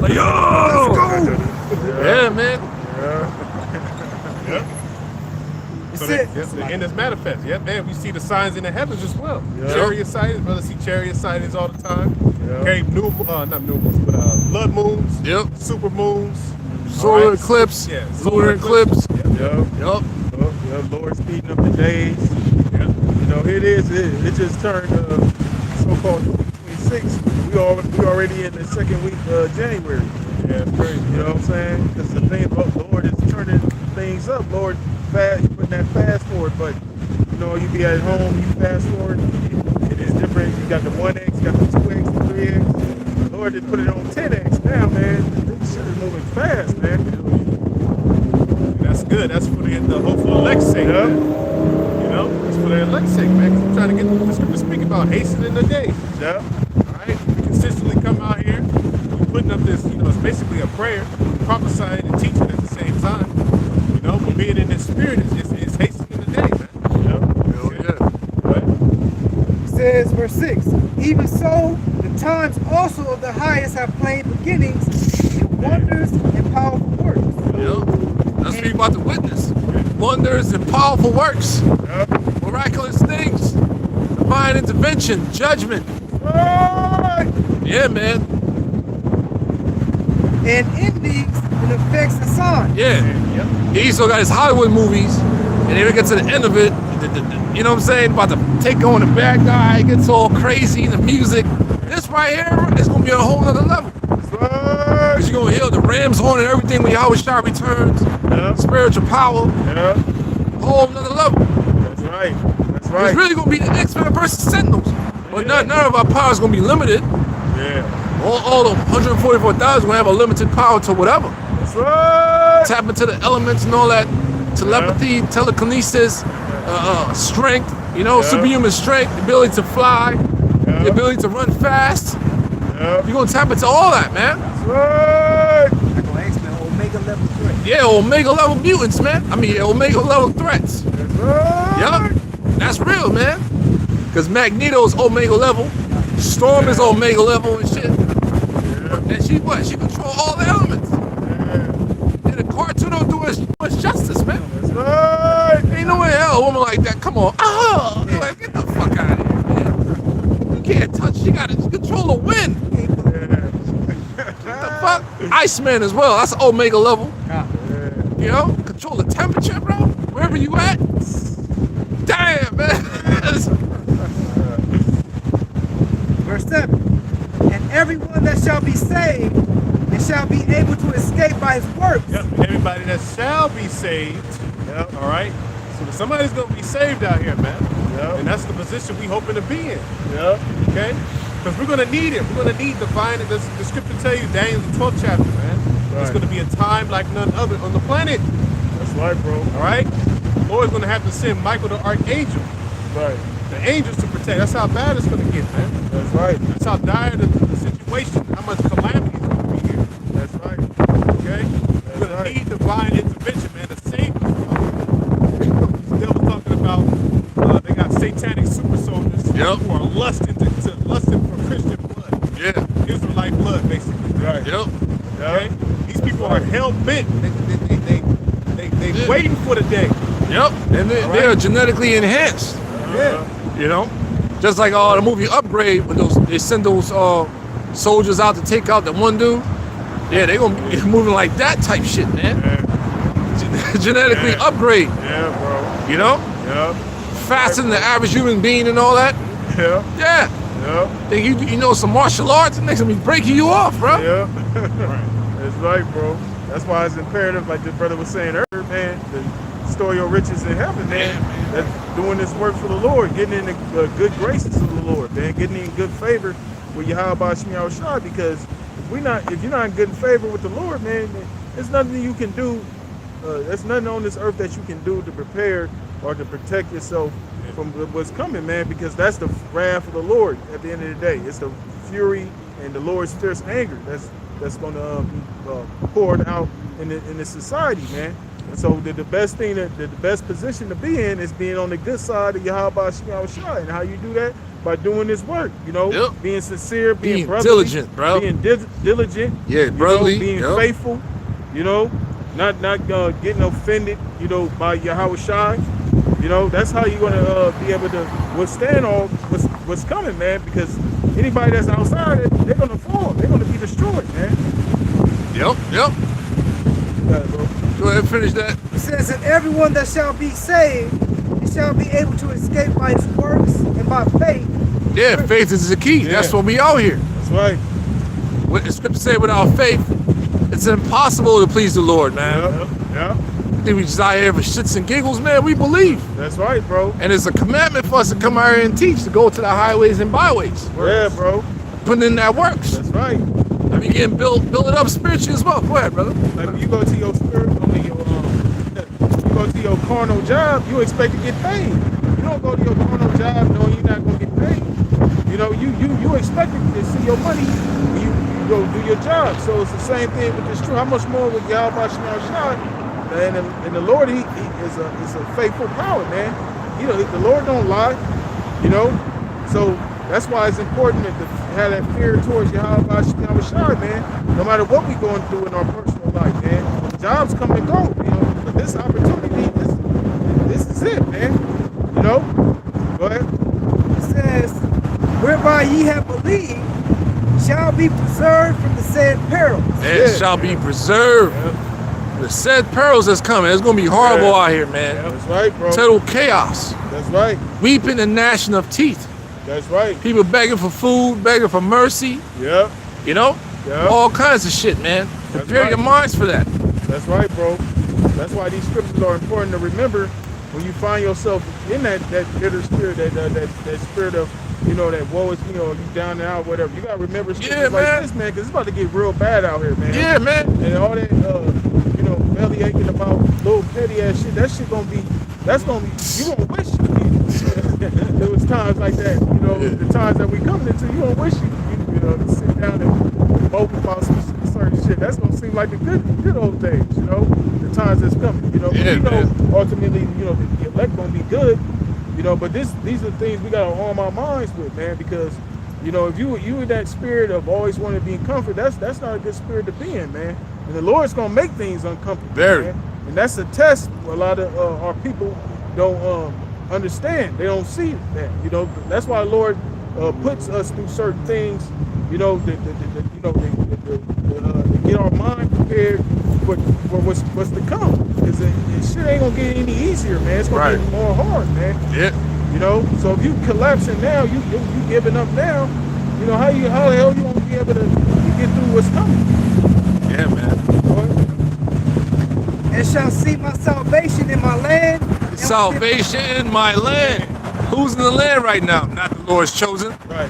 Like, yo, let's go. Yeah, man. So It's the end is manifest. Yep, man. We see the signs in the heavens as well. Yeah. Chariot sightings. Brothers see chariot sightings all the time. Yeah. Okay, not new moons, but blood moons. Yep. Super moons. Solar Alright. eclipse. Yeah, Lunar eclipse. Yep. Yep. Yup. Yep. Lord speeding up the days. Yep. You know, it is. It just turned so-called 26. We already in the second week of January. Yeah, it's crazy. You know what I'm saying? Because the thing about the Lord is turning things up. Lord, putting that fast forward. But you know, you be at home, you fast forward. It is different. You got the 1x, you got the 2x, the 3x. Lord just put it on 10x now, man. This shit is moving fast, man. That's good. That's for the hopeful elect's sake. Yep. Man. You know, that's for the elect's sake, man. 'Cause we're trying to get the scripture speak about hastening the day. Yep. All right, we consistently come out here. We're putting up this. You know, it's basically a prayer, prophesying and teaching at the same time. You know, but being in this spirit is hastening the day, man. It says, verse 6, even so, the times also of the highest have plain beginnings, and wonders and powerful works. Yup. That's what you about to witness. Wonders and powerful works. Yep. Miraculous things. intervention, judgment. Right. Yeah, man. And in these, it affects the sign. Yeah. Yep. He also got his Hollywood movies, and then we get to the end of it, you know what I'm saying, about to take on the bad guy, it gets all crazy, the music. This right here is going to be a whole other level. Right. Because you're going to hear the Rams horn and everything when Yahweh Shah returns, Yeah. spiritual power, Yeah. a whole other level. That's right. That's It's right. really going to be the X-Men versus Sentinels. But none of our power is going to be limited. Yeah. All the 144,000 will have a limited power to whatever. That's right. Tap into the elements and all that. Telepathy, telekinesis, strength, you know, Yeah. superhuman strength, the ability to fly, Yeah. the ability to run fast. Yeah. You're going to tap into all that, man. That's right. I'm going to ask me Omega level 3. Yeah, Omega level mutants, man. I mean, Omega level threats. That's right. Yup. That's real, man. Because Magneto's Omega level. Storm is Omega level and shit. Yeah. And she what? She control all the elements. Yeah. And the cartoon don't do us justice, man. That's right. Ain't no way hell a woman like that. Come on. Oh, like, get the fuck out of here, man. You can't touch. She got to control the wind. What the fuck? Iceman as well. That's Omega level. You know, control the temperature, bro. Wherever you at. Damn, man. Verse 7. And everyone that shall be saved and shall be able to escape by his works. Yep. Everybody that shall be saved. Yep. All right. So somebody's gonna be saved out here, man. Yep. And that's the position we hoping to be in. Yep. Okay. Because we're gonna need it. We're gonna need divine. The scripture tell you, Daniel, the 12th chapter, man. It's Right. gonna be a time like none other on the planet. That's right, bro. All right. The Lord's gonna have to send Michael the archangel, Right. the angels to protect. That's how bad it's gonna get, man. That's right. That's how dire the situation, how much calamity is gonna be here. That's right. Okay? We're gonna right. need divine intervention, man, to save us. The devil's talking about they got satanic super soldiers Yep. who are lusting for Christian blood, Yeah. Israelite blood, basically. Right. Yep. Okay? These people are hell bent. They Yeah. waiting for the day. Yep. And they are genetically enhanced. Yeah. You know, just like the movie Upgrade, when they send those soldiers out to take out the one dude. Yeah, they gonna be moving like that type shit, man. Genetically Yeah. upgrade. Yeah, bro. You know, Yep. faster than the average human being and all that. Yep. Yeah, Yep. think you know some martial arts, and next time he's breaking you off, bro. Yep. That's right, bro. That's why it's imperative, like the brother was saying earlier, man, to store your riches in heaven, man. That's doing this work for the Lord, getting in the good graces of the Lord, man, getting in good favor with Yahweh Shemiah Shai, because if you're not in good favor with the Lord, man, there's nothing you can do. There's nothing on this earth that you can do to prepare or to protect yourself from what's coming, man, because that's the wrath of the Lord at the end of the day. It's the fury and the Lord's fierce anger that's going to be poured out in the society, man. And so the best thing, the best position to be in is being on the good side of Yahweh Shemiah Shai. And how you do that? By doing this work, you know, Yep. being sincere, being brotherly, diligent, bro. being diligent, Yeah, you brotherly, know, being yep. faithful, you know, not getting offended, you know, by Yahweh Shai. You know, that's how you're gonna be able to withstand all what's coming, man. Because anybody that's outside, they're gonna fall. They're gonna be destroyed, man. Yep. Yeah, bro. Go ahead and finish that. It says, and everyone that shall be saved, he shall be able to escape by his works and by faith. Yeah, faith is the key. That's Yeah. what we out here. That's right. What the scripture say, without faith, it's impossible to please the Lord, man. Yeah, yeah. I think we just out here for shits and giggles, man. We believe. That's right, bro. And it's a commandment for us to come out here and teach, to go to the highways and byways. Yeah, bro. Putting in that works. That's right. I mean, getting build it up spiritually as well. Go ahead, brother. Like when you go to your you go to your carnal job, you expect to get paid. You don't go to your carnal job knowing you're not gonna get paid. You know, you expect to see your money when you go do your job. So it's the same thing with this truth. How much more with Yahweh Shemiah Shai? And the Lord, he is a faithful power, man. You know, the Lord don't lie. You know, so that's why it's important to have that fear towards Yahweh Shemiah Shai, man. No matter what we're going through in our personal life, man. Jobs come and go, you know. But this opportunity, this is it, man. You know. Go ahead. It says, whereby ye have believed shall be preserved from the said perils. And shall be preserved. The said perils that's coming. It's gonna be horrible out here, man. That's right, bro. Total chaos. That's right. Weeping and gnashing of teeth. That's right. People begging for food, begging for mercy. Yep. You know? Yep. All kinds of shit, man. That's Prepare right. your minds for that. That's right, bro. That's why these scriptures are important to remember when you find yourself in that bitter spirit, that spirit of, you know, that woe is, you know, you down and out, whatever. You gotta remember scriptures like man. this, man, because it's about to get real bad out here, man. Yeah, man. And all that, you know, belly aching about little petty ass shit. That shit gonna be. That's gonna be. You gonna wish there was times like that. You know, the times that we coming into, you gonna wish you know, to sit down and mope about some certain shit. That's gonna seem like the good old days. You know, the times that's coming. You know, Yeah, you know, man. ultimately, you know, the elect gonna be good. You know, but these are things we gotta arm our minds with, man, because. You know, if you in that spirit of always wanting to be in comfort, that's not a good spirit to be in, man. And the Lord's gonna make things uncomfortable, Very. man. And that's a test a lot of our people don't understand. They don't see that. You know, that's why the Lord puts us through certain things. You know, to get our mind prepared for what's to come. Because shit ain't gonna get any easier, man. It's gonna get more hard, man. Yeah. You know, so if you collapsing now, you giving up now, you know, how the hell you gonna be able to get through what's coming? Yeah, man. And shall see my salvation in my land. Salvation in my land. Who's in the land right now? Not the Lord's chosen. Right.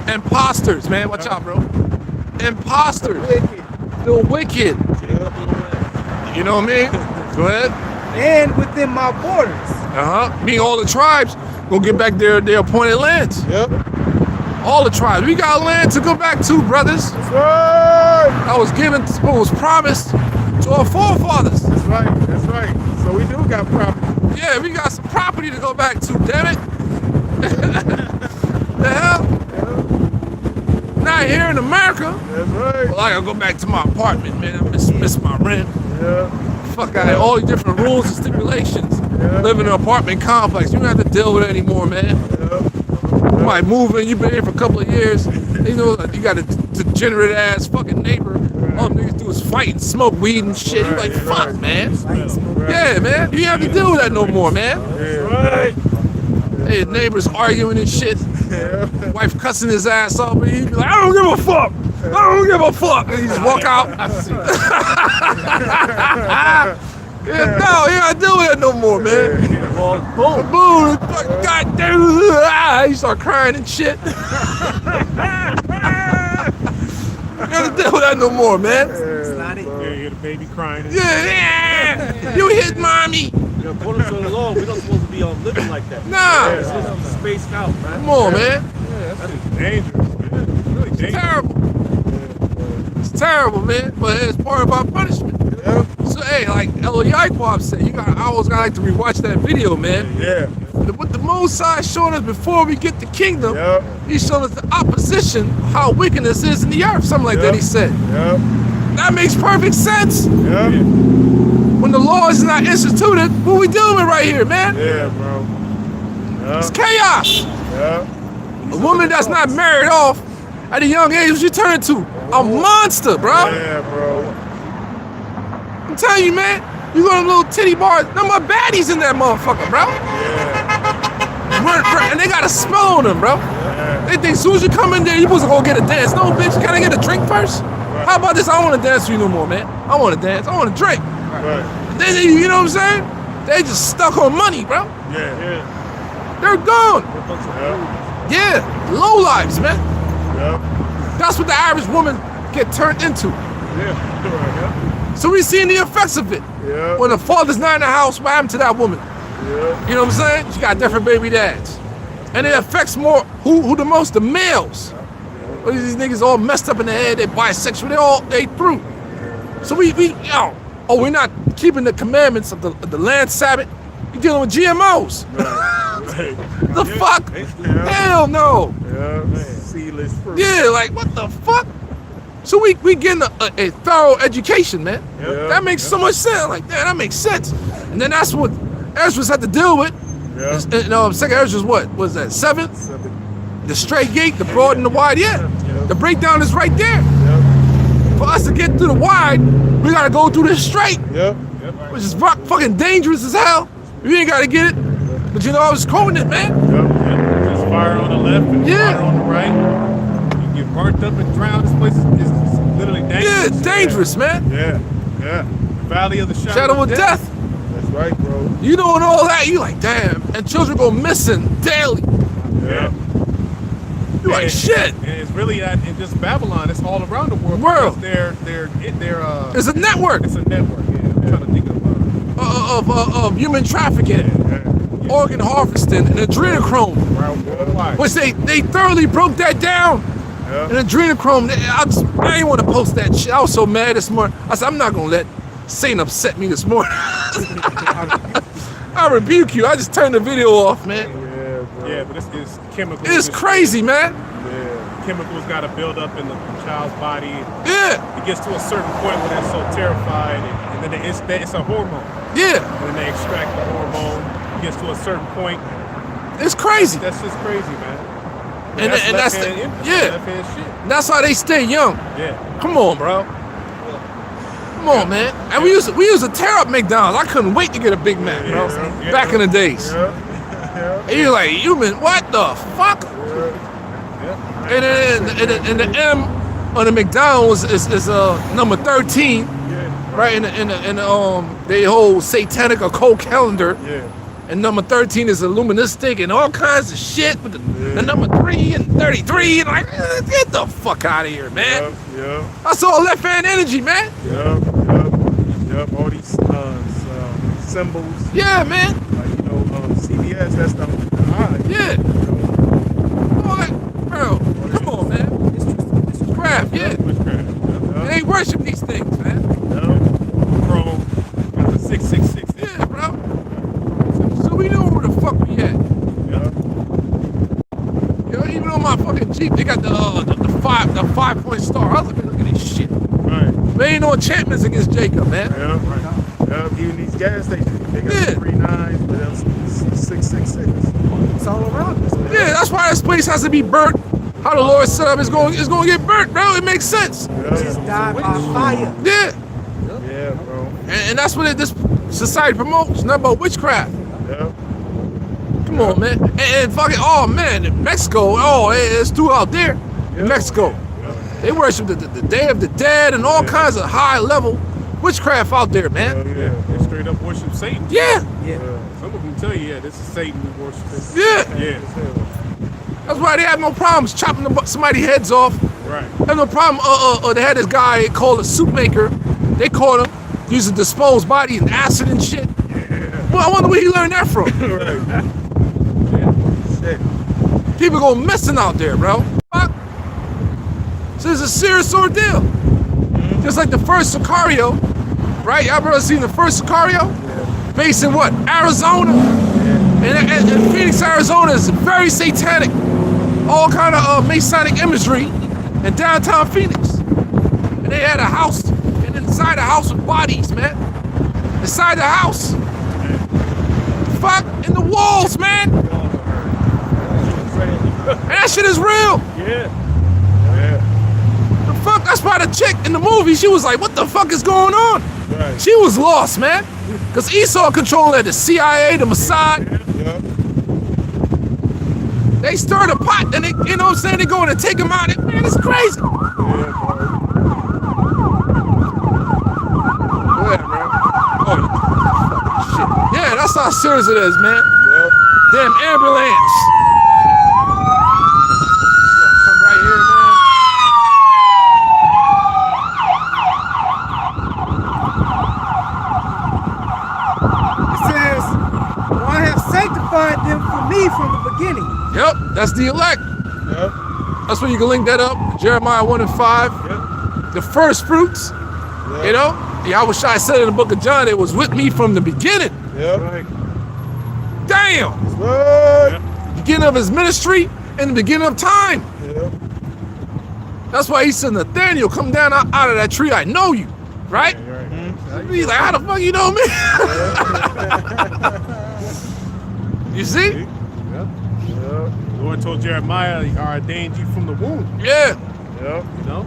Imposters, man. Watch out, bro. Imposters. Wicked. The wicked. You know what I mean? Go ahead. And within my borders. Me, all the tribes gonna get back their appointed lands. Yep. All the tribes. We got land to go back to, brothers. That's right. I was given what was promised to our forefathers. That's right. That's right. So we do got property. Yeah, we got some property to go back to, damn it. The hell? Not here in America. That's right. Well, I gotta go back to my apartment, man. I miss my rent. Yeah. Fuck, I had all these different rules and stipulations. Yeah. Live in an apartment complex. You don't have to deal with it anymore, man. You might move in, you've been here for a couple of years. You know, you got a degenerate ass fucking neighbor. All them niggas do is fight and smoke weed and shit. You like, fuck, man. Yeah, man. You don't have to deal with that no more, man. Right. Hey, neighbors arguing and shit. Yeah. Wife cussing his ass off, and he'd be like, I don't give a fuck. I don't give a fuck. And he just walk out. Yeah, no, you gotta deal with that no more, man. Boom. Boom. God damn. He start crying and shit. You gotta deal with that no more, man. Yeah, you hear the baby crying. Yeah. You hit mommy. You know, put us so long, we don't supposed to be living like that. Nah. It's just spaced out, man. Come on, man. That's dangerous, man. Really It's dangerous. terrible. It's terrible, man. But it's part of our punishment. So hey, like Elo Yaquab said, I always gotta like to rewatch that video, man. Yeah. What the Most High showing us before we get the kingdom, Yep. He showed us the opposition, how wickedness is in the earth, something like that he said. Yep. That makes perfect sense. Yep. When the law is not instituted, what we dealing with right here, man? Yeah, bro. It's chaos. Yeah. A woman that's not married off at a young age, what she turn into? A monster, bro. Yeah, bro. I'm telling you, man. You go to them little titty bars, none my baddies in that motherfucker, bro. And they got a smell on them, bro. They think as soon as you come in there, you supposed to go get a dance. No, bitch, can I get a drink first? How about this? I don't want to dance with you no more, man. I want to dance. I want to drink. Right. They, you know what I'm saying? They just stuck on money, bro. Yeah. They're gone. Yeah. Yeah, low lives, man. Yeah. That's what the average woman get turned into. Yeah. So we seeing the effects of it. Yeah. When the father's not in the house, what happened to that woman? Yeah. You know what I'm saying? She got different baby dads. And it affects more, who the most? The males. These niggas all messed up in the head, they bisexual, they through. So we're not keeping the commandments of the land Sabbath. You're dealing with GMOs. The fuck? Hell no. Yeah. Seedless fruit. Yeah, like what the fuck? So we getting a thorough education, man. Yeah. That makes so much sense. Like, damn, that makes sense. And then that's what Ezra's had to deal with. Yeah. Second Ezra's what? Was that 7? The straight gate, the broad and the wide, yeah. The breakdown is right there. Yep. For us to get through the wide, we gotta go through the straight, Yep. which is fucking dangerous as hell. You ain't gotta get it. But you know, I was quoting it, man. Yeah, just fire on the left and Yeah. fire on the right. You get burnt up and drowned. This place is literally dangerous. Yeah, it's dangerous, man. Yeah. Yeah. Valley of the Shadow of death. That's right, bro. You doing all that, you like, damn. And children go missing daily. Yeah. You like, shit. And it's really not in just Babylon. It's all around the world. World. Because they're It's a network it's a network. Yeah, I'm trying to think of human trafficking, organ harvesting, and adrenochrome. worldwide. Which they thoroughly broke that down. Yeah. And adrenochrome, I didn't want to post that shit. I was so mad this morning. I said, I'm not going to let Satan upset me this morning. I rebuke you. I just turned the video off, man. Yeah, bro. Yeah, but it's chemicals. It's crazy, man. Yeah. Chemicals got to build up in the child's body. Yeah, It gets to a certain point where they're so terrified, and then it's a hormone. yeah. And then they extract the hormone. It gets to a certain point. It's crazy. That's just crazy, man. And that's the, left-hand influence, yeah. left-hand shit. That's how they stay young. Yeah. Come on, bro. Come on, man. And we used to tear up McDonald's. I couldn't wait to get a Big Mac, bro. Yeah. Back in the days. Yeah. And you're like, what the fuck? Yeah. And then and the M on the McDonald's is number 13, right? In the whole satanic occult calendar. Yeah. And number 13 is illuministic and all kinds of shit. But the number 3 and 33 and like, get the fuck out of here, man. Yeah. That's all left hand energy, man. Yep. All these symbols. Yeah, man. Like, CBS, that's the eye. Yeah. All that, bro. Come on, man. It's crap, yeah. Witchcraft. They ain't worship these things, man. Chrome. Got the 666. Yeah, bro. So we know where the fuck we at. You know, even on my fucking Jeep, they got the 5-point star. I was like, look at this shit. Right. There ain't no enchantments against Jacob, man. Yeah. Even these gas stations, they got 3 9s, but that's 666. It's all around us. Yeah, that's why this place has to be burnt. How the Lord set up is going to get burnt, bro. It makes sense. Just die by fire. Yeah. Yeah, bro. And that's what this society promotes. Nothing but witchcraft. Yeah. Come on, man. And fucking, oh man, in Mexico, it's too out there. In Mexico, they worship the Day of the Dead and all kinds of high level witchcraft out there, man. Yeah. They straight up worship Satan. Yeah, Some of them tell you, this is Satan we worship. yeah. Yeah. That's why they have no problems chopping somebody's heads off. Right. They have no problem. They had this guy called a soup maker. They caught him using disposed body and acid and shit. Well, I wonder where he learned that from. Shit. People go missing out there, bro. Fuck. So it's a serious ordeal. Just like the first Sicario, right? Y'all ever seen the first Sicario? Based in what? Arizona? And Phoenix, Arizona is very satanic. All kind of Masonic imagery in downtown Phoenix. And they had a house, and inside the house with bodies, man. Inside the house. Fuck, in the walls, man. And that shit is real. Yeah. The fuck? That's why the chick in the movie, she was like, what the fuck is going on? Right. She was lost, man. Because Esau controlling the CIA, the Mossad. Yeah. They stirred a pot, and they, you know what I'm saying? They going to take him out. Man, it's crazy. Yeah, bro. Oh, shit. Yeah, that's how serious it is, man. Yep. Damn ambulance. Come right here, man. It says, well, I have sanctified them for me from the beginning. Yep, that's the elect. Yep. That's where you can link that up. Jeremiah 1 and 5. Yep. The first fruits, you know? Yahweh Shai said in the book of John, it was with me from the beginning. Yep. Right. Damn! What? Beginning of his ministry and the beginning of time. Yep. That's why he said, Nathaniel, come down out of that tree. I know you. Right? He's like, how the fuck you know me? You see? Yep. Lord told Jeremiah, I ordained you from the womb. Yeah. Yeah. You know?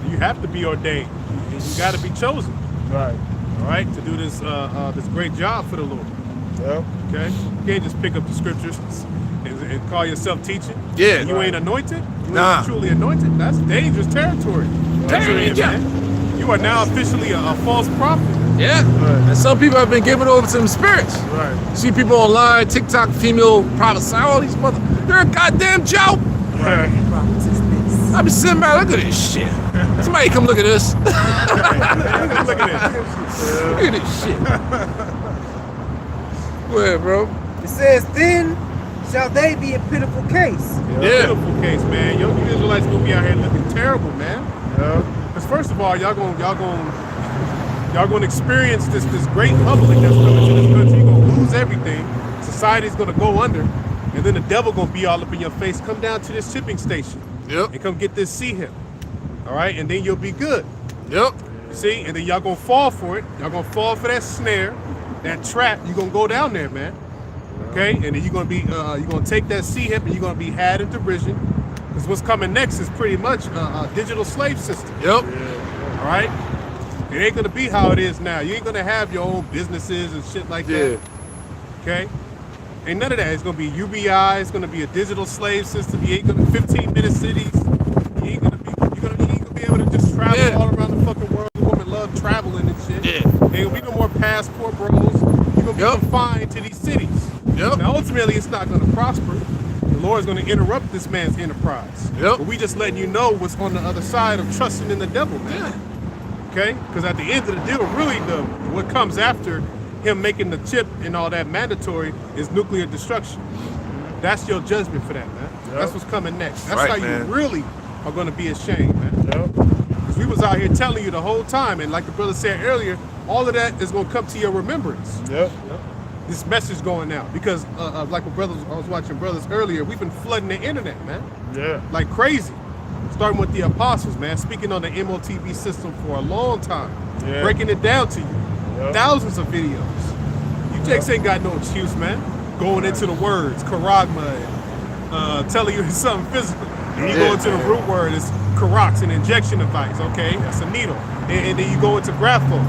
So you have to be ordained. You got to be chosen. Right. All right, to do this this great job for the Lord. Yeah. Okay? You can't just pick up the scriptures and call yourself teaching. Yeah. You ain't anointed. You Nah. ain't truly anointed. That's dangerous territory. That's what it is, Danger. man. You are now officially a false prophet. Yeah. And some people have been given over to them spirits. Right. See people online, TikTok, female prophets, all these mother. You're a goddamn joke. Right. I be sitting back, look at this shit. Somebody come look at this. Look at this. Look at this shit. Go ahead, bro. It says, then shall they be a pitiful case. Yeah. Beautiful case, man. You Israelites gonna be out here looking terrible, man. Yeah. Because first of all, y'all gonna experience this great humbling that's coming to this country. You're gonna lose everything. Society's gonna go under, and then the devil gonna be all up in your face. Come down to this shipping station Yep. and come get this see him. All right, and then you'll be good. Yep. You see, and then y'all gonna fall for it. Y'all gonna fall for that snare, that trap. You're gonna go down there, man. Okay, and then you're gonna take that see him, and you're gonna be had in derision. Because what's coming next is pretty much a digital slave system. Yep. All right, it ain't gonna be how it is now. You ain't gonna have your own businesses and shit like Yeah. that. Okay, ain't none of that. It's gonna be UBI. It's gonna be a digital slave system. You ain't gonna 15-minute cities. You ain't gonna be able to just travel Yeah. all around the fucking world. The women love traveling and shit. Yeah. Ain't gonna be no more passport bros. You're gonna be Yep. confined to these cities. Yep. Now ultimately, it's not gonna prosper. The Lord's gonna interrupt this man's enterprise. Yep. But we just letting you know what's on the other side of trusting in the devil, man. Yeah. Okay? Because at the end of the deal, really, what comes after him making the chip and all that mandatory is nuclear destruction. That's your judgment for that, man. That's what's coming next. That's Right, how man. you really are going to be ashamed, man. Because we was out here telling you the whole time, and like the brother said earlier, all of that is going to come to your remembrance. Yep. This message going out. Because like I was watching brothers earlier, we've been flooding the internet, man. Yeah. Like crazy. Starting with the apostles, man. Speaking on the MOTV system for a long time. Yeah. Breaking it down to you. Yep. Thousands of videos. You Jakes ain't got no excuse, man. Going into the words, charagma, and telling you it's something physical. And you go into the root word, it's Charax, an injection device, okay? That's a needle. And then you go into grapho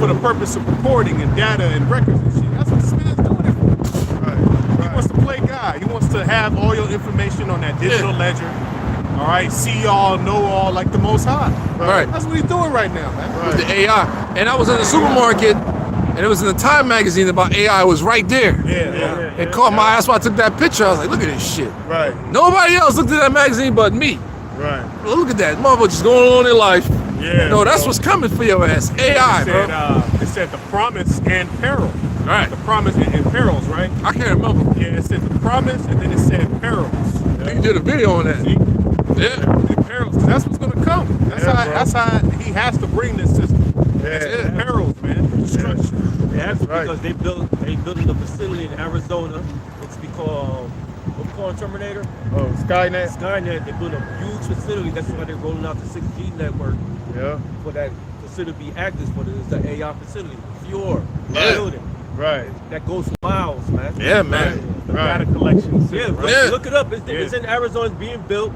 for the purpose of recording and data and records and shit. That's what this man's doing it for. Right. He wants to play God. He wants to have all your information on that digital ledger. All right, see all, know all, like the Most High. Right. That's what he's doing right now, man. With the AI. And I was in the supermarket, and it was in the Time magazine about AI. It was right there. Yeah. It caught my eye, so I took that picture. I was like, look at this shit. Right. Nobody else looked at that magazine but me. Right. Well, look at that. Motherfucker just going on in life. Yeah. No, that's what's coming for your ass. AI, bro. It said the promise and peril. Right. The promise and perils, right? I can't remember. Yeah, it said the promise and then it said perils. You did a video on that. See? Yeah. The perils. 'Cause that's what's gonna come. That's how he has to bring this system. Yeah. It's perils, man. Destruction. They have to Right. because they building a facility in Arizona. It's called what's it called Terminator? Oh, Skynet. Skynet. They built a huge facility. That's why they're rolling out the 6G network Yeah. for that facility to be active for it. It's the AI facility. Pure Yeah. building. Right. That goes for miles, man. Yeah, man. The data collection. Yeah, system, right? Yeah. look it up. It's in Arizona. It's being built.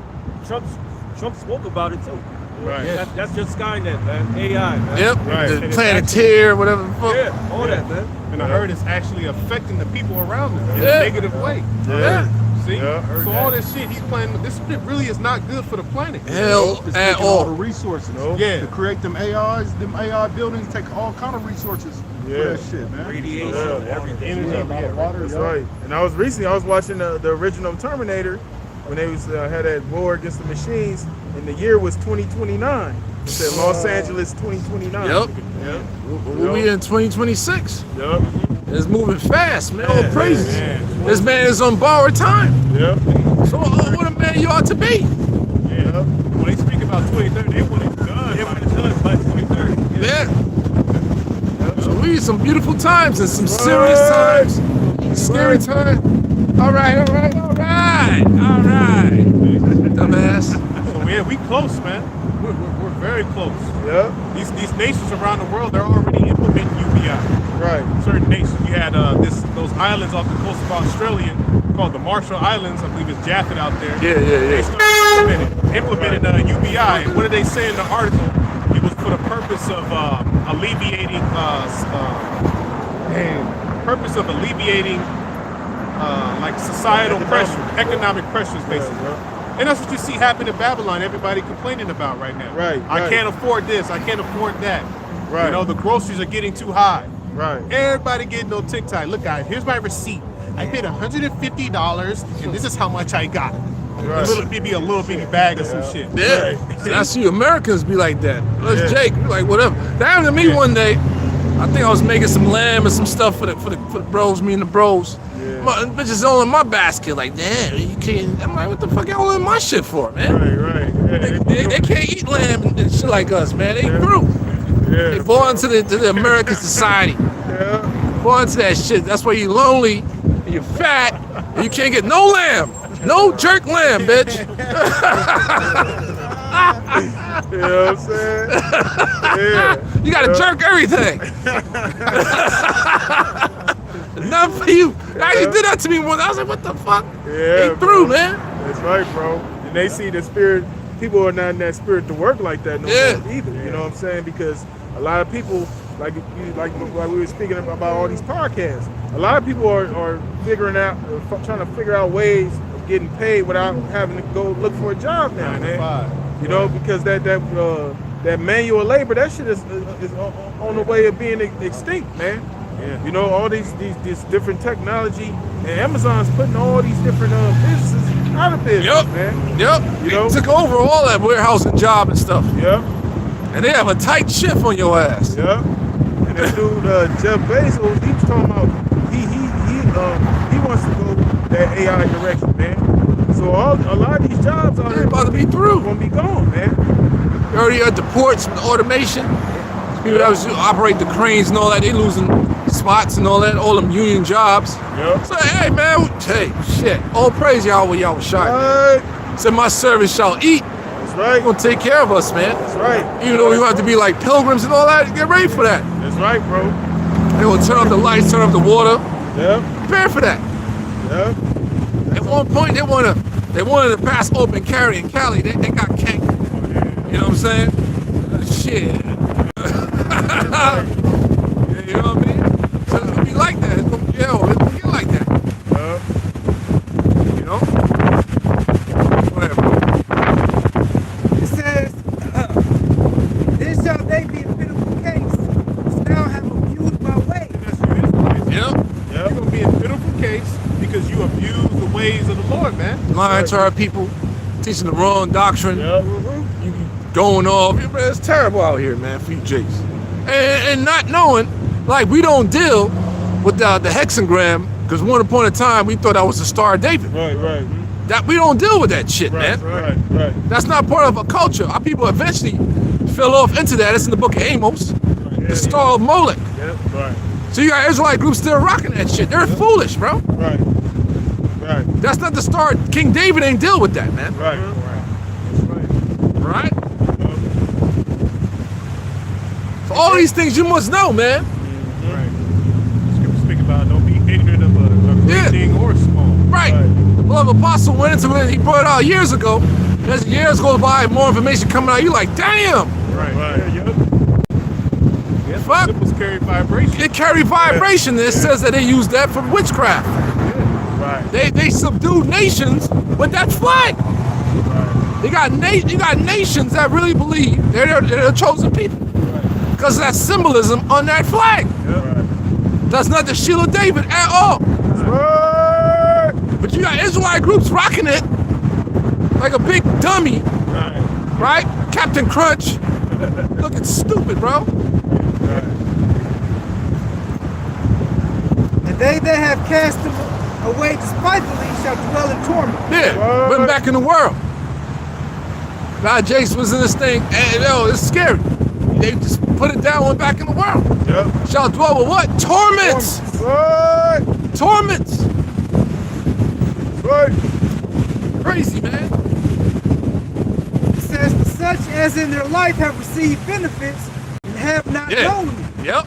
Trump spoke about it too. Right. That's just Skynet, man. AI, man. Yep. Right. The Planeteer, whatever the fuck. Yeah, all that, man. And I heard it's actually affecting the people around them in Yeah. a negative way. Yeah. See? Yeah, I heard So that. all this shit he's planning, this shit really is not good for the planet. Hell It's at taking all the all. resources. Nope. Yeah. To create them AIs, them AI buildings take all kind of resources Yeah. for that shit, man. Radiation, Yeah. everything. Energy, Yeah, a lot of water, That's yeah. right. And I was watching the original Terminator when they was had that war against the machines, and the year was 2029. It said Los Angeles 2029. Yep. Yep. We'll be in 2026. Yep. It's moving fast, man. All Yeah, praises. man. This man is on borrowed time. Yep. So what a man you ought to be. Yeah. When they speak about 2030, they want it done. They want it done by 2030. Yeah. So we need some beautiful times and some serious times. Scary time. All right. Dumbass. So yeah, we close, man. We're very close. Yeah. These nations around the world, they're already implementing UBI. Right. Certain nations. You had those islands off the coast of Australia called the Marshall Islands. I believe it's Jaffet out there. Yeah. They started implementing UBI. And what did they say in the article? It was for the purpose of alleviating like societal pressure, economic pressures, basically. And that's what you see happen in Babylon. Everybody complaining about right now. Right, I right. can't afford this. I can't afford that. Right. You know, the groceries are getting too high. Right. Everybody getting on TikTok. Look, guys, here's my receipt. I paid $150, and this is how much I got. Right. Maybe a little bitty bag or some shit. Yeah. And I see Americans be like that. Let's Jake, like whatever. That happened to me one day. I think I was making some lamb and some stuff for the bros, me and the bros. Yeah. My bitches all in my basket, like, damn, you can't. I'm like, what the fuck y'all in my shit for, man? Right. Yeah. They can't eat lamb and shit like us, man. They through. They Yeah. born to the American society. Yeah. Born to that shit. That's why you're lonely and you're fat and you can't get no lamb. No jerk lamb, bitch. You know what I'm saying? Yeah. You gotta jerk everything. Not for you. Now you did that to me once. I was like, what the fuck? Yeah, They through, bro. man. That's right, bro. And they see the spirit. People are not in that spirit to work like that no Yeah. more either. You know what I'm saying? Because a lot of people, like we were speaking about all these podcasts, a lot of people are figuring out, trying to figure out ways of getting paid without having to go look for a job now, 9 to man. 5. You know, because that manual labor, that shit is on the way of being extinct, man. Yeah. You know, all these different technology, and Amazon's putting all these different businesses out of business, Yep. man. Yep. You know? They took over all that warehousing job and stuff. Yeah, And they have a tight shift on your ass. yeah. And that dude Jeff Bezos, he was talking about he wants to go that AI direction, man. So a lot of these jobs out They're here about to be through. gonna be gone, man. You're already at the ports with the automation. People that was operate the cranes and all that, they losing spots and all that, all them union jobs. Yeah. So hey man, hey shit, all praise y'all when y'all was shot. Right. Said my service shall eat. That's right. Gonna take care of us, man. That's right. Even though we have to be like pilgrims and all that, get ready for that. That's right, bro. They gonna turn off the lights, turn off the water. Yeah. Prepare for that. Yeah. At one point, they wanted to pass open carry in Cali. They got canked. You know what I'm saying? Shit. You know what I mean? So it's gonna be like that. It's gonna get like that. Yeah. You know? Whatever. It says, then shall they be a pitiful case, which now have abused my way. Yeah. You're gonna be a pitiful case because you abuse the ways of the Lord, man. Lying to our people, teaching the wrong doctrine. Yeah. You going off. Man, it's terrible out here, man, for you jakes. And not knowing, like, we don't deal with the hexagram, because one upon a time we thought that was the Star of David. Right. That we don't deal with that shit, man. Right. That's not part of our culture. Our people eventually fell off into that. It's in the book of Amos, the Star of Molech. Yeah. Right. So you got Israelite groups still rocking that shit. They're foolish, bro. Right. That's not the Star. King David ain't deal with that, man. Right. Right? For all these things you must know, man. Right. Scripture speak about don't be ignorant of a great thing or small. Right. The beloved apostle went into it, he brought it out years ago. As years go by, more information coming out, you like, damn! Right. Yeah. Fuck. Symbols carry vibration. It carried vibration. It says that they use that for witchcraft. Right. They subdued nations with that flag. You got nations that really believe they're the chosen people. Because of that symbolism on that flag. That's not the shield of David at all. Right. But you got Israelite groups rocking it like a big dummy, right? Captain Crunch, looking stupid, bro. And they that have cast them away despitefully shall dwell in torment. Yeah, went back in the world. Now Jace was in this thing, and yo, it's scary. They just put it down, went back in the world. Yep. Shall dwell with what? Torments. Right. Torments. Right. Crazy, man. It says, for such as in their life have received benefits and have not Yeah. known me. Yep.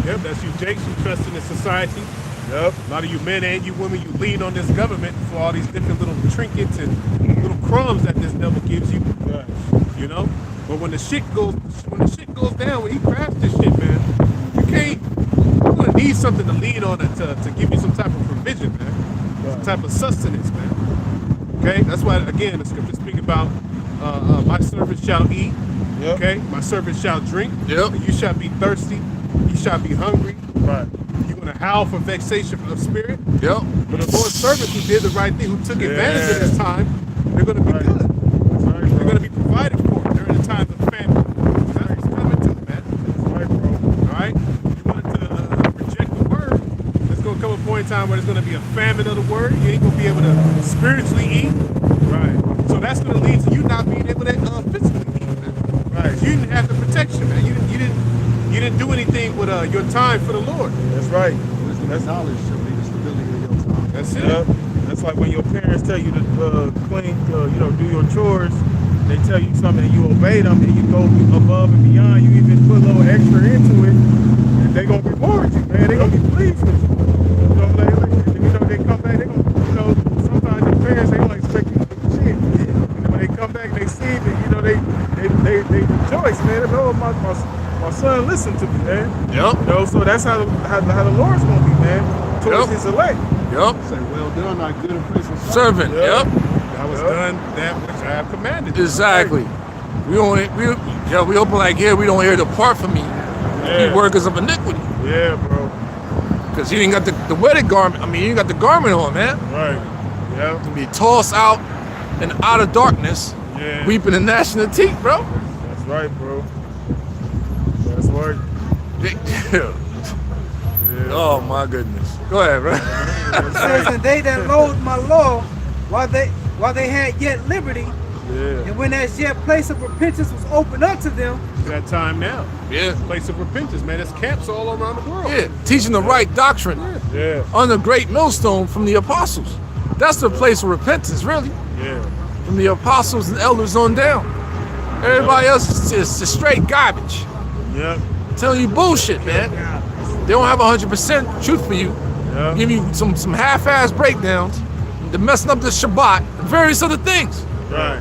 Yep, that's you, Jakes. You trust in the society. Yep. A lot of you men and you women, you lean on this government for all these different little trinkets and little crumbs that this devil gives you. Right. You know, but when the shit goes down, when he crafts this shit, man, you can't. You're gonna need something to lean on to give you some type of provision, man. Some type of sustenance, man. Okay, that's why again the scripture speak about my servant shall eat. Yep. Okay, my servant shall drink. Yep. And you shall be thirsty. You shall be hungry. Right. You're gonna howl for vexation of spirit. Yep. But the Lord's servants who did the right thing, who took advantage of this time, they're gonna be Right. good. That's right, They're bro. gonna be provided for during the times of famine. That's what's coming to, man. That's right, bro. All right. You wanted to reject the word. There's gonna come a point in time where there's gonna be a famine of the word. You ain't gonna be able to spiritually eat. Right. So that's gonna lead to you not being able to physically eat, man. Right. You didn't have the protection, man. You didn't do anything with your time for the Lord. That's right. Wisdom and knowledge should be the stability of your time. That's it. Yep. That's like when your parents tell you to clean, do your chores. They tell you something and you obey them, and you go above and beyond. You even put a little extra into it, and they gonna reward you, man. They gonna be pleased with you. They come back. They gonna, sometimes your parents they don't expect you to do shit. And when they come back, they see it. They rejoice, man. They know my son listened to me, man. Yep. So that's how the Lord's gonna be, man, towards Yep. His elect. Yep. Say, well done, thy good and faithful Servant. Yeah. Yep. I was done that which I have commanded you. Exactly. We open like here. We don't hear depart from me. Yeah. Ye workers of iniquity. Yeah, bro. Because you ain't got the wedding garment. I mean, you ain't got the garment on, man. Right. Yeah. To be tossed out and out of darkness, Yeah. weeping and gnashing of teeth, bro. That's right, bro. That's right. Oh my goodness. Go ahead, bro. It says, and they that loathe my law, while they had yet liberty, Yeah. and when as yet place of repentance was opened up to them, It's that time now. Yeah. Place of repentance, man. There's camps all around the world. Yeah. Teaching the right doctrine Yeah. on the great millstone from the apostles. That's the place of repentance, really. Yeah. From the apostles and elders on down. Everybody else is just straight garbage. Yeah. Telling you bullshit, man. They don't have 100% truth for you. Yeah. Give you some half-ass breakdowns. They're messing up the Shabbat and various other things. Right.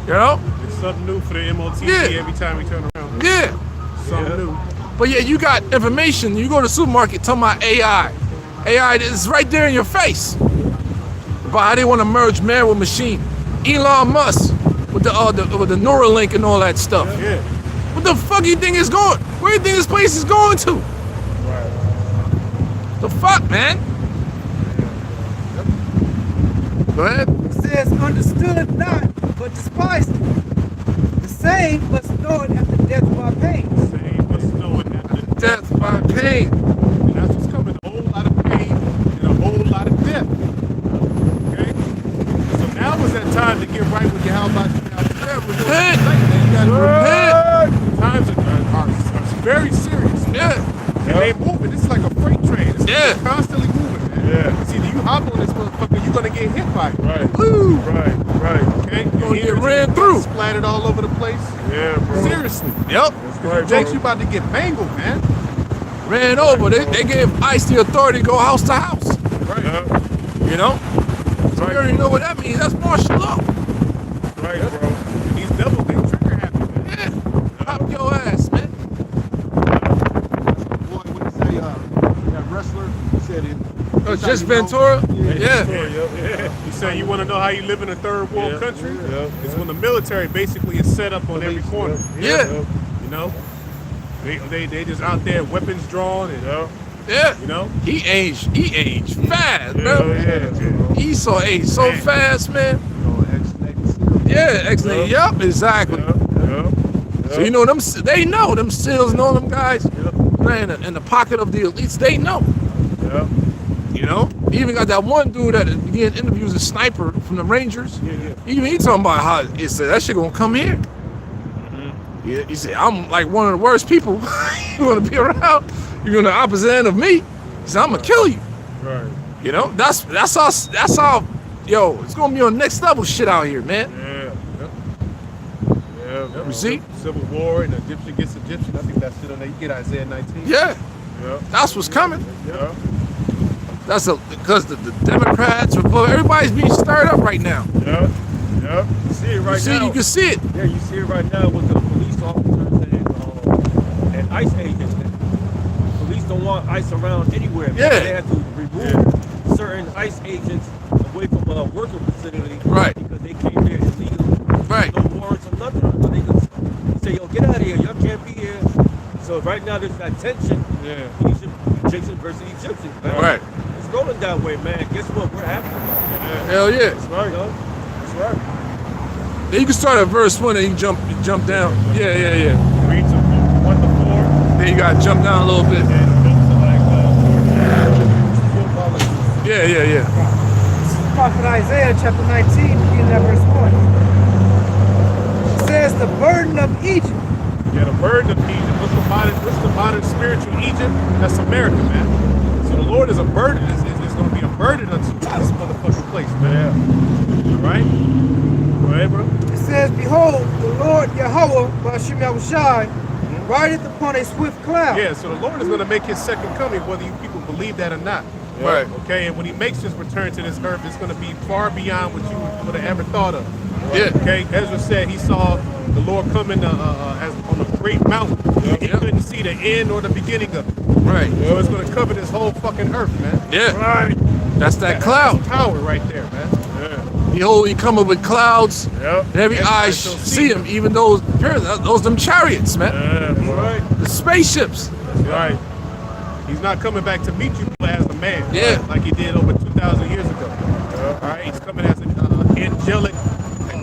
You know? It's something new for the MOTC Yeah. every time we turn around. Yeah. Something Yeah. new. But yeah, you got information. You go to the supermarket talking about AI. AI is right there in your face. About how they want to merge man with machine. Elon Musk with the Neuralink and all that stuff. Yeah. What the fuck you think is going? Where do you think this place is going to? Right. The fuck, man? Go ahead. it says, understood not, but despised it. The same must know it after death by pain. Same must know it after Death by pain. And that's what's coming. A whole lot of pain and a whole lot of death. Okay? So now is that time to get right with your how about you now. Repent. You gotta repent. Repent. Times are very serious. Yeah. And they moving. It's like a freight train. It's Yeah. constantly moving, man. Yeah. See, you hop on this motherfucker, you're gonna get hit by it. Right. Woo. Right. Right. Okay? Gonna Your get ears ran and through. splattered all over the place. Yeah, bro. Seriously. Yep. That's right, Jakes, you bro. about to get mangled, man. Ran over. They gave ICE the authority to go house to house. Right. Yeah. You know? So you already know what that means. That's martial law. Right, bro. And these devils, they trigger happy, man. Yeah. Pop your ass, man. Boy, what did he say? That wrestler said it. Just Ventura? Yeah. Yeah. You saying you want to know how you live in a third world Yeah. country? Yeah. It's when the military basically is set up on every corner. Yeah. You know? They just out there, weapons drawn, and Yeah. Yeah. you know? He aged fast, Yeah. bro. Yeah. He saw age so Man. fast, man. Ex-Navy SEAL. Yeah, excellent. Yep, exactly. Yeah. So you know them. They know them SEALs, know them guys. Man, in the pocket of the elites, they know. Yeah. You know, he even got that one dude that again interviews a sniper from the Rangers. Yeah. He talking about how he said that shit gonna come here. Yeah, he said I'm like one of the worst people you want to be around. You're on the opposite end of me. He said I'm gonna kill you. Right. You know, that's how. Yo, it's gonna be on next level shit out here, man. Yeah. Yeah. You see? Civil War and Egyptian gets Egyptian. I think that's it on there. You get Isaiah 19. Yeah, Yeah. that's what's coming. Yeah. That's because the Democrats, Republicans, everybody's being stirred up right now. Yeah. Yeah. You see it right You see, now. you can see it. Yeah, you see it right now with the police officers and ICE agents. Police don't want ICE around anywhere. Yeah. They have to remove certain ICE agents away from a working facility. Right. Because they came here illegally. Right. No warrants or nothing. So they can say, yo, get out of here. Y'all can't be here. So right now there's that tension. Yeah. Egyptian versus Egyptian. Man. Right. It's rolling that way, man. Guess what? We're happy about that. Hell yeah. That's right. You know? That's right. Then you can start at verse 1 and you can jump down. Yeah. Read to 1 to 4. Then you gotta jump down a little bit. And go to like football. Yeah. Prophet Isaiah chapter 19, beginning at verse 1. It says, the burden of Egypt. Yeah, the burden of Egypt. What's the modern spiritual Egypt? That's America, man. So the Lord is a burden. It's going to be a burden unto this motherfucking place, man. All right? Go ahead, bro. It says, behold, the Lord Yahweh, Ba'ashem Yahushai, rideth upon a swift cloud. Yeah, so the Lord is going to make his second coming, whether you people believe that or not. Right. Okay, and when he makes his return to this earth, it's going to be far beyond what you would have ever thought of. Yeah. Okay, Ezra said he saw the Lord coming as on a great mountain. He couldn't see the end or the beginning of it. Right. So it's going to cover this whole fucking earth, man. Yeah. Right. That's that cloud. That's power right there, man. Behold, he coming with clouds, Yep. and every eye shall see him, even those them chariots, man. Right. The spaceships. That's right. He's not coming back to meet you as a man. Yeah. Right? Like he did over 2,000 years ago. All right. He's coming as an angelic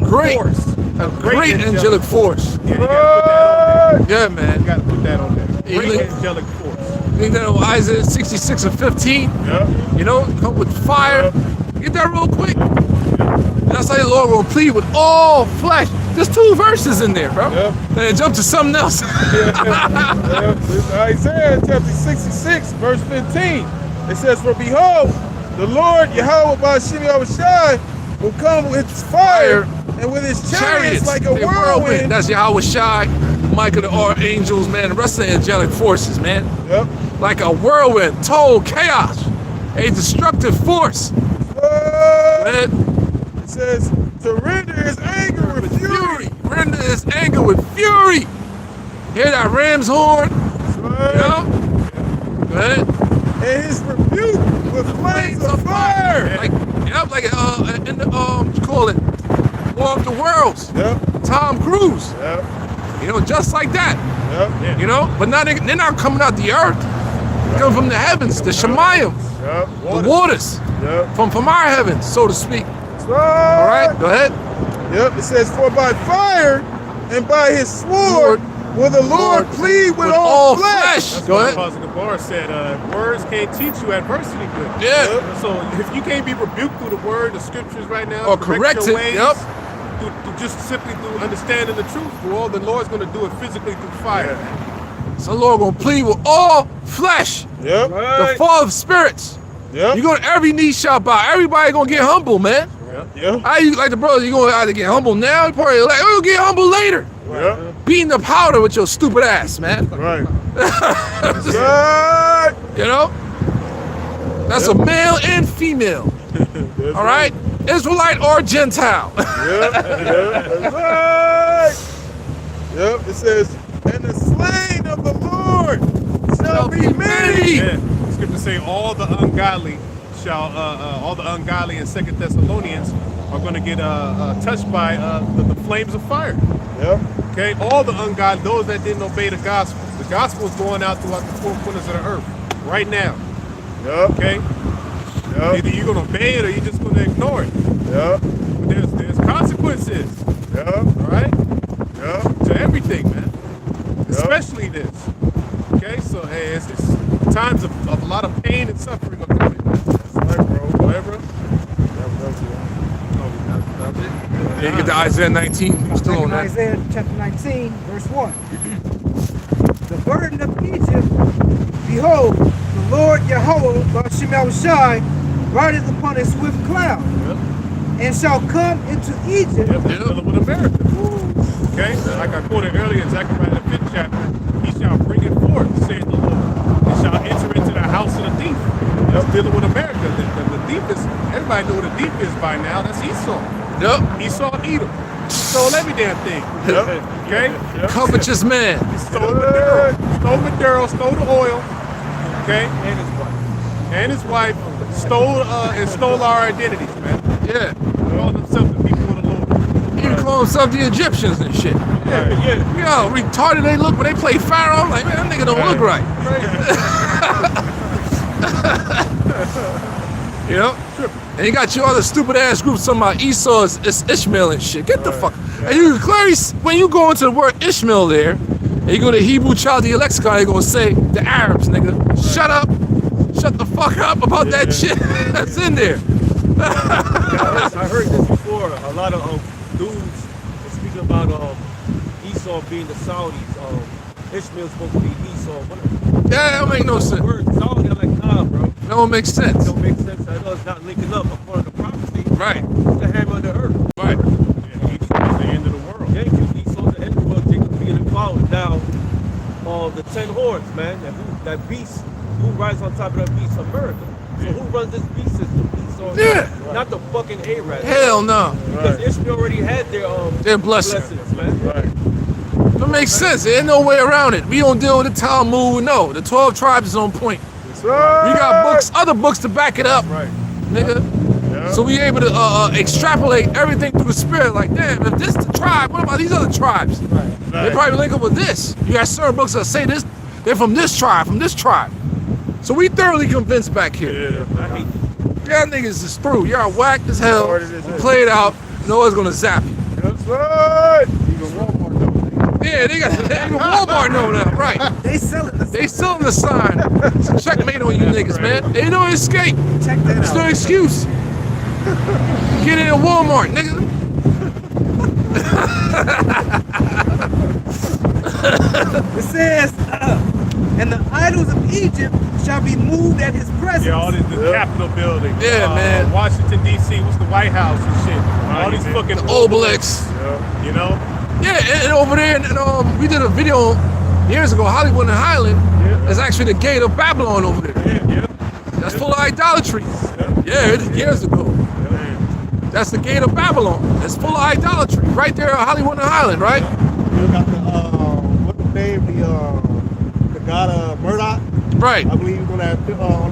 Great. force. A great angelic force. Yeah, you gotta put that on there. Yeah, man. You gotta put that on there. Yeah, Great look- angelic force. Think that on Isaiah 66 and 15, Yeah. you know, come with fire. Get that real quick. And that's how the Lord will plead with all flesh. There's 2 verses in there, bro. Yep. Then jump to something else. Yeah, it's Isaiah chapter 66, verse 15. It says, for behold, the Lord Yahweh Ba'ashem Yahushai will come with his fire and with his chariots like a They whirlwind. That's Yahweh Shai, Michael the archangels, man, the rest of the angelic forces, man. Yep. Like a whirlwind, total chaos, a destructive force. Man, It says, to render his anger with fury. Render his anger with fury. Hear that ram's horn? Right. You know? Man. And his rebuke with flames of fire. Like, yep, like in the what you call it, War of the Worlds. Yep. Tom Cruise. Yep. You know, just like that. Yep. You know, but now they're not coming out the earth. They're coming from the heavens, the Shemayim, Yep. the waters, Yep. from our heavens, so to speak. All Right. right, go ahead. Yep. It says, for by fire and by his sword will the Lord plead with all flesh. That's Go what ahead. Apostle Gabar said, words can't teach you adversity good. Yeah. So if you can't be rebuked through the word, the scriptures right now, Or correct corrected, your ways, yep. through just simply through understanding the truth, well, the Lord's going to do it physically through fire. So the Lord gonna plead with all flesh, Yep. the fall of spirits. Yep. You gonna every knee shall bow. Everybody gonna get humble, man. Yep. How you like the brothers? You gonna either get humble now, you probably like, oh, you'll get humble later. Yep. Beating the powder with your stupid ass, man. Right. Right. You know? That's a male and female. That's All right? Israelite or Gentile. Yep. Yep. That's right. Yep. It says, and the slain of the Lord shall be many. Yeah. The scriptures say all the ungodly in 2 Thessalonians are going to get touched by the flames of fire. Yep. Okay, all the ungodly, those that didn't obey the gospel. The gospel is going out throughout the 4 corners of the earth right now. Yep. Okay, Yep. either you're going to obey it or you're just going to ignore it. Yep. But there's consequences. Yep. All right, Yep. to everything, man. Especially this. Okay, so hey, it's times of a lot of pain and suffering are coming. That's right, bro. Go ahead, bro. Yeah, you get to Isaiah 19. You still on In that? Isaiah chapter 19, verse 1. The burden of Egypt, behold, the Lord Yahweh, Ba'ashem Yahushai, rideth upon a swift cloud. and shall come into Egypt. Yep, that's dealing with America. Okay, like I quoted earlier in Zechariah the 5th chapter, he shall bring it forth, saith the Lord, and shall enter into the house of the thief. That's dealing with America. The thief is, everybody know what a thief is by now. That's Esau. Yep. Esau Edom. He stole every damn thing. Okay? Covetous man. He stole Maduro, stole the oil. Okay? And his wife stole our identities, man. Yeah. Called themselves the people of the Lord. He call himself the Egyptians and shit. Yeah. Yo, retarded they look when they play Pharaoh. I'm like, man, that nigga don't look right. You know? And you got your other stupid ass groups talking about Esau is Ishmael and shit. Get the fuck. And you clearly, when you go into the word Ishmael there, and you go to Hebrew Chaldee lexicon, they're gonna say the Arabs, nigga. Shut up. Shut the fuck up about that shit that's in there. I heard this before. A lot of dudes were speaking about Esau being the Saudis. Ishmael's supposed to be Esau. Yeah, that don't make no sense. Word Saudi, I'm like, nah, bro. That don't make sense. It don't make sense at all. It's not linking up according to prophecy. Right. It's the hammer of the earth. Right. Yeah, Esau's the end of the world. Thank you. Esau's the end of the world. Jacob being involved. Now, the 10 horns, man. And that beast, who rides on top of that beast? America. So who runs this beast system? Esau. Yeah. Not the fucking Arabs. Hell no. Because Ishmael already had their blessings. man. Right. That makes sense. There's no way around it. We don't deal with the Talmud. No, the 12 tribes is on point. That's right. We got books, other books to back it up, Right. nigga. Yeah. So we able to extrapolate everything through the spirit. Like, damn, if this the tribe, what about these other tribes? They probably link up with this. You got certain books that say this. They're from this tribe, from this tribe. So we thoroughly convinced back here. Yeah. I hate Y'all niggas is through. Y'all whacked as hell. Hard as it is. Play it out. No one's gonna zap you. That's right. Even Walmart knows. Yeah, they got even Walmart know that, right? They selling the They selling the sign. It's a checkmate on you niggas, man. Ain't no escape. check that It's no out. excuse. Get in at Walmart, nigga. It says, and the idols of Egypt shall be moved at his presence. Yeah, all this, the Capitol building. Yeah, man. Washington, D.C., what's the White House and shit. All these fucking Obelix. you know? Yeah, and over there, and we did a video years ago, Hollywood and Highland. It's actually the gate of Babylon over there. Yeah. That's full of idolatry. Yeah, it is years ago. That's the gate of Babylon. It's full of idolatry. Right there on Hollywood and Highland, right? You got the what's the name? The god Murdoch. Right, I believe he's on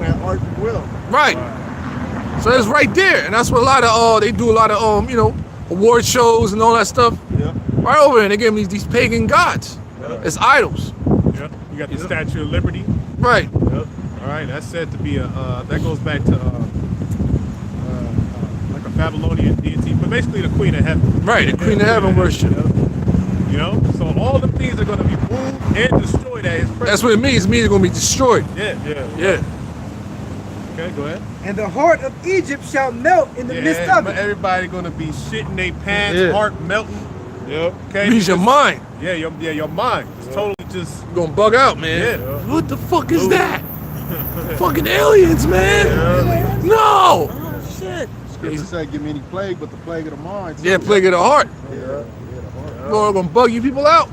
that ark as well. right. So it's right there, and that's what a lot of they do a lot of award shows and all that stuff. Yeah. Right over there, and they give them these pagan gods. It's idols. Yeah. You got the Statue of Liberty. Right. All right, that's said to be that goes back to like a Babylonian deity, but basically the Queen of Heaven. Right, the Queen of Heaven worship. You know, so all the things are going to be moved and destroyed at His presence. That's what it means. It means they're gonna be destroyed. Yeah. Yeah. Okay, go ahead. And the heart of Egypt shall melt in the midst of but it. everybody going to be shitting their pants, Yeah. heart melting. Yep. Okay. Use your mind. Yeah, your mind. It's totally just. You're gonna bug out, man. Yeah. What the fuck is that? Fucking aliens, man. No. Scripture said, "Give me any plague, but the plague of the mind." Yeah, plague of the heart. Yeah. Lord gonna bug you people out.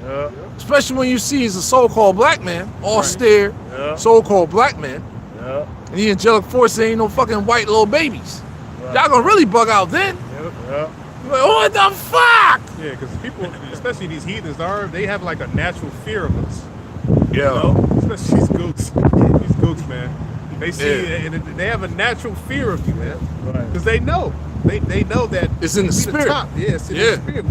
Yeah. Especially when you see he's a so-called black man, austere, Yeah. so-called black man. Yeah. And the angelic force ain't no fucking white little babies. Y'all gonna really bug out then. Yeah. Like, what the fuck? Yeah, because people, especially these heathens, they have like a natural fear of us. Yeah. You know? Especially these gooks. These gooks, man. They see and they have a natural fear of you, man. Right. Because they know. They know that It's in the we spirit. top. Yeah, it's in Yeah. the spirit.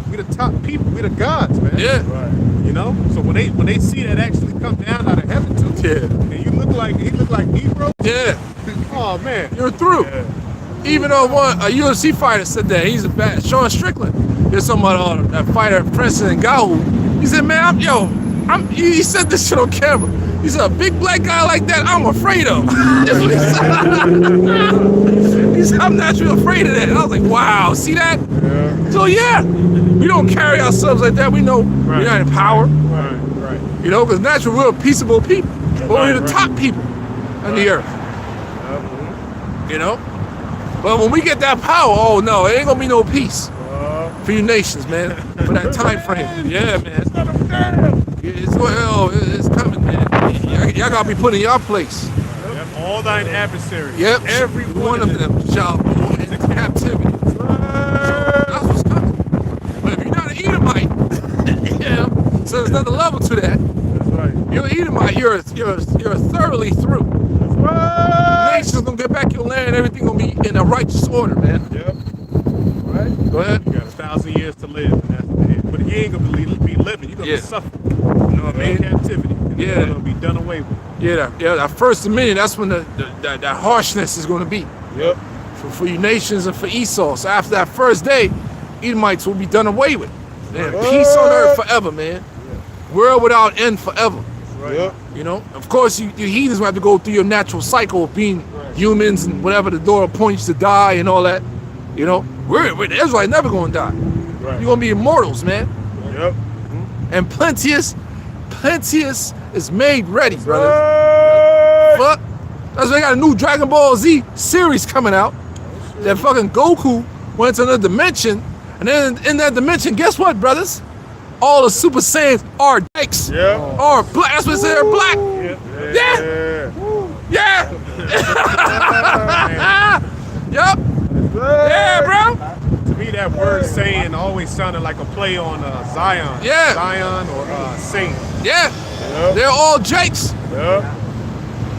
We the top people. We the gods, man. Yeah. Right. You know? So when they see that actually come down out of heaven too, Yeah. and he look like Negro, Yeah. oh man. You're through. Yeah. Even though a UFC fighter said that, he's a bad Sean Strickland. There's somebody that fighter Princeton and Gahu. He said, man, he said this shit on camera. He said, a big black guy like that, I'm afraid of. That's what he said. He said, I'm naturally afraid of that. And I was like, wow, see that? Yeah. So yeah, we don't carry ourselves like that. We know we're not in power, Right. you know, because naturally we're peaceable people. But we're the top people on the earth, you know? But when we get that power, oh no, it ain't gonna be no peace for you nations, man. For that time frame. Yeah, man. It's coming, man. Y'all gotta be put in your place. Yep, all thine adversaries. Yep, Every one of them shall go into captivity. So that's what's coming. But if you're not an Edomite, yeah, so there's another level to that. That's right. You're an Edomite, you're thoroughly through. That's right. Nations gonna get back your land, everything gonna be in a righteous order, man. Yep. Right. Go ahead. You got 1,000 years to live, and that's it. But you ain't gonna be living. You're gonna Yeah. be suffering. You know what I mean? Captivity. And Yeah. It's gonna be done away with. Yeah, that first dominion, that's when that harshness is gonna be. Yep. For you nations and for Esau. So after that first day, Edomites will be done away with. Man, peace on earth forever, man. World without end forever. Yep. You know, of course, you heathens will have to go through your natural cycle of being humans and whatever the door points to die and all that. You know, we're the Israelites never gonna die. Right. You're gonna be immortals, man. Yep. And plenteous is made ready, brother. Fuck. That's why they got a new Dragon Ball Z series coming out. That fucking Goku went to another dimension, and then in that dimension, guess what, brothers? All the Super Saiyans are dykes. Yeah. Are black. That's what they say, they're black. Yeah. Yeah. Yup. Yeah, bro. To me, that word saying always sounded like a play on Zion. Yeah. Zion or Saint. Yeah. Yep. They're all jakes. Yep.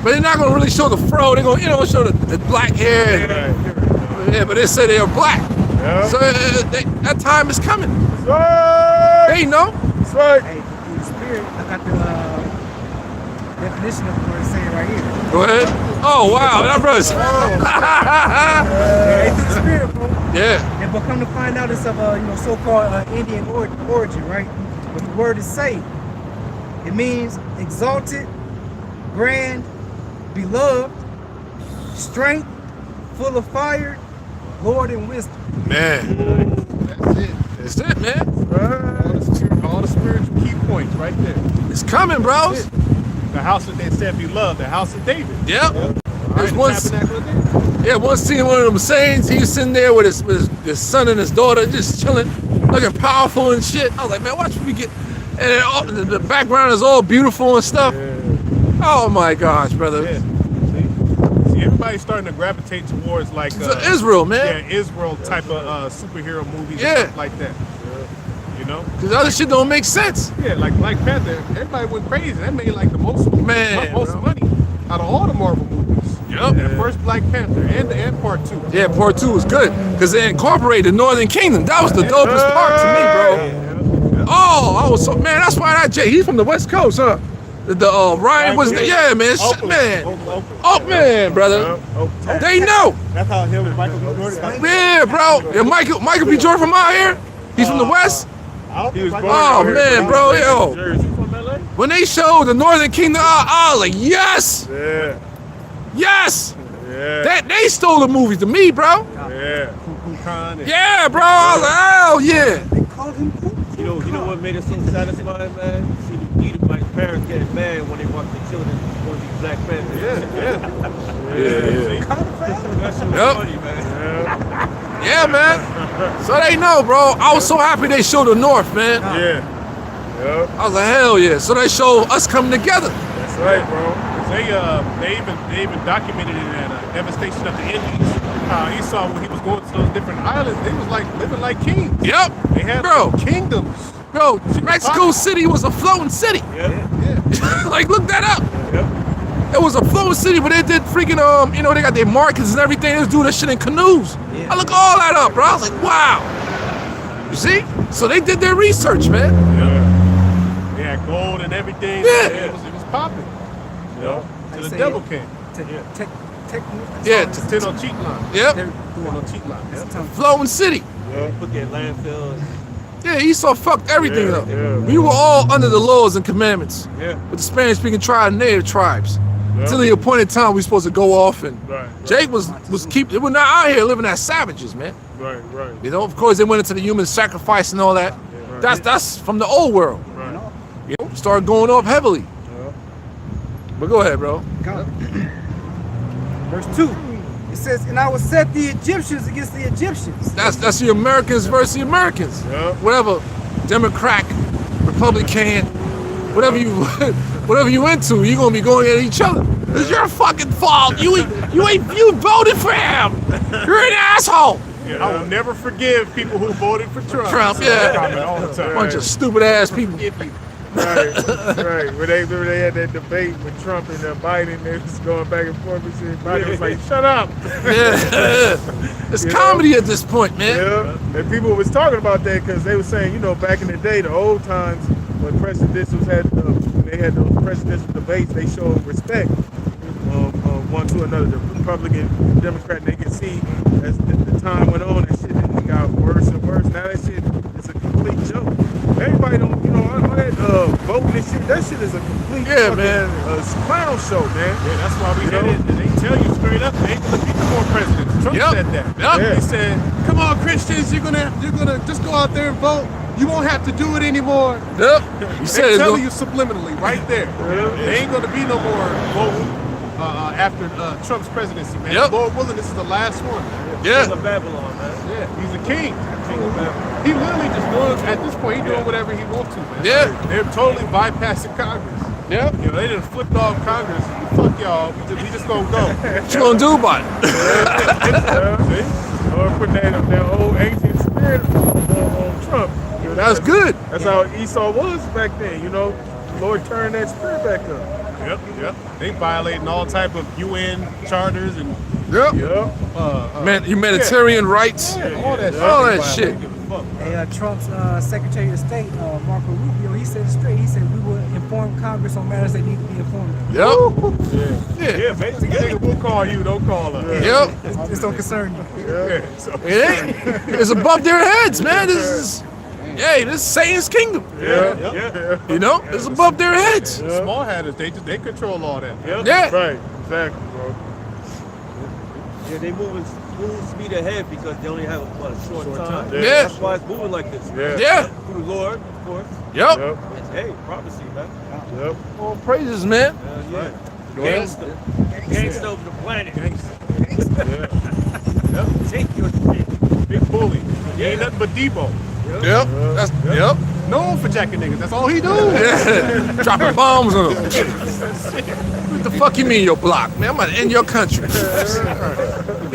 But they're not gonna really show the fro. They're gonna, show the black hair. Right. Yeah, but they say they are black. Yep. So that time is coming. That's right. They know. That's right. Hey, the spirit, I got the definition of the word saying right here. Go ahead. Oh wow, that brother's. It's the spirit, bro. Yeah. And but come to find out, it's of so-called Indian origin, right? But the word is say. It means exalted, grand, beloved, strength, full of fire, Lord and wisdom. Man. That's it, man. All the spiritual key points right there. It's coming, bros. The house that they said beloved, the house of David. Yep. There's The one. tabernacle of David. Yeah, one scene, one of them saints, he was sitting there with his son and his daughter, just chilling, looking powerful and shit. I was like, man, watch me get. And then the background is all beautiful and stuff. Oh my gosh, brother. Yeah. See, everybody's starting to gravitate towards like Israel, man. Yeah, Israel type of superhero movies Yeah. and stuff like that. You know? Because other shit don't make sense. Yeah, like Black Panther, everybody went crazy. That made like the most bro. money out of all the Marvel movies. Yep. That first Black Panther and part 2. Yeah, part 2 was good because they incorporated the Northern Kingdom. That was the dopest part to me, bro. Oh, I was so, man. That's why he's from the West Coast, huh? Ryan was there. Yeah, man. Oh man, brother. They know. That's how him and Michael Jordan got. Yeah, bro. Yeah, Michael B. Jordan from out here. He's from the West. He was born Oh out here, man, bro. Yo, Jersey. when they showed the Northern Kingdom, I was like, yes, Yeah. yes. Yeah. They stole the movies to me, bro. Yeah. Kukulkan and Yeah, bro. I was like, hell yeah. They called him Cool. You know what made it so satisfying, man? See the Edomite parents getting mad when they watch their children going to be Black Panther. Yeah. That's so Yep. funny, man. Yeah, man. So they know, bro. I was so happy they showed the North, man. Yeah. Yep. I was like, hell yeah. So they show us coming together. That's right, bro. they even documented it at Devastation of the Indies. Esau, when he was going to those different islands, they was like living like kings. Yep. They had Bro. kingdoms. Bro, Mexico City was a floating city. Yeah. Like, look that up. Yep. It was a floating city, but they did freaking, they got their markets and everything. They was doing that shit in canoes. I look all that up, bro. I was like, wow. You see? So they did their research, man. They had gold and everything. Yeah. It was popping. You know, till the say devil it. came. Yeah. Tenochtitlan. Yep. Tenochtitlan. Yeah. Floating city. Put their landfill. Yeah, Esau fucked everything up. Yeah. We were all under the laws and commandments. Yeah. With the Spanish-speaking tribe and native tribes. Until the appointed time, we were supposed to go off and Right. Jake was they were not out here living as savages, man. Right. Right. You know, of course they went into the human sacrifice and all that. That's from the old world. Right. You know, started going off heavily. Yeah. But go ahead, bro. Verse 2. It says, and I will set the Egyptians against the Egyptians. That's the Americans versus the Americans. Yeah. Whatever, Democrat, Republican, whatever you into, you're gonna be going at each other. It's your fucking fault. You voted for him. You're an asshole. I will never forgive people who voted for Trump. Trump, yeah. Comment all the time. Bunch of stupid ass people. Right, right. When they had that debate with Trump and Biden, they was going back and forth. And shit. Biden was like, "Shut up." Yeah. It's comedy at this point, man. Yeah. And people was talking about that because they were saying, you know, back in the day, the old times when presidentials when they had those presidential debates, they showed respect one to another. The Republican, the Democrat, they could see as the time went on, that shit got worse and worse. Now that shit is a complete joke. Everybody don't, you know, all that voting and shit, that shit is a complete fucking, clown show, man. Yeah, that's why we did it. And they tell you straight up, they ain't gonna be no more presidents. Trump said that. Yep. He said, "Come on, Christians, you're gonna just go out there and vote. You won't have to do it anymore." Yep. He said They're it's telling gonna- you subliminally, right there. They ain't gonna be no more voting after Trump's presidency, man. Yep. Lord willing, this is the last one. Yeah. King of Babylon, man. Yeah, he's a king. King of Babylon. He literally just doing, at this point, he's doing whatever he wants to, man. Yeah. They're totally bypassing Congress. Yep. You know, they done flipped off Congress. Fuck y'all. We just gonna go. What you gonna do about it? See? Or putting that old ancient spirit on Trump. You know, That's good. That's how Esau was back then, you know. The Lord turned that spirit back up. Yep. They violating all type of UN charters and Yep. Yep. Man, humanitarian rights. all that shit. All They that shit. violate. Give a fuck. Hey, Trump's Secretary of State, Marco Rubio, he said it straight. He said we will inform Congress on matters that need to be informed of. Yep. Yeah. Yeah, basically, nigga, we'll call you, don't call us. Yep. This don't concern you. Yeah. So, It ain't. It's above their heads, man. This is, this is Satan's kingdom. Yeah. You know, it's above their heads. small hatters, they control all that. Yeah. Right. Exactly, bro. Yeah, they moving full speed ahead because they only have a short time. Yeah. Yeah. That's why it's moving like this. Yeah. Through the Lord, of course. Yep. Yep. Hey, prophecy, man. Yep. All praises, man. Yeah. Go ahead. Gangsta of the planet. Yeah. Take your shit. Big bully. He ain't nothing but Debo. Yep. That's yep. Known for jacking niggas. That's all he do. Yeah. Dropping bombs on them. What the fuck you mean your block, man? I'm about to end your country.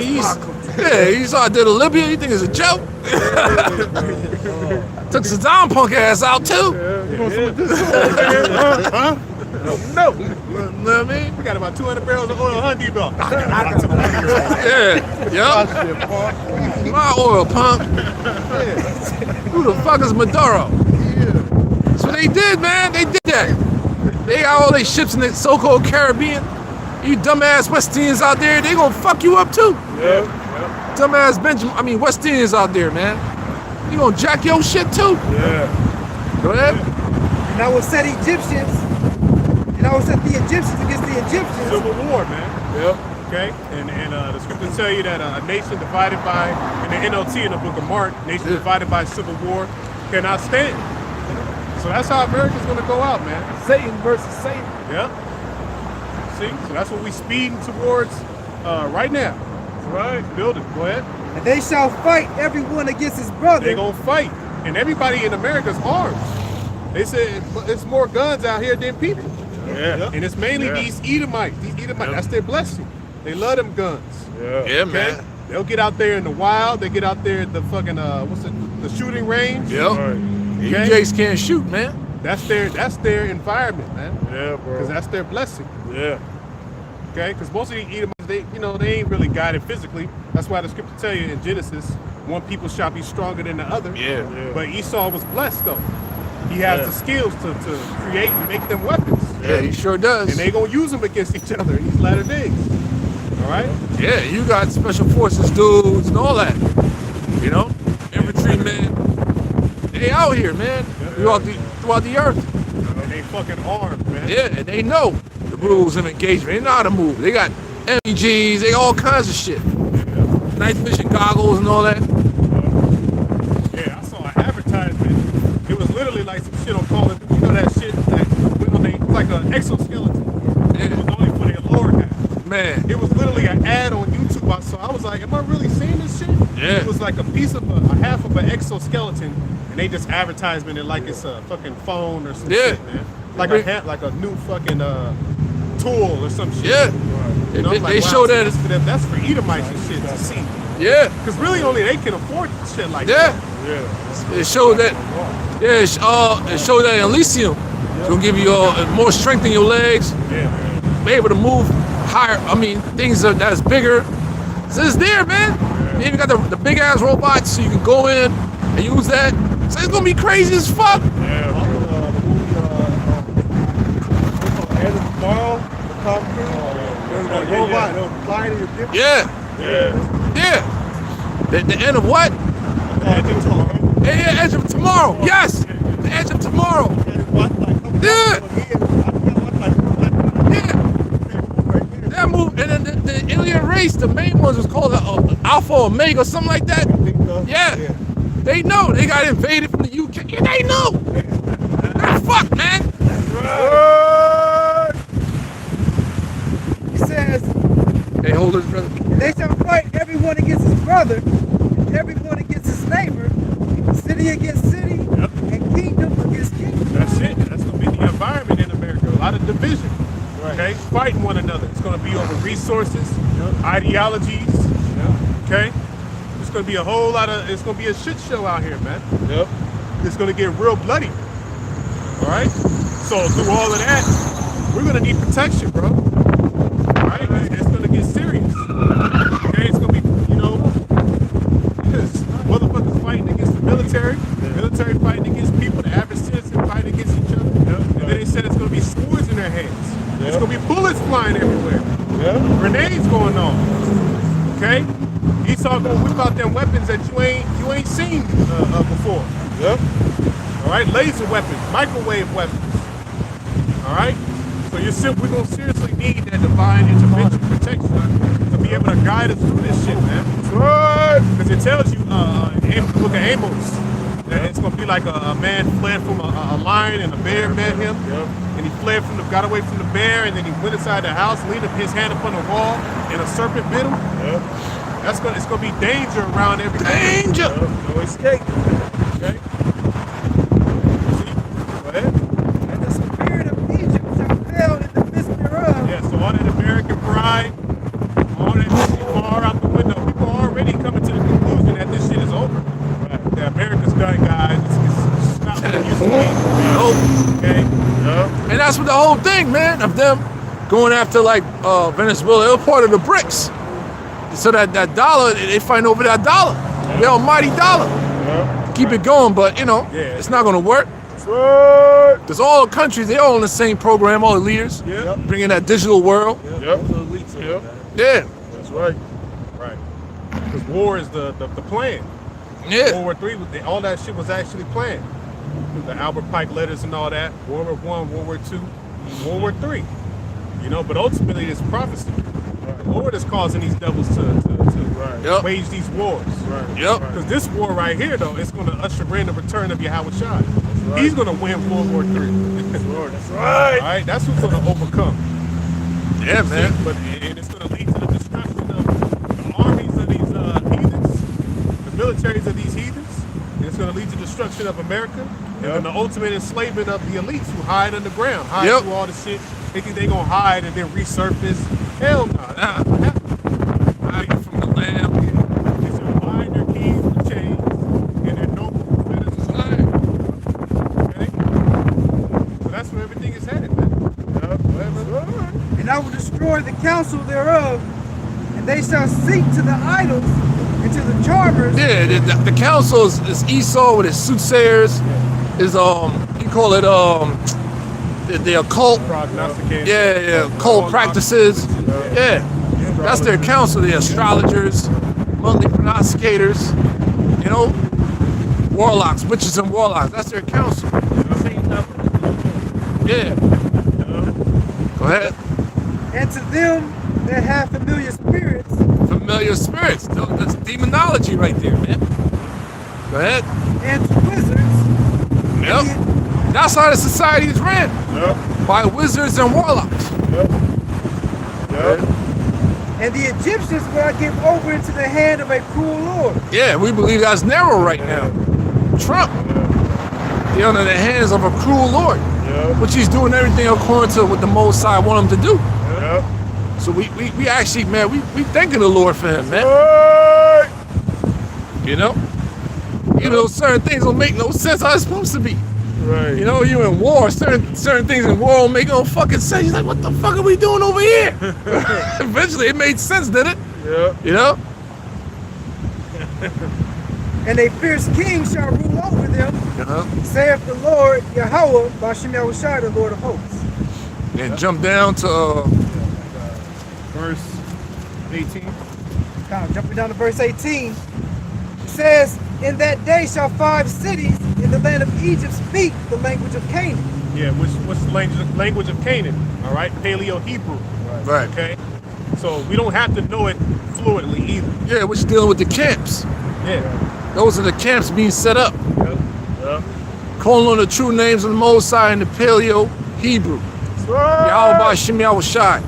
He's out there to Libya. You think it's a joke? Took Saddam punk ass out too. You want some of this oil, man? Huh? No. You know what I mean? We got about 200 barrels of oil, huh, Debo? Yeah. Yep. My oil punk. Who the fuck is Maduro? That's what they did, man. They did that. They got all their ships in the so-called Caribbean. You dumbass West Indians out there, they gonna fuck you up too. Yeah. Dumbass West Indians out there, man. You gonna jack your shit too. Yeah. Go ahead. And I will set Egyptians, and I will set the Egyptians against the Egyptians. Civil war, man. Yep. Okay? And the scriptures tell you that a nation divided by, in the NLT in the book of Mark, nation divided by civil war cannot stand. So that's how America's gonna go out, man. Satan versus Satan. Yep. See? So that's what we speeding towards right now. Right. Build it. Go ahead. And they shall fight everyone against his brother. They gonna fight. And everybody in America's armed. They said it's more guns out here than people. Yeah. And it's mainly these Edomites. That's their blessing. They love them guns. Yeah. Yeah, man. They'll get out there in the wild. They get out there at the fucking the shooting range. Yep. Right. You Okay. Jakes can't shoot, man. That's their environment, man. Yeah, Because bro. that's their blessing. Yeah. Okay? Because most of the Edomites, they ain't really guided physically. That's why the scripture tell you in Genesis, one people shall be stronger than the other. Yeah. But Esau was blessed though. He has the skills to create and make them weapons. Yeah, he sure does. And they gonna use them against each other in these latter days. All right? Yeah, you got special forces dudes and all that. You know, infantrymen. They out here, man. Throughout the earth. And they fucking armed, man. Yeah, and they know the rules of engagement. They know how to move. They got MPGs, they all kinds of shit. Night vision goggles and all that. Yeah, I saw an advertisement. It was literally like some shit on Call of Duty. You know that shit that it's like an exoskeleton. It was only for their Lord half. Man. It was literally an ad on YouTube I was like, am I really seeing this shit? Yeah. It was like a piece of a half of an exoskeleton, and they just advertisement it like it's a fucking phone or some Yeah. shit, man. Like a new fucking tool or some shit. Yeah. You know, I'm like, They wow, show so that. that's for them. That's for Edomites and shit to see. Yeah. Because really only they can afford shit like Yeah. that. Yeah. It showed that. Yeah. It showed that Elysium. It's gonna give you more strength in your legs. Yeah. Be able to move higher. I mean, things that's bigger. So it's there, man. You even got the big ass robots, so you can go in and use that. So it's gonna be crazy as fuck. Yeah. The end of tomorrow, the Tom Cruise. There's that robot. They'll fly to your dip. Yeah. Yeah. Yeah. The end of what? Yeah, edge of tomorrow. Yes. The edge of tomorrow. Yeah. Yeah. That move, and then the alien race, the main ones was called Alpha Omega or something like that. Yeah. They know. They got invaded from the UK. Yeah, they know. Ah, fuck, man. He says, Hey, hold it, brother. they shall fight everyone against his brother, and everyone against his neighbor, city against city, and kingdom against kingdom. That's it. That's gonna be the environment in America. A lot of division. Okay, fighting one another. It's gonna be over resources, ideologies. Okay, it's gonna be a whole lot of. It's gonna be a shit show out here, man. Yep. It's gonna get real bloody. All right. So through all of that, we're gonna need protection, bro. All right. It's gonna get serious. Okay. It's gonna be, because motherfuckers fighting against the military fighting against people, the average citizen fighting against each other. And then they said it's gonna be swords in their hands. It's gonna be bullets flying everywhere. Yeah. Grenades going on. Okay. Esau gonna whip out them weapons that you ain't seen before. Yep. All right, laser weapons, microwave weapons. All right, so we're gonna seriously need that divine intervention protection to be able to guide us through this shit, man. Because it tells you, in the book of Amos, that it's gonna be like a man fled from a lion and a bear met him, and he got away from the bear, and then he went inside the house, leaned his hand upon the wall, and a serpent bit him. It's gonna be danger around everything. Danger. No escape. Okay. Go ahead. And the spirit of Egypt shall fail in the midst thereof. Yeah, so all that American pride, all that shit far out the window. People are already coming to the conclusion that this shit is over. That America's done, guys. It's not what it used to be. Nope. Okay? And that's what the whole thing, man, of them going after like Venezuela. They're part of the BRICS. So that dollar, they fighting over that dollar, the almighty dollar. Keep it going, but it's not gonna work. Because all the countries, they all in the same program, all the leaders, bringing that digital world. Yep. Yeah, That's right. Right. Because war is the plan. yeah, World War III, all that shit was actually planned. The Albert Pike letters and all that. World War I, World War II, World War III. But ultimately it's prophecy. The Lord is causing these devils to Yep. wage these wars. yep, Because this war right here, though, it's going to usher in the return of Yahweh Shai. He's going to win World War III. That's right. All right, that's who's going to overcome. yeah, man. And it's going to lead to the destruction of the armies of these heathens, the militaries of these heathens. And it's going to lead to destruction of America, and then the ultimate enslavement of the elites who hide underground, hide Yep. through all the shit. They think they going to hide and then resurface. Hell no. Nah. Hiding from the lamb. They should bind their keys with chains and their nobles with fetters of iron. Okay? So that's where everything is headed, man. And I will destroy the counsel thereof, and they shall seek to the idols and to the charmers. Yeah, the council is Esau with his soothsayers. Is you call it the occult. Prognosticating. Yeah, occult practices. Yeah, that's their council. The astrologers, monthly prognosticators. Warlocks, witches and warlocks. That's their council. Yeah. Go ahead. And to them that have familiar spirits, Familiar spirits. That's demonology right there, man. Go ahead. and to wizards, Yep. That's how the society is ran. Yep. By wizards and warlocks. Yep. Yep. And the Egyptians will I give over into the hand of a cruel Lord. Yeah, we believe that's narrow right now. Trump, they're under the hands of a cruel Lord, which he's doing everything according to what the Most High want him to do. So we actually, man, we thanking the Lord for him, man. You know, certain things don't make no sense how it's supposed to be. Right. You know, you in war. Certain things in war don't make no fucking sense. He's like, what the fuck are we doing over here? Eventually, it made sense, didn't it? Yeah. You know. And a fierce king shall rule over them, saith the Lord Yahweh, Bashem Yahushua, the Lord of hosts. And jump down to Verse 18. Now, jumping down to verse 18, it says, in that day shall 5 cities in the land of Egypt speak the language of Canaan. Yeah, what's the language of Canaan? All right, Paleo-Hebrew. right. Okay, so we don't have to know it fluently either. Yeah, we're dealing with the camps. Yeah. Those are the camps being set up, Yeah. calling on the true names of the Most High in the Paleo-Hebrew. Yahweh Bashem Yahushua.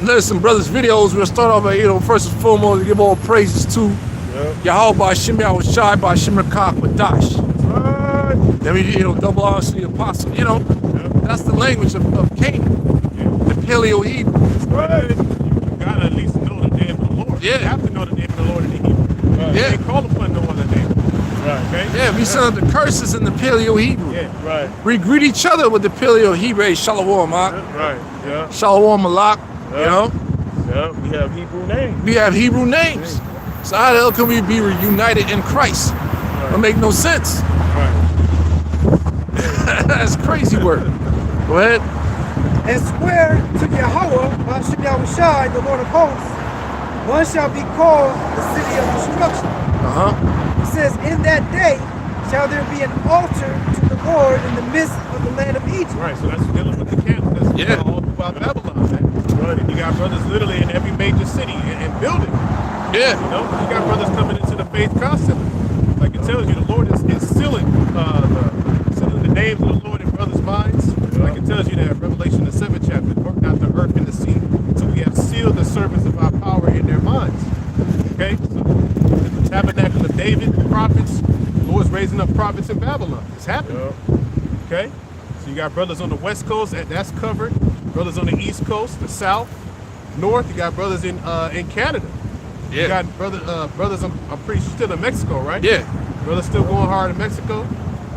Listen, brothers, videos, we'll start off by, first and foremost, to give all praises to Yahweh Bashem Yahushua, Bashem Rakah Quadash. Then we, double honors to the apostle. That's the language of Canaan, the Paleo-Hebrew. You gotta at least know the name of the Lord. Yeah. You have to know the name of the Lord in the Hebrew. You Yeah. can't call upon no other name. Right. Okay? Yeah, we send up the curses in the Paleo-Hebrew. Yeah. Right. We greet each other with the Paleo-Hebrew. Hey, Shalom, Right. Yeah. Shalom, Malak. Yeah. Yeah. We have Hebrew names. We have Hebrew names. So how the hell can we be reunited in Christ? Don't make no sense. Right. That's crazy work. Go ahead. And swear to Yahweh, Bashem Yahushua, the Lord of hosts, one shall be called the city of destruction. It says, in that day shall there be an altar to the Lord in the midst of the land of Egypt. Right, so that's dealing with the camp. That's all throughout Babylon, man. Right. And you got brothers literally in every major city and building. Yeah. You got brothers coming into the faith constantly. Like it tells you, the Lord is sealing the names of the Lord in brothers' minds. Like it tells you that Revelation the 7th chapter, work not the earth and the sea, until we have sealed the servants of our power in their minds. Okay? So the tabernacle of David, the prophets, the Lord's raising up prophets in Babylon. It's happening. Okay? So you got brothers on the west coast, that's covered. Brothers on the east coast, the south, north. You got brothers in Canada. Yeah. You got brothers. I'm pretty sure still in Mexico, right? Yeah. Brothers still going hard in Mexico,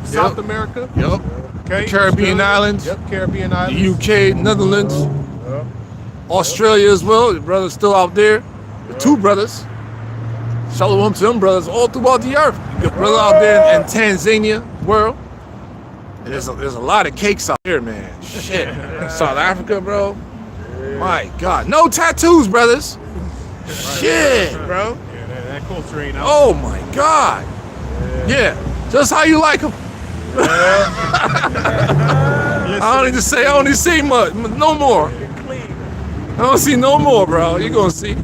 South America. Yep. Okay. The Caribbean Australia. islands. Yep. Caribbean islands. The UK, Netherlands, Australia as well. The brothers still out there. The 2 brothers. Shalom to them brothers all throughout the earth. You got brother out there in Tanzania world. And there's a lot of cakes out here, man. Shit. South Africa, bro. My God. No tattoos, brothers. Shit, bro. Yeah, that culture ain't out. Oh my God. Yeah. Just how you like them. I don't need to say. I don't need to see much. No more. I don't see no more, bro. You're gonna see.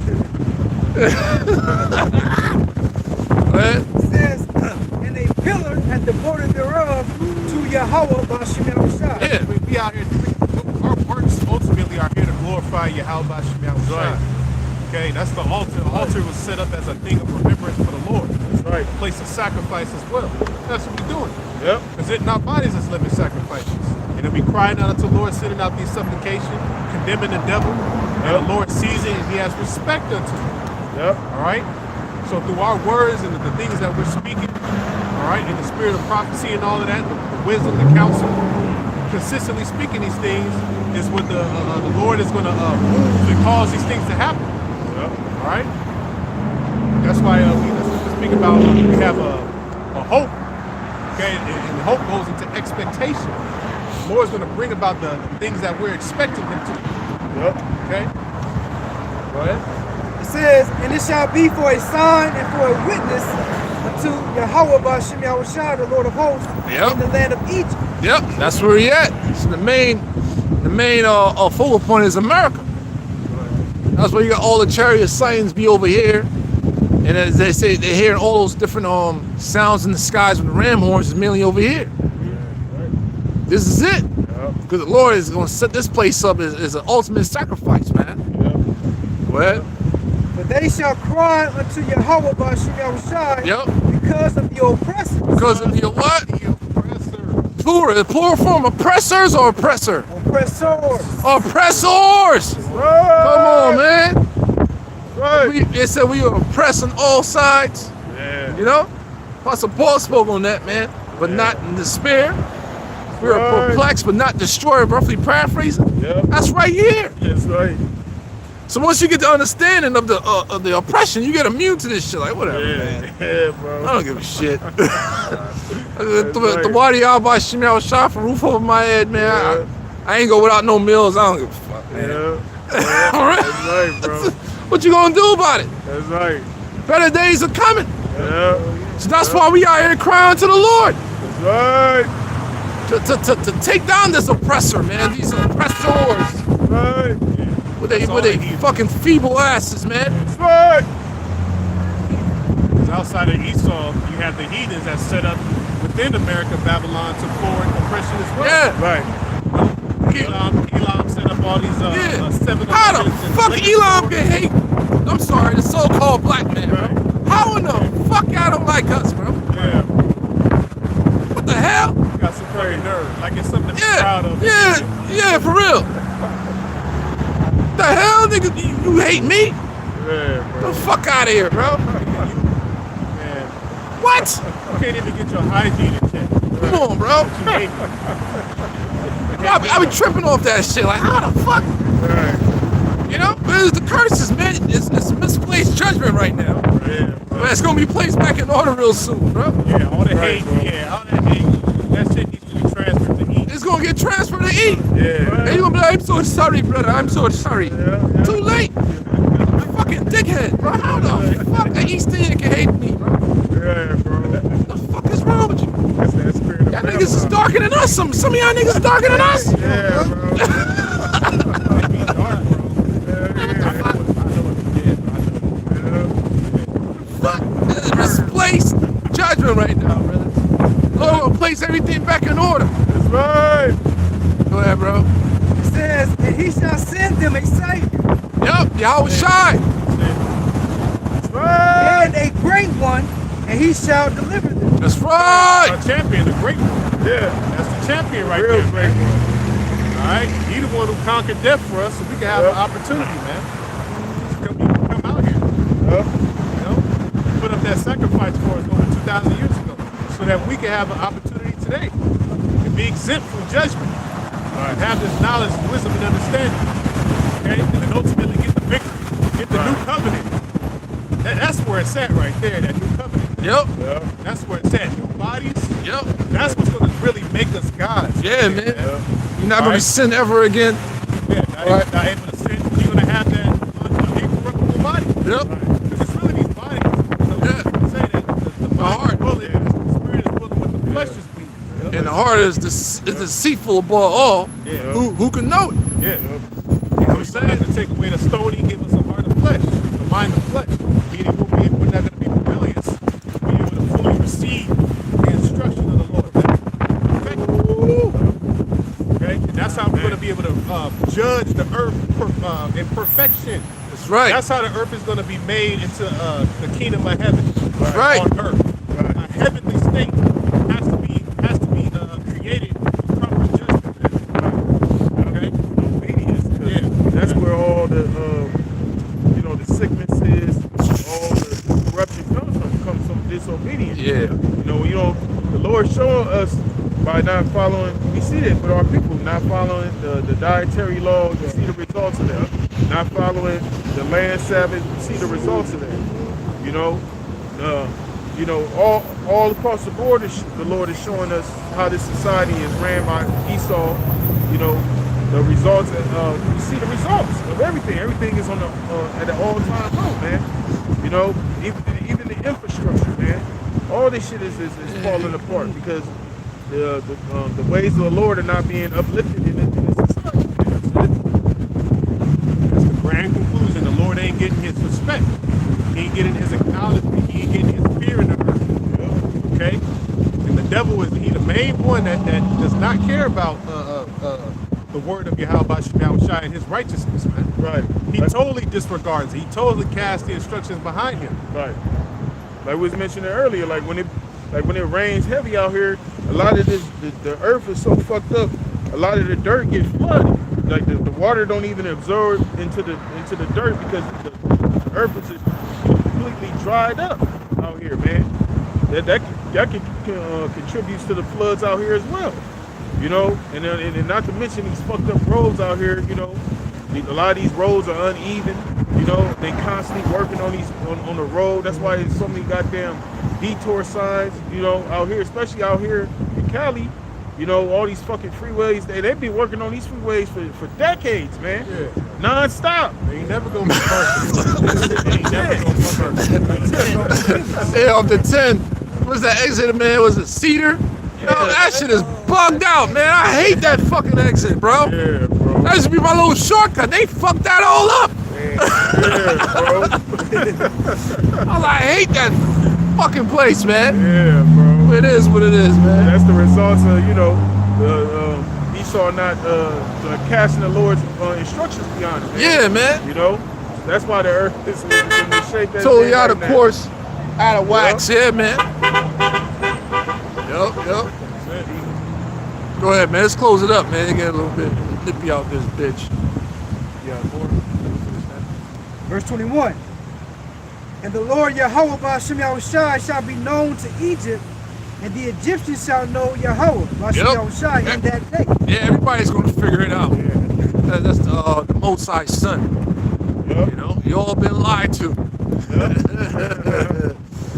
It says, and a pillar at the border thereof to Yahweh Bashem Yahushua. Yeah. We out here. Our works ultimately are here to glorify Yahweh Bashem Yahushua. Okay, that's the altar. The altar was set up as a thing of remembrance for the Lord. That's right. A place of sacrifice as well. That's what we're doing. Yep. Because it not bodies as living sacrifices. And if we crying out unto the Lord, sending out these supplication, condemning the devil, and the Lord sees it and he has respect unto it. Yep. All right? So through our words and the things that we're speaking, all right, in the spirit of prophecy and all of that, the wisdom, the counsel, consistently speaking these things is what the Lord is going to move and cause these things to happen. Yep. All right? That's why we speak about we have a hope. Okay, and hope goes into expectation. The Lord's going to bring about the things that we're expecting Him to. Yep. Okay. Go ahead. It says, and it shall be for a sign and for a witness unto Yahweh Bashem Yahushua, the Lord of hosts, in the land of Egypt. Yep. That's where he at. So the main focal point is America. That's why you got all the chariot signs be over here. And as they say, they're hearing all those different sounds in the skies with the ram horns is mainly over here. This is it. Because the Lord is going to set this place up as an ultimate sacrifice, man. What? But they shall cry unto Yahweh Bashim Yahushai Yep. because of the oppressors. Because of the what? The oppressor. Plural form, oppressors or oppressor? Oppressors. Oppressors! Come on, man. It said we are oppressed on all sides. Yeah. You know? Apostle Paul spoke on that, man. But not in despair. We are perplexed, but not destroyed. Roughly paraphrasing. Yep. That's right here. That's right. So once you get the understanding of the oppression, you get immune to this shit. Like whatever, man. Yeah, bro. I don't give a shit. The body out by Shemel shot from roof over my head, man. I ain't go without no meals. I don't give a fuck, man. All right. That's right, bro. What you gonna do about it? That's right. Better days are coming. Yeah. So that's why we out here crying to the Lord. That's right. To take down this oppressor, man. These oppressors. Right. With they fucking feeble asses, man. That's right. Outside of Esau, you have the heathens that set up within America, Babylon, to forward oppression as well. Yeah. Right. Elam set up all these seven. How the fuck Elam can hate? I'm sorry, the so-called black man, bro. How in the fuck y'all don't like us, bro? Yeah. What the hell? You got some fucking nerve. Like it's something to be proud of. Yeah, for real. What the hell, nigga? You hate me? Yeah, Get bro. the fuck out of here, bro. Man, What? you can't even get your hygiene in check. Come on, bro. You hate me. I be tripping off that shit. Like, how the fuck? Right. You know? But it's the curses, man. It's misplaced judgment right now. Yeah, But it's gonna be placed back in order real soon, bro. Yeah, all the Right, hate. bro. Yeah, all that hate. That shit needs to be transferred to eat. It's gonna get transferred to E. Yeah. And you gonna be like, I'm so sorry, brother. I'm so sorry. Yeah. Too late. Fucking dickhead, bro. How the fuck an East Indian can hate me, bro? Yeah, bro. What the fuck is wrong with you? That's that spirit of Y'all niggas is darker than us. Some of y'all niggas is darker than us. Yeah, bro. Fuck. This is misplaced judgment right now, brother. Lord will place everything back in order. That's right. Go ahead, bro. It says, and he shall send them a savior Yep, Yahweh Shai. That's right. and a great one, and he shall deliver them. That's right. A champion, a great one. Yeah. That's the champion right Real there, great man. one. All right, he the one who conquered death for us, so we can have an opportunity, man. Come out here, Yep. you know, put up that sacrifice for us over 2,000 years ago, so that we can have an opportunity today to be exempt from judgment, have this knowledge, wisdom, and understanding, okay, and then ultimately get the victory, get the new covenant. That's where it's at right there, that new covenant. Yep. Yeah. That's where it's at. New bodies. Yep. That's what's going to really make us gods. Yeah, man. Yeah. You're not gonna Right. sin ever again. Yeah, not able to sin. You're going to have that incorruptible body. Yep. Because it's really these bodies. You know, Yeah. people say that the heart. heart is willing, the spirit is willing, but the flesh is weak. And the heart is deceitful above all. Yeah. Who can know it? Yeah. You know what I'm saying? To take away the stone and give us a heart of flesh, a mind of flesh. Meaning we're not going to be rebellious. We're able to fully receive the instruction of the Lord. Okay? And that's how we're going to be able to judge the earth in perfection. That's right. That's how the earth is going to be made into the kingdom of heaven. That's right. On earth. A heavenly state has to be created for proper judgment. Okay? Obedience. 'Cause Yeah. That's where all the the sicknesses, all the corruption comes from disobedience. Yeah. The Lord showing us by not following, we see that with our people, not following the dietary laws, we see the results of that. Not following the land Sabbath, we see the results of that. All across the board, the Lord is showing us how this society is ran by Esau. The results. We see the results of everything. Everything is on at an all-time low, man. Even the infrastructure, man. All this shit is falling apart because the ways of the Lord are not being uplifted in the society. That's the grand conclusion. The Lord ain't getting his respect. He ain't getting his acknowledgement. He ain't getting his fear in the earth. Okay? And the devil is the main one that does not care about the word of Yahweh Shai and his righteousness, man. Right. He totally disregards it. He totally casts the instructions behind him. Right. Like we was mentioning earlier, like when it rains heavy out here, a lot of the earth is so fucked up. A lot of the dirt gets flooded. Like the water don't even absorb into the dirt because the earth is just completely dried up out here, man. That contributes to the floods out here as well. You know, and not to mention these fucked up roads out here. You know, a lot of these roads are uneven. You know, they constantly working on the road. That's why there's so many goddamn detour signs. You know, out here, especially out here in Cali. You know, all these fucking freeways. They've been working on these freeways for decades, man. Yeah. Non-stop. They ain't never gonna be perfect. They ain't never gonna be perfect. Yeah, off the 10. What's that exit, man? Was it Cedar? Yo, that shit is bugged out, man. I hate that fucking exit, bro. Yeah, bro. That used to be my little shortcut. They fucked that all up. Yeah, bro. I hate that fucking place, man. Yeah, bro. It is what it is, man. That's the results of, you know, Esau not casting the Lord's instructions beyond it. Man. Yeah, man. You know, that's why the earth is in the shape that's Totally in out right of now. course, out of wax, yeah, man. Yup. Go ahead, man. Let's close it up, man. They get a little bit nippy out this bitch. Yeah, more. Verse 21. And the Lord Yahweh Ba'ashem Yahushai shall be known to Egypt, and the Egyptians shall know Yahweh Ba'ashem Yahushai in that day. Yeah, everybody's gonna figure it out. Yeah. That's the Most High Son. Yep. You know, you all been lied to.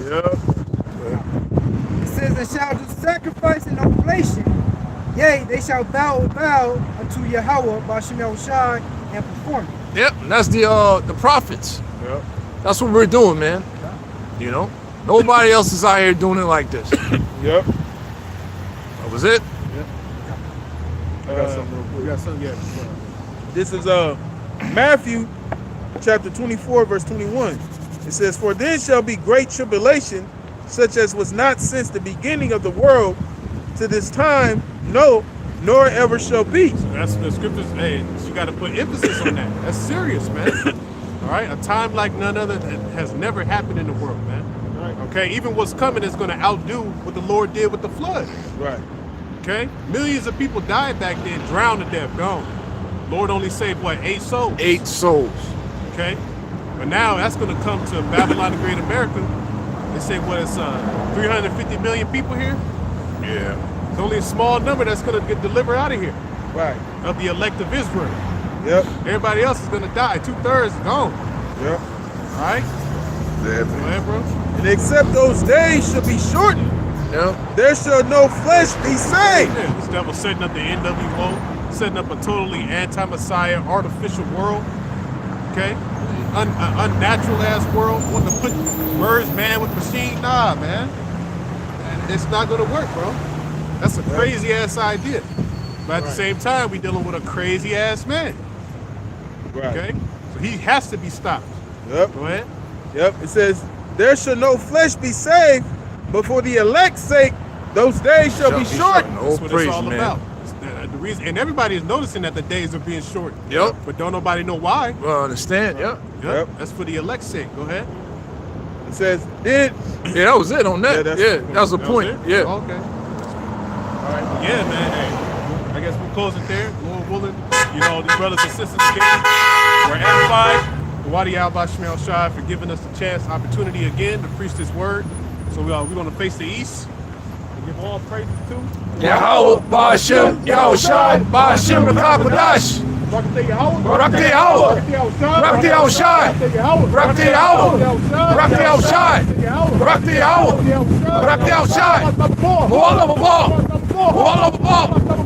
Yep. It says, they shall do sacrifice and oblation. Yea, they shall bow unto Yahweh Ba'ashem Yahushai and perform it. Yep, and that's the prophets. Yep. That's what we're doing, man. You know, nobody else is out here doing it like this. Yep. That was it. I got something real quick. You got something? Yeah. This is Matthew chapter 24, verse 21. It says, "For then shall be great tribulation, such as was not since the beginning of the world to this time, no, nor ever shall be." So that's the scriptures. Hey, you got to put emphasis on that. That's serious, man. All right, a time like none other that has never happened in the world, man. Right. Okay, even what's coming is going to outdo what the Lord did with the flood. Right. Okay, millions of people died back then, drowned to death, gone. Lord only saved what, 8 souls? 8 souls. Okay, but now that's going to come to Babylon the Great America. They say what, it's 350 million people here. Yeah. It's only a small number that's going to get delivered out of here, Right. of the elect of Israel. Yep. Everybody else is going to die. 2/3 is gone. Yep. All right? Yeah, Go ahead, bro. And except those days shall be shortened, yeah. there shall no flesh be saved. Yeah, this devil setting up the NWO, setting up a totally anti-Messiah, artificial world. Okay? Unnatural ass world. Want to put words, man, with machine. Nah, man. And it's not going to work, bro. That's a crazy ass idea. But at the same time, we dealing with a crazy ass man. Right. Okay? So he has to be stopped. Yep. Go ahead. Yep. It says, "There shall no flesh be saved, but for the elect's sake, those days shall be shortened." Oh, That's what praise, it's all man. about. The reason, and everybody is noticing that the days are being shortened. Yep. But don't nobody know why. Well, understand, yeah. Yep. That's for the elect's sake. Go ahead. It says, "Then Yeah, that was it on that. Yeah, Yeah, that's- that was the That point. was it? Yeah. Oh, okay. All right. Yeah, man. Hey, I guess we'll close it there. Lord willing, you know, these brothers and sisters again, we're edified. Wadi Alba Shemel Shai for giving us the chance, opportunity again to preach this word. So we're going to face the east and give all praises to Yahweh, Ba'ashem, Yahushai, Ba'ashem, Rakakwadash. Rakate Yahweh. Rakate Yahweh. Rakate Yahushai. Rakate Yahweh. Rakate Yahushai. Rakate Yahweh. Rakate Yahushai. Mu'alam Abba. Mu'alam Abba.